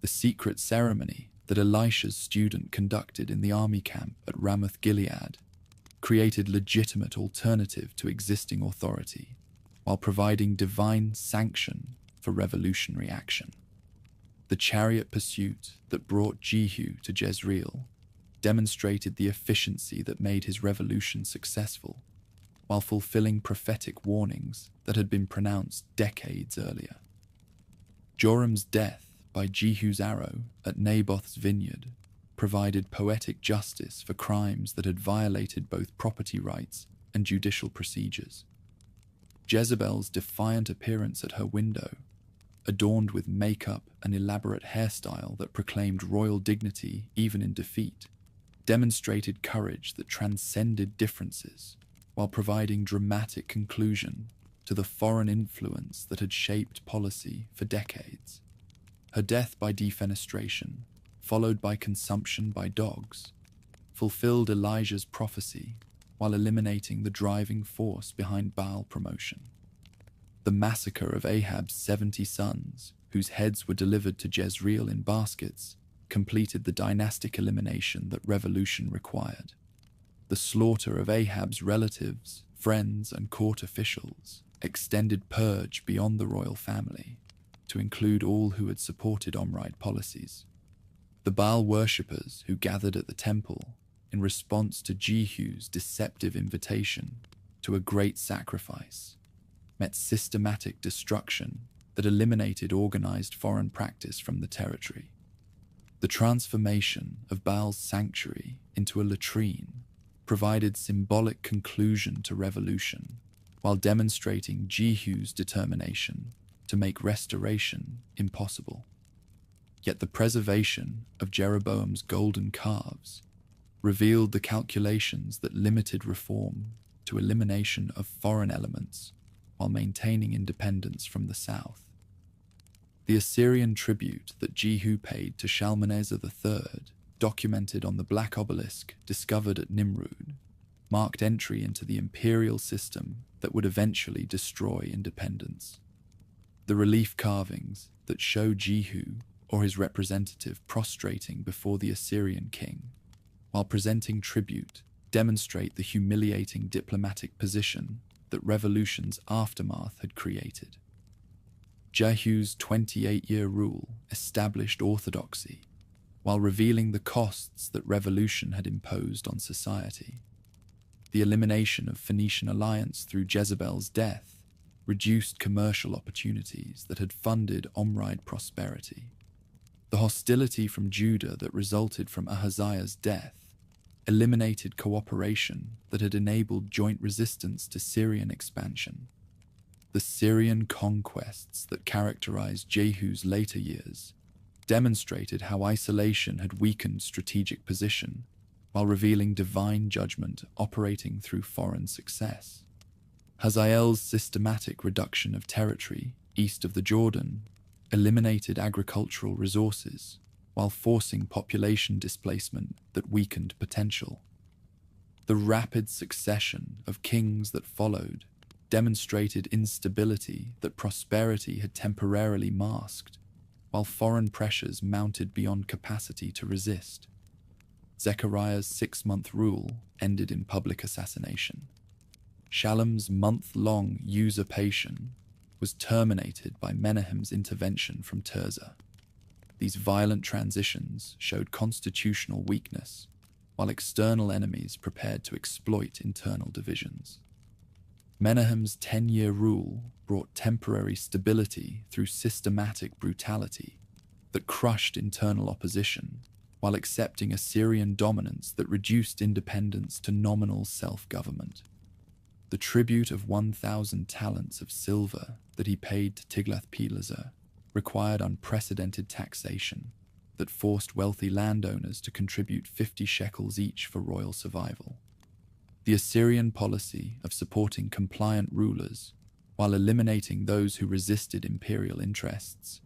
S1: The secret ceremony that Elisha's student conducted in the army camp at Ramoth-Gilead created legitimate alternative to existing authority while providing divine sanction for revolutionary action. The chariot pursuit that brought Jehu to Jezreel demonstrated the efficiency that made his revolution successful, while fulfilling prophetic warnings that had been pronounced decades earlier. Joram's death by Jehu's arrow at Naboth's vineyard provided poetic justice for crimes that had violated both property rights and judicial procedures. Jezebel's defiant appearance at her window, adorned with makeup and elaborate hairstyle that proclaimed royal dignity even in defeat, demonstrated courage that transcended differences while providing dramatic conclusion to the foreign influence that had shaped policy for decades. Her death by defenestration, followed by consumption by dogs, fulfilled Elijah's prophecy while eliminating the driving force behind Baal promotion. The massacre of Ahab's 70 sons, whose heads were delivered to Jezreel in baskets, completed the dynastic elimination that revolution required. The slaughter of Ahab's relatives, friends, and court officials extended purge beyond the royal family to include all who had supported Omride policies. The Baal worshippers who gathered at the temple in response to Jehu's deceptive invitation to a great sacrifice met systematic destruction that eliminated organized foreign practice from the territory. The transformation of Baal's sanctuary into a latrine provided symbolic conclusion to revolution, while demonstrating Jehu's determination to make restoration impossible. Yet the preservation of Jeroboam's golden calves revealed the calculations that limited reform to elimination of foreign elements while maintaining independence from the south. The Assyrian tribute that Jehu paid to Shalmaneser III, documented on the Black Obelisk discovered at Nimrud, marked entry into the imperial system that would eventually destroy independence. The relief carvings that show Jehu or his representative prostrating before the Assyrian king, while presenting tribute, demonstrate the humiliating diplomatic position that revolution's aftermath had created. Jehu's 28-year rule established orthodoxy, while revealing the costs that revolution had imposed on society. The elimination of Phoenician alliance through Jezebel's death reduced commercial opportunities that had funded Omride prosperity. The hostility from Judah that resulted from Ahaziah's death eliminated cooperation that had enabled joint resistance to Syrian expansion. The Syrian conquests that characterized Jehu's later years demonstrated how isolation had weakened strategic position, while revealing divine judgment operating through foreign success. Hazael's systematic reduction of territory east of the Jordan eliminated agricultural resources, while forcing population displacement that weakened potential. The rapid succession of kings that followed demonstrated instability that prosperity had temporarily masked, while foreign pressures mounted beyond capacity to resist. Zechariah's 6-month rule ended in public assassination. Shallum's month-long usurpation was terminated by Menahem's intervention from Tirzah. These violent transitions showed constitutional weakness, while external enemies prepared to exploit internal divisions. Menahem's 10-year rule brought temporary stability through systematic brutality that crushed internal opposition while accepting Assyrian dominance that reduced independence to nominal self-government. The tribute of 1,000 talents of silver that he paid to Tiglath-Pileser required unprecedented taxation that forced wealthy landowners to contribute 50 shekels each for royal survival. The Assyrian policy of supporting compliant rulers while eliminating those who resisted imperial interests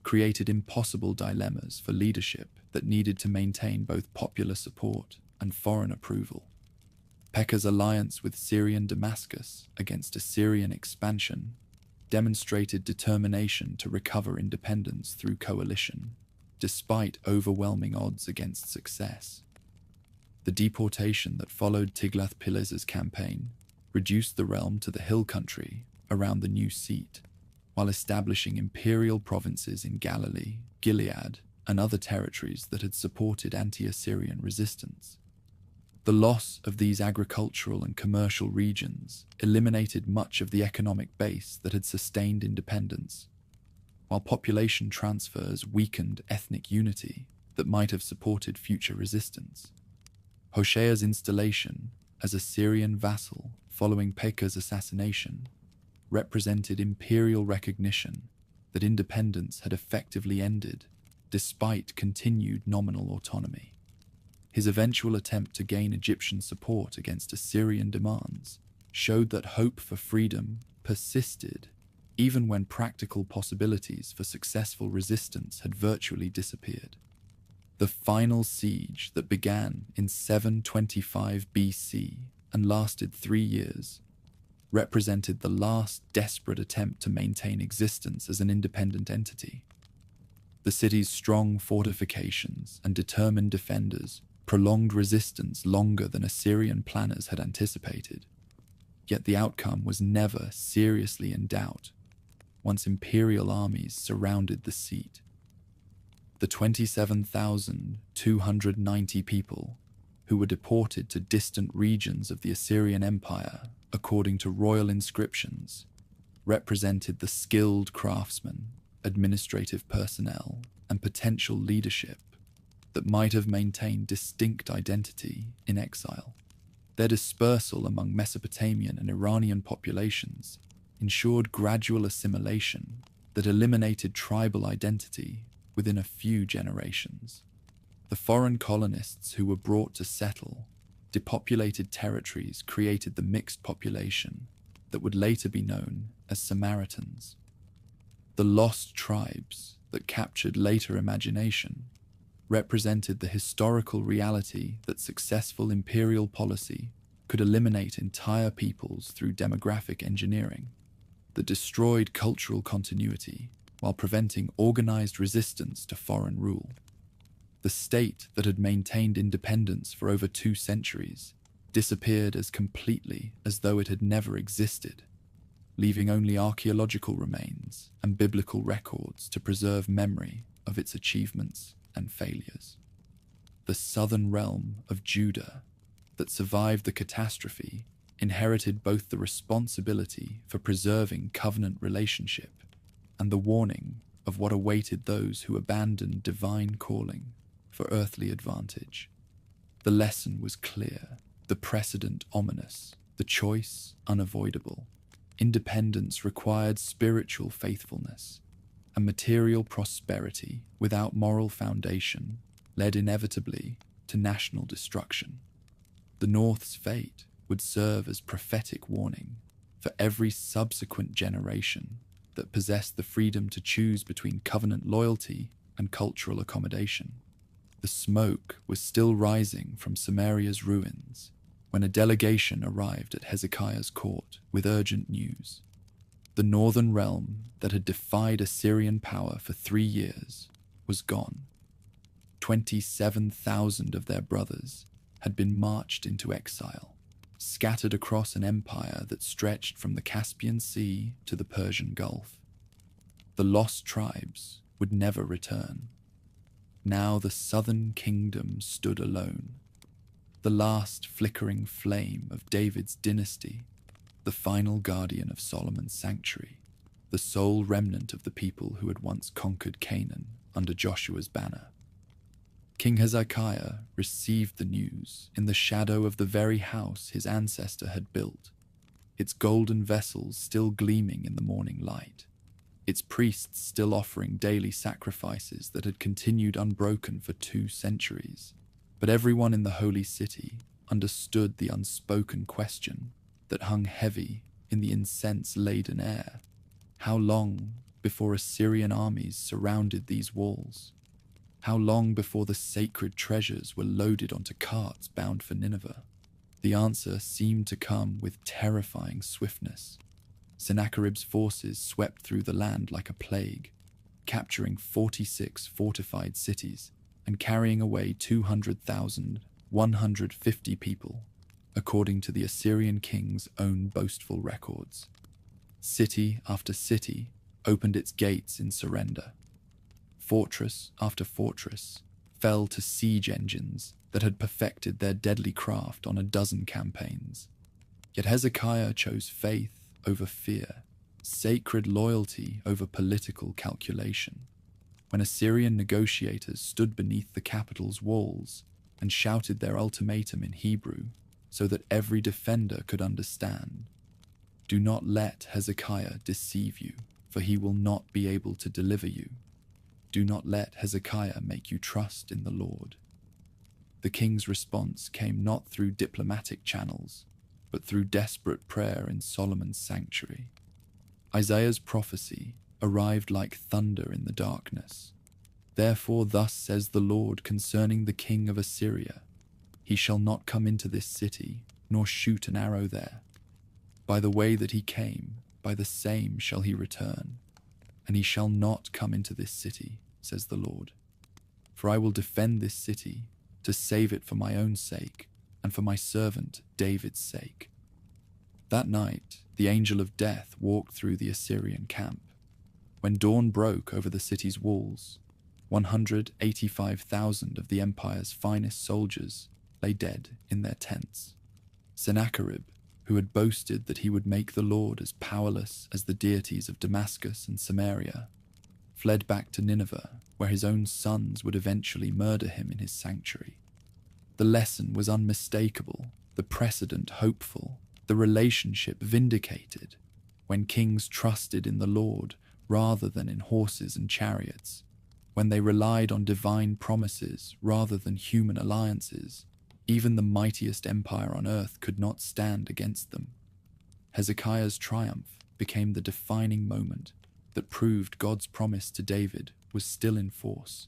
S1: created impossible dilemmas for leadership that needed to maintain both popular support and foreign approval. Pekah's alliance with Syrian Damascus against Assyrian expansion demonstrated determination to recover independence through coalition, despite overwhelming odds against success. The deportation that followed Tiglath-Pileser's campaign reduced the realm to the hill country around the new seat, while establishing imperial provinces in Galilee, Gilead, and other territories that had supported anti-Assyrian resistance. The loss of these agricultural and commercial regions eliminated much of the economic base that had sustained independence, while population transfers weakened ethnic unity that might have supported future resistance. Hoshea's installation as Assyrian vassal following Pekah's assassination represented imperial recognition that independence had effectively ended despite continued nominal autonomy. His eventual attempt to gain Egyptian support against Assyrian demands showed that hope for freedom persisted even when practical possibilities for successful resistance had virtually disappeared. The final siege that began in 725 BC and lasted 3 years represented the last desperate attempt to maintain existence as an independent entity. The city's strong fortifications and determined defenders prolonged resistance longer than Assyrian planners had anticipated. Yet the outcome was never seriously in doubt once imperial armies surrounded the seat. The 27,290 people who were deported to distant regions of the Assyrian Empire, according to royal inscriptions, represented the skilled craftsmen, administrative personnel, and potential leadership that might have maintained distinct identity in exile. Their dispersal among Mesopotamian and Iranian populations ensured gradual assimilation that eliminated tribal identity within a few generations. The foreign colonists who were brought to settle depopulated territories created the mixed population that would later be known as Samaritans. The lost tribes that captured later imagination represented the historical reality that successful imperial policy could eliminate entire peoples through demographic engineering that destroyed cultural continuity while preventing organized resistance to foreign rule. The state that had maintained independence for over 2 centuries disappeared as completely as though it had never existed, leaving only archaeological remains and biblical records to preserve memory of its achievements and failures. The southern realm of Judah that survived the catastrophe inherited both the responsibility for preserving covenant relationship and the warning of what awaited those who abandoned divine calling for earthly advantage. The lesson was clear, the precedent ominous, the choice unavoidable. Independence required spiritual faithfulness, and material prosperity without moral foundation led inevitably to national destruction. The North's fate would serve as prophetic warning for every subsequent generation that possessed the freedom to choose between covenant loyalty and cultural accommodation. The smoke was still rising from Samaria's ruins when a delegation arrived at Hezekiah's court with urgent news. The northern realm that had defied Assyrian power for 3 years was gone. 27,000 of their brothers had been marched into exile, scattered across an empire that stretched from the Caspian Sea to the Persian Gulf. The lost tribes would never return. Now the southern kingdom stood alone, the last flickering flame of David's dynasty, the final guardian of Solomon's sanctuary, the sole remnant of the people who had once conquered Canaan under Joshua's banner. King Hezekiah received the news in the shadow of the very house his ancestor had built, its golden vessels still gleaming in the morning light, its priests still offering daily sacrifices that had continued unbroken for 2 centuries. But everyone in the holy city understood the unspoken question that hung heavy in the incense-laden air. How long before Assyrian armies surrounded these walls? How long before the sacred treasures were loaded onto carts bound for Nineveh? The answer seemed to come with terrifying swiftness. Sennacherib's forces swept through the land like a plague, capturing 46 fortified cities and carrying away 200,150 people, according to the Assyrian king's own boastful records. City after city opened its gates in surrender. Fortress after fortress fell to siege engines that had perfected their deadly craft on a dozen campaigns. Yet Hezekiah chose faith over fear, sacred loyalty over political calculation. When Assyrian negotiators stood beneath the capital's walls and shouted their ultimatum in Hebrew so that every defender could understand, "Do not let Hezekiah deceive you, for he will not be able to deliver you. Do not let Hezekiah make you trust in the Lord." The king's response came not through diplomatic channels, but through desperate prayer in Solomon's sanctuary. Isaiah's prophecy arrived like thunder in the darkness. "Therefore thus says the Lord concerning the king of Assyria, he shall not come into this city, nor shoot an arrow there. By the way that he came, by the same shall he return, and he shall not come into this city, says the Lord. For I will defend this city, to save it for my own sake, and for my servant David's sake." That night, the angel of death walked through the Assyrian camp. When dawn broke over the city's walls, 185,000 of the empire's finest soldiers lay dead in their tents. Sennacherib, who had boasted that he would make the Lord as powerless as the deities of Damascus and Samaria, fled back to Nineveh, where his own sons would eventually murder him in his sanctuary. The lesson was unmistakable, the precedent hopeful, the relationship vindicated. When kings trusted in the Lord rather than in horses and chariots, when they relied on divine promises rather than human alliances, even the mightiest empire on earth could not stand against them. Hezekiah's triumph became the defining moment that proved God's promise to David was still in force.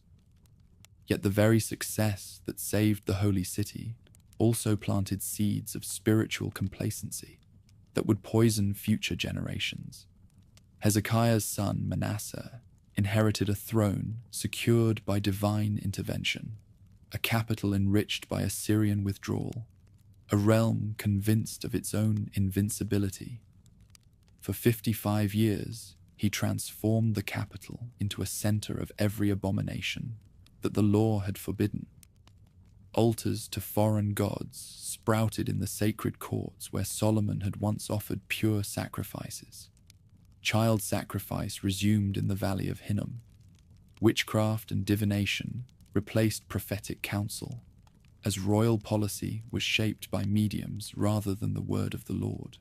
S1: Yet the very success that saved the holy city also planted seeds of spiritual complacency that would poison future generations. Hezekiah's son Manasseh inherited a throne secured by divine intervention, a capital enriched by Assyrian withdrawal, a realm convinced of its own invincibility. For 55 years, he transformed the capital into a center of every abomination that the law had forbidden. Altars to foreign gods sprouted in the sacred courts where Solomon had once offered pure sacrifices. Child sacrifice resumed in the valley of Hinnom. Witchcraft and divination replaced prophetic counsel, as royal policy was shaped by mediums rather than the word of the Lord.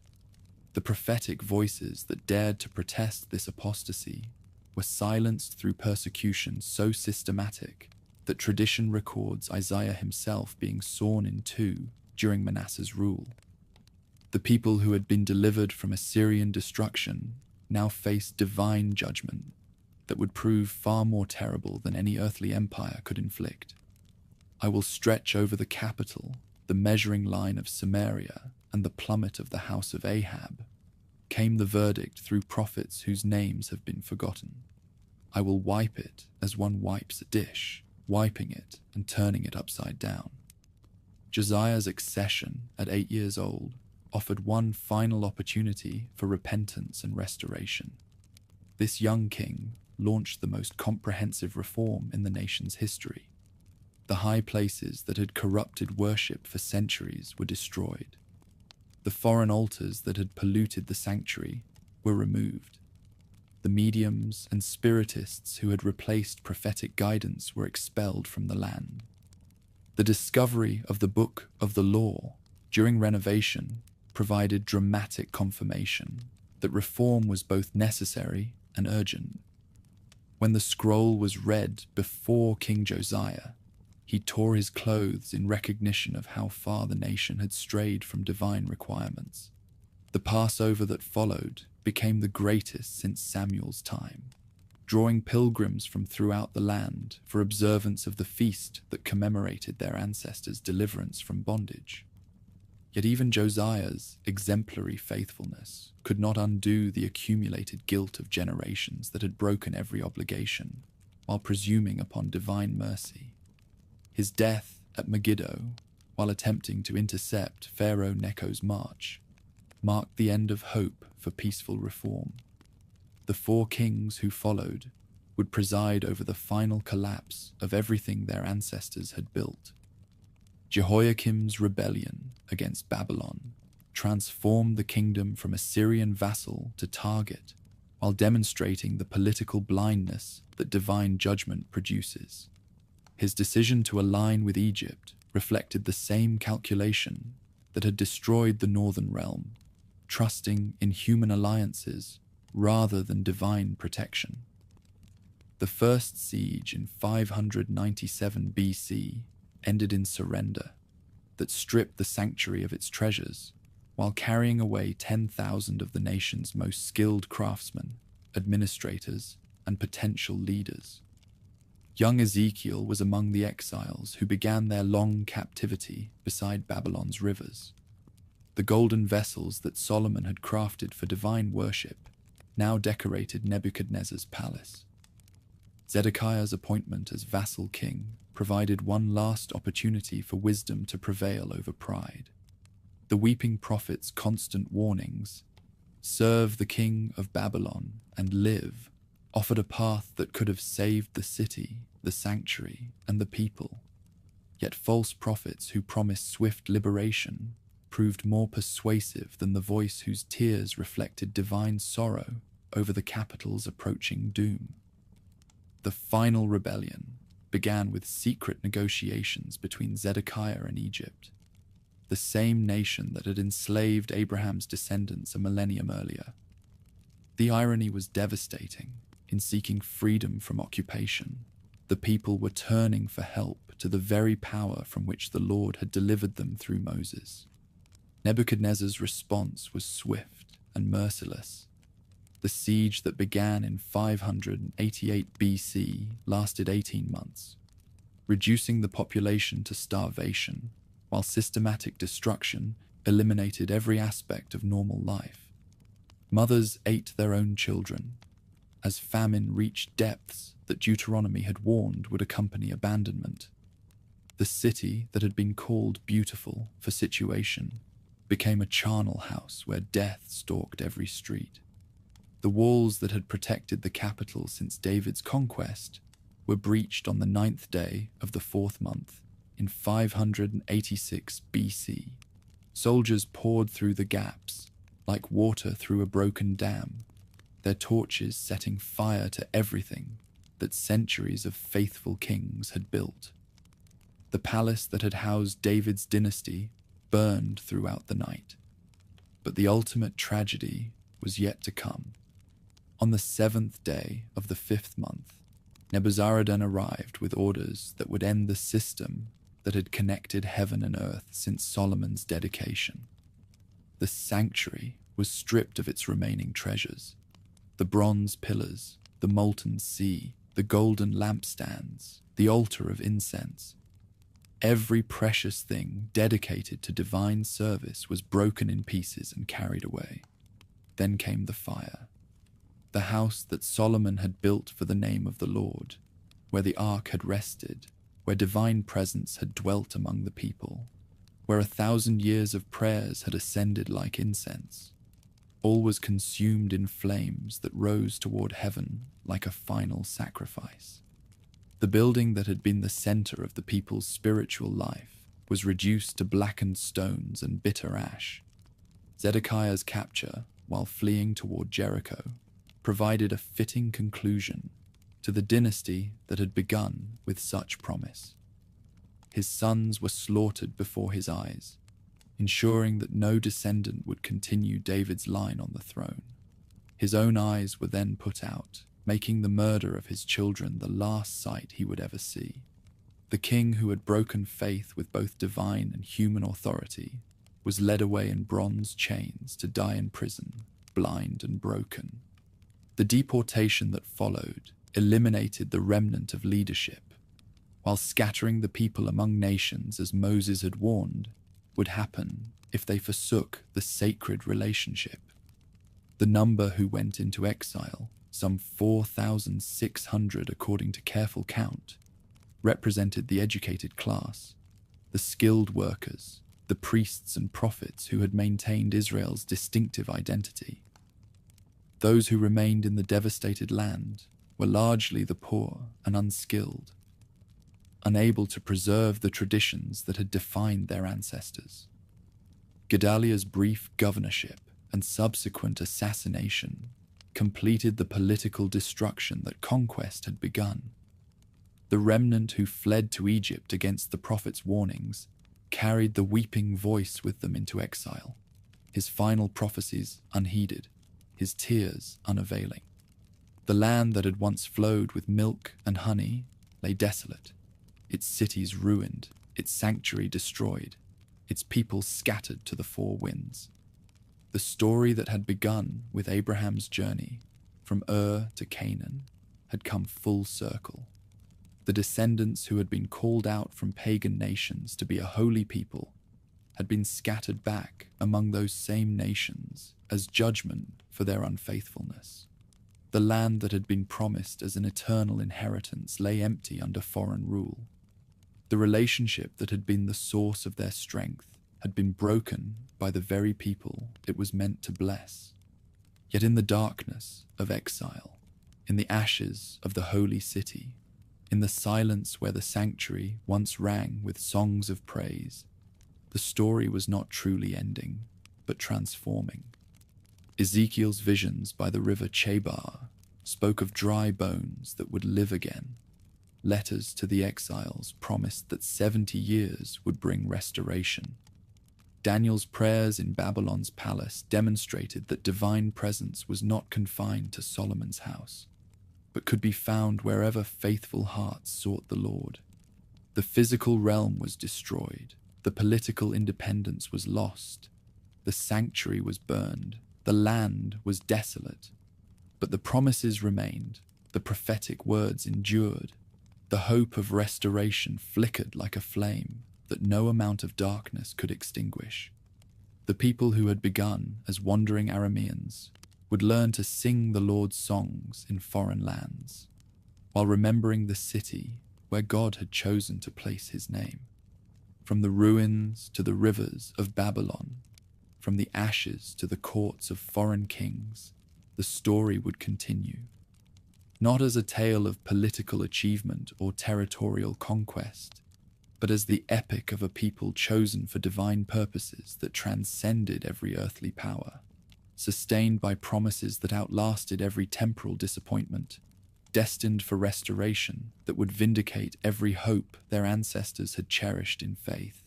S1: The prophetic voices that dared to protest this apostasy were silenced through persecution so systematic that tradition records Isaiah himself being sawn in two during Manasseh's rule. The people who had been delivered from Assyrian destruction now faced divine judgment that would prove far more terrible than any earthly empire could inflict. "I will stretch over the capital the measuring line of Samaria and the plummet of the house of Ahab," came the verdict through prophets whose names have been forgotten. I will wipe it as one wipes a dish, wiping it and turning it upside down. Josiah's accession at 8 years old offered one final opportunity for repentance and restoration. This young king launched the most comprehensive reform in the nation's history. The high places that had corrupted worship for centuries were destroyed. The foreign altars that had polluted the sanctuary were removed. The mediums and spiritists who had replaced prophetic guidance were expelled from the land. The discovery of the Book of the Law during renovation provided dramatic confirmation that reform was both necessary and urgent. When the scroll was read before King Josiah, he tore his clothes in recognition of how far the nation had strayed from divine requirements. The Passover that followed became the greatest since Samuel's time, drawing pilgrims from throughout the land for observance of the feast that commemorated their ancestors' deliverance from bondage. Yet even Josiah's exemplary faithfulness could not undo the accumulated guilt of generations that had broken every obligation, while presuming upon divine mercy. His death at Megiddo, while attempting to intercept Pharaoh Necho's march, marked the end of hope for peaceful reform. The 4 kings who followed would preside over the final collapse of everything their ancestors had built. Jehoiakim's rebellion against Babylon transformed the kingdom from a Syrian vassal to target, while demonstrating the political blindness that divine judgment produces. His decision to align with Egypt reflected the same calculation that had destroyed the northern realm, trusting in human alliances rather than divine protection. The first siege in 597 BC ended in surrender that stripped the sanctuary of its treasures, while carrying away 10,000 of the nation's most skilled craftsmen, administrators, and potential leaders. Young Ezekiel was among the exiles who began their long captivity beside Babylon's rivers. The golden vessels that Solomon had crafted for divine worship now decorated Nebuchadnezzar's palace. Zedekiah's appointment as vassal king provided one last opportunity for wisdom to prevail over pride. The weeping prophet's constant warnings, "Serve the king of Babylon and live," offered a path that could have saved the city, the sanctuary, and the people. Yet false prophets who promised swift liberation proved more persuasive than the voice whose tears reflected divine sorrow over the capital's approaching doom. The final rebellion began with secret negotiations between Zedekiah and Egypt, the same nation that had enslaved Abraham's descendants a millennium earlier. The irony was devastating. In seeking freedom from occupation, the people were turning for help to the very power from which the Lord had delivered them through Moses. Nebuchadnezzar's response was swift and merciless. The siege that began in 588 BC lasted 18 months, reducing the population to starvation, while systematic destruction eliminated every aspect of normal life. Mothers ate their own children, as famine reached depths that Deuteronomy had warned would accompany abandonment. The city that had been called beautiful for situation became a charnel house where death stalked every street. The walls that had protected the capital since David's conquest were breached on the 9th day of the 4th month in 586 BC. Soldiers poured through the gaps like water through a broken dam, their torches setting fire to everything that centuries of faithful kings had built. The palace that had housed David's dynasty burned throughout the night. But the ultimate tragedy was yet to come. On the 7th day of the 5th month, Nebuzaradan arrived with orders that would end the system that had connected heaven and earth since Solomon's dedication. The sanctuary was stripped of its remaining treasures. The bronze pillars, the molten sea, the golden lampstands, the altar of incense. Every precious thing dedicated to divine service was broken in pieces and carried away. Then came the fire. The house that Solomon had built for the name of the Lord, where the ark had rested, where divine presence had dwelt among the people, where 1,000 years of prayers had ascended like incense. All was consumed in flames that rose toward heaven like a final sacrifice. The building that had been the center of the people's spiritual life was reduced to blackened stones and bitter ash. Zedekiah's capture, while fleeing toward Jericho, provided a fitting conclusion to the dynasty that had begun with such promise. His sons were slaughtered before his eyes, ensuring that no descendant would continue David's line on the throne. His own eyes were then put out, making the murder of his children the last sight he would ever see. The king who had broken faith with both divine and human authority was led away in bronze chains to die in prison, blind and broken. The deportation that followed eliminated the remnant of leadership, while scattering the people among nations as Moses had warned would happen if they forsook the sacred relationship. The number who went into exile, some 4,600 according to careful count, represented the educated class, the skilled workers, the priests and prophets who had maintained Israel's distinctive identity. Those who remained in the devastated land were largely the poor and unskilled, unable to preserve the traditions that had defined their ancestors. Gedaliah's brief governorship and subsequent assassination completed the political destruction that conquest had begun. The remnant who fled to Egypt against the prophet's warnings carried the weeping voice with them into exile, his final prophecies unheeded, his tears unavailing. The land that had once flowed with milk and honey lay desolate, its cities ruined, its sanctuary destroyed, its people scattered to the four winds. The story that had begun with Abraham's journey from Ur to Canaan had come full circle. The descendants who had been called out from pagan nations to be a holy people had been scattered back among those same nations as judgment for their unfaithfulness. The land that had been promised as an eternal inheritance lay empty under foreign rule. The relationship that had been the source of their strength had been broken by the very people it was meant to bless. Yet in the darkness of exile, in the ashes of the holy city, in the silence where the sanctuary once rang with songs of praise, the story was not truly ending, but transforming. Ezekiel's visions by the river Chebar spoke of dry bones that would live again. Letters to the exiles promised that 70 years would bring restoration. Daniel's prayers in Babylon's palace demonstrated that divine presence was not confined to Solomon's house, but could be found wherever faithful hearts sought the Lord. The physical realm was destroyed, the political independence was lost, the sanctuary was burned, the land was desolate. But the promises remained, the prophetic words endured, the hope of restoration flickered like a flame that no amount of darkness could extinguish. The people who had begun as wandering Arameans would learn to sing the Lord's songs in foreign lands, while remembering the city where God had chosen to place his name. From the ruins to the rivers of Babylon, from the ashes to the courts of foreign kings, the story would continue. Not as a tale of political achievement or territorial conquest, but as the epic of a people chosen for divine purposes that transcended every earthly power, sustained by promises that outlasted every temporal disappointment, destined for restoration that would vindicate every hope their ancestors had cherished in faith.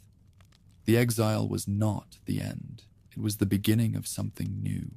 S1: The exile was not the end. It was the beginning of something new.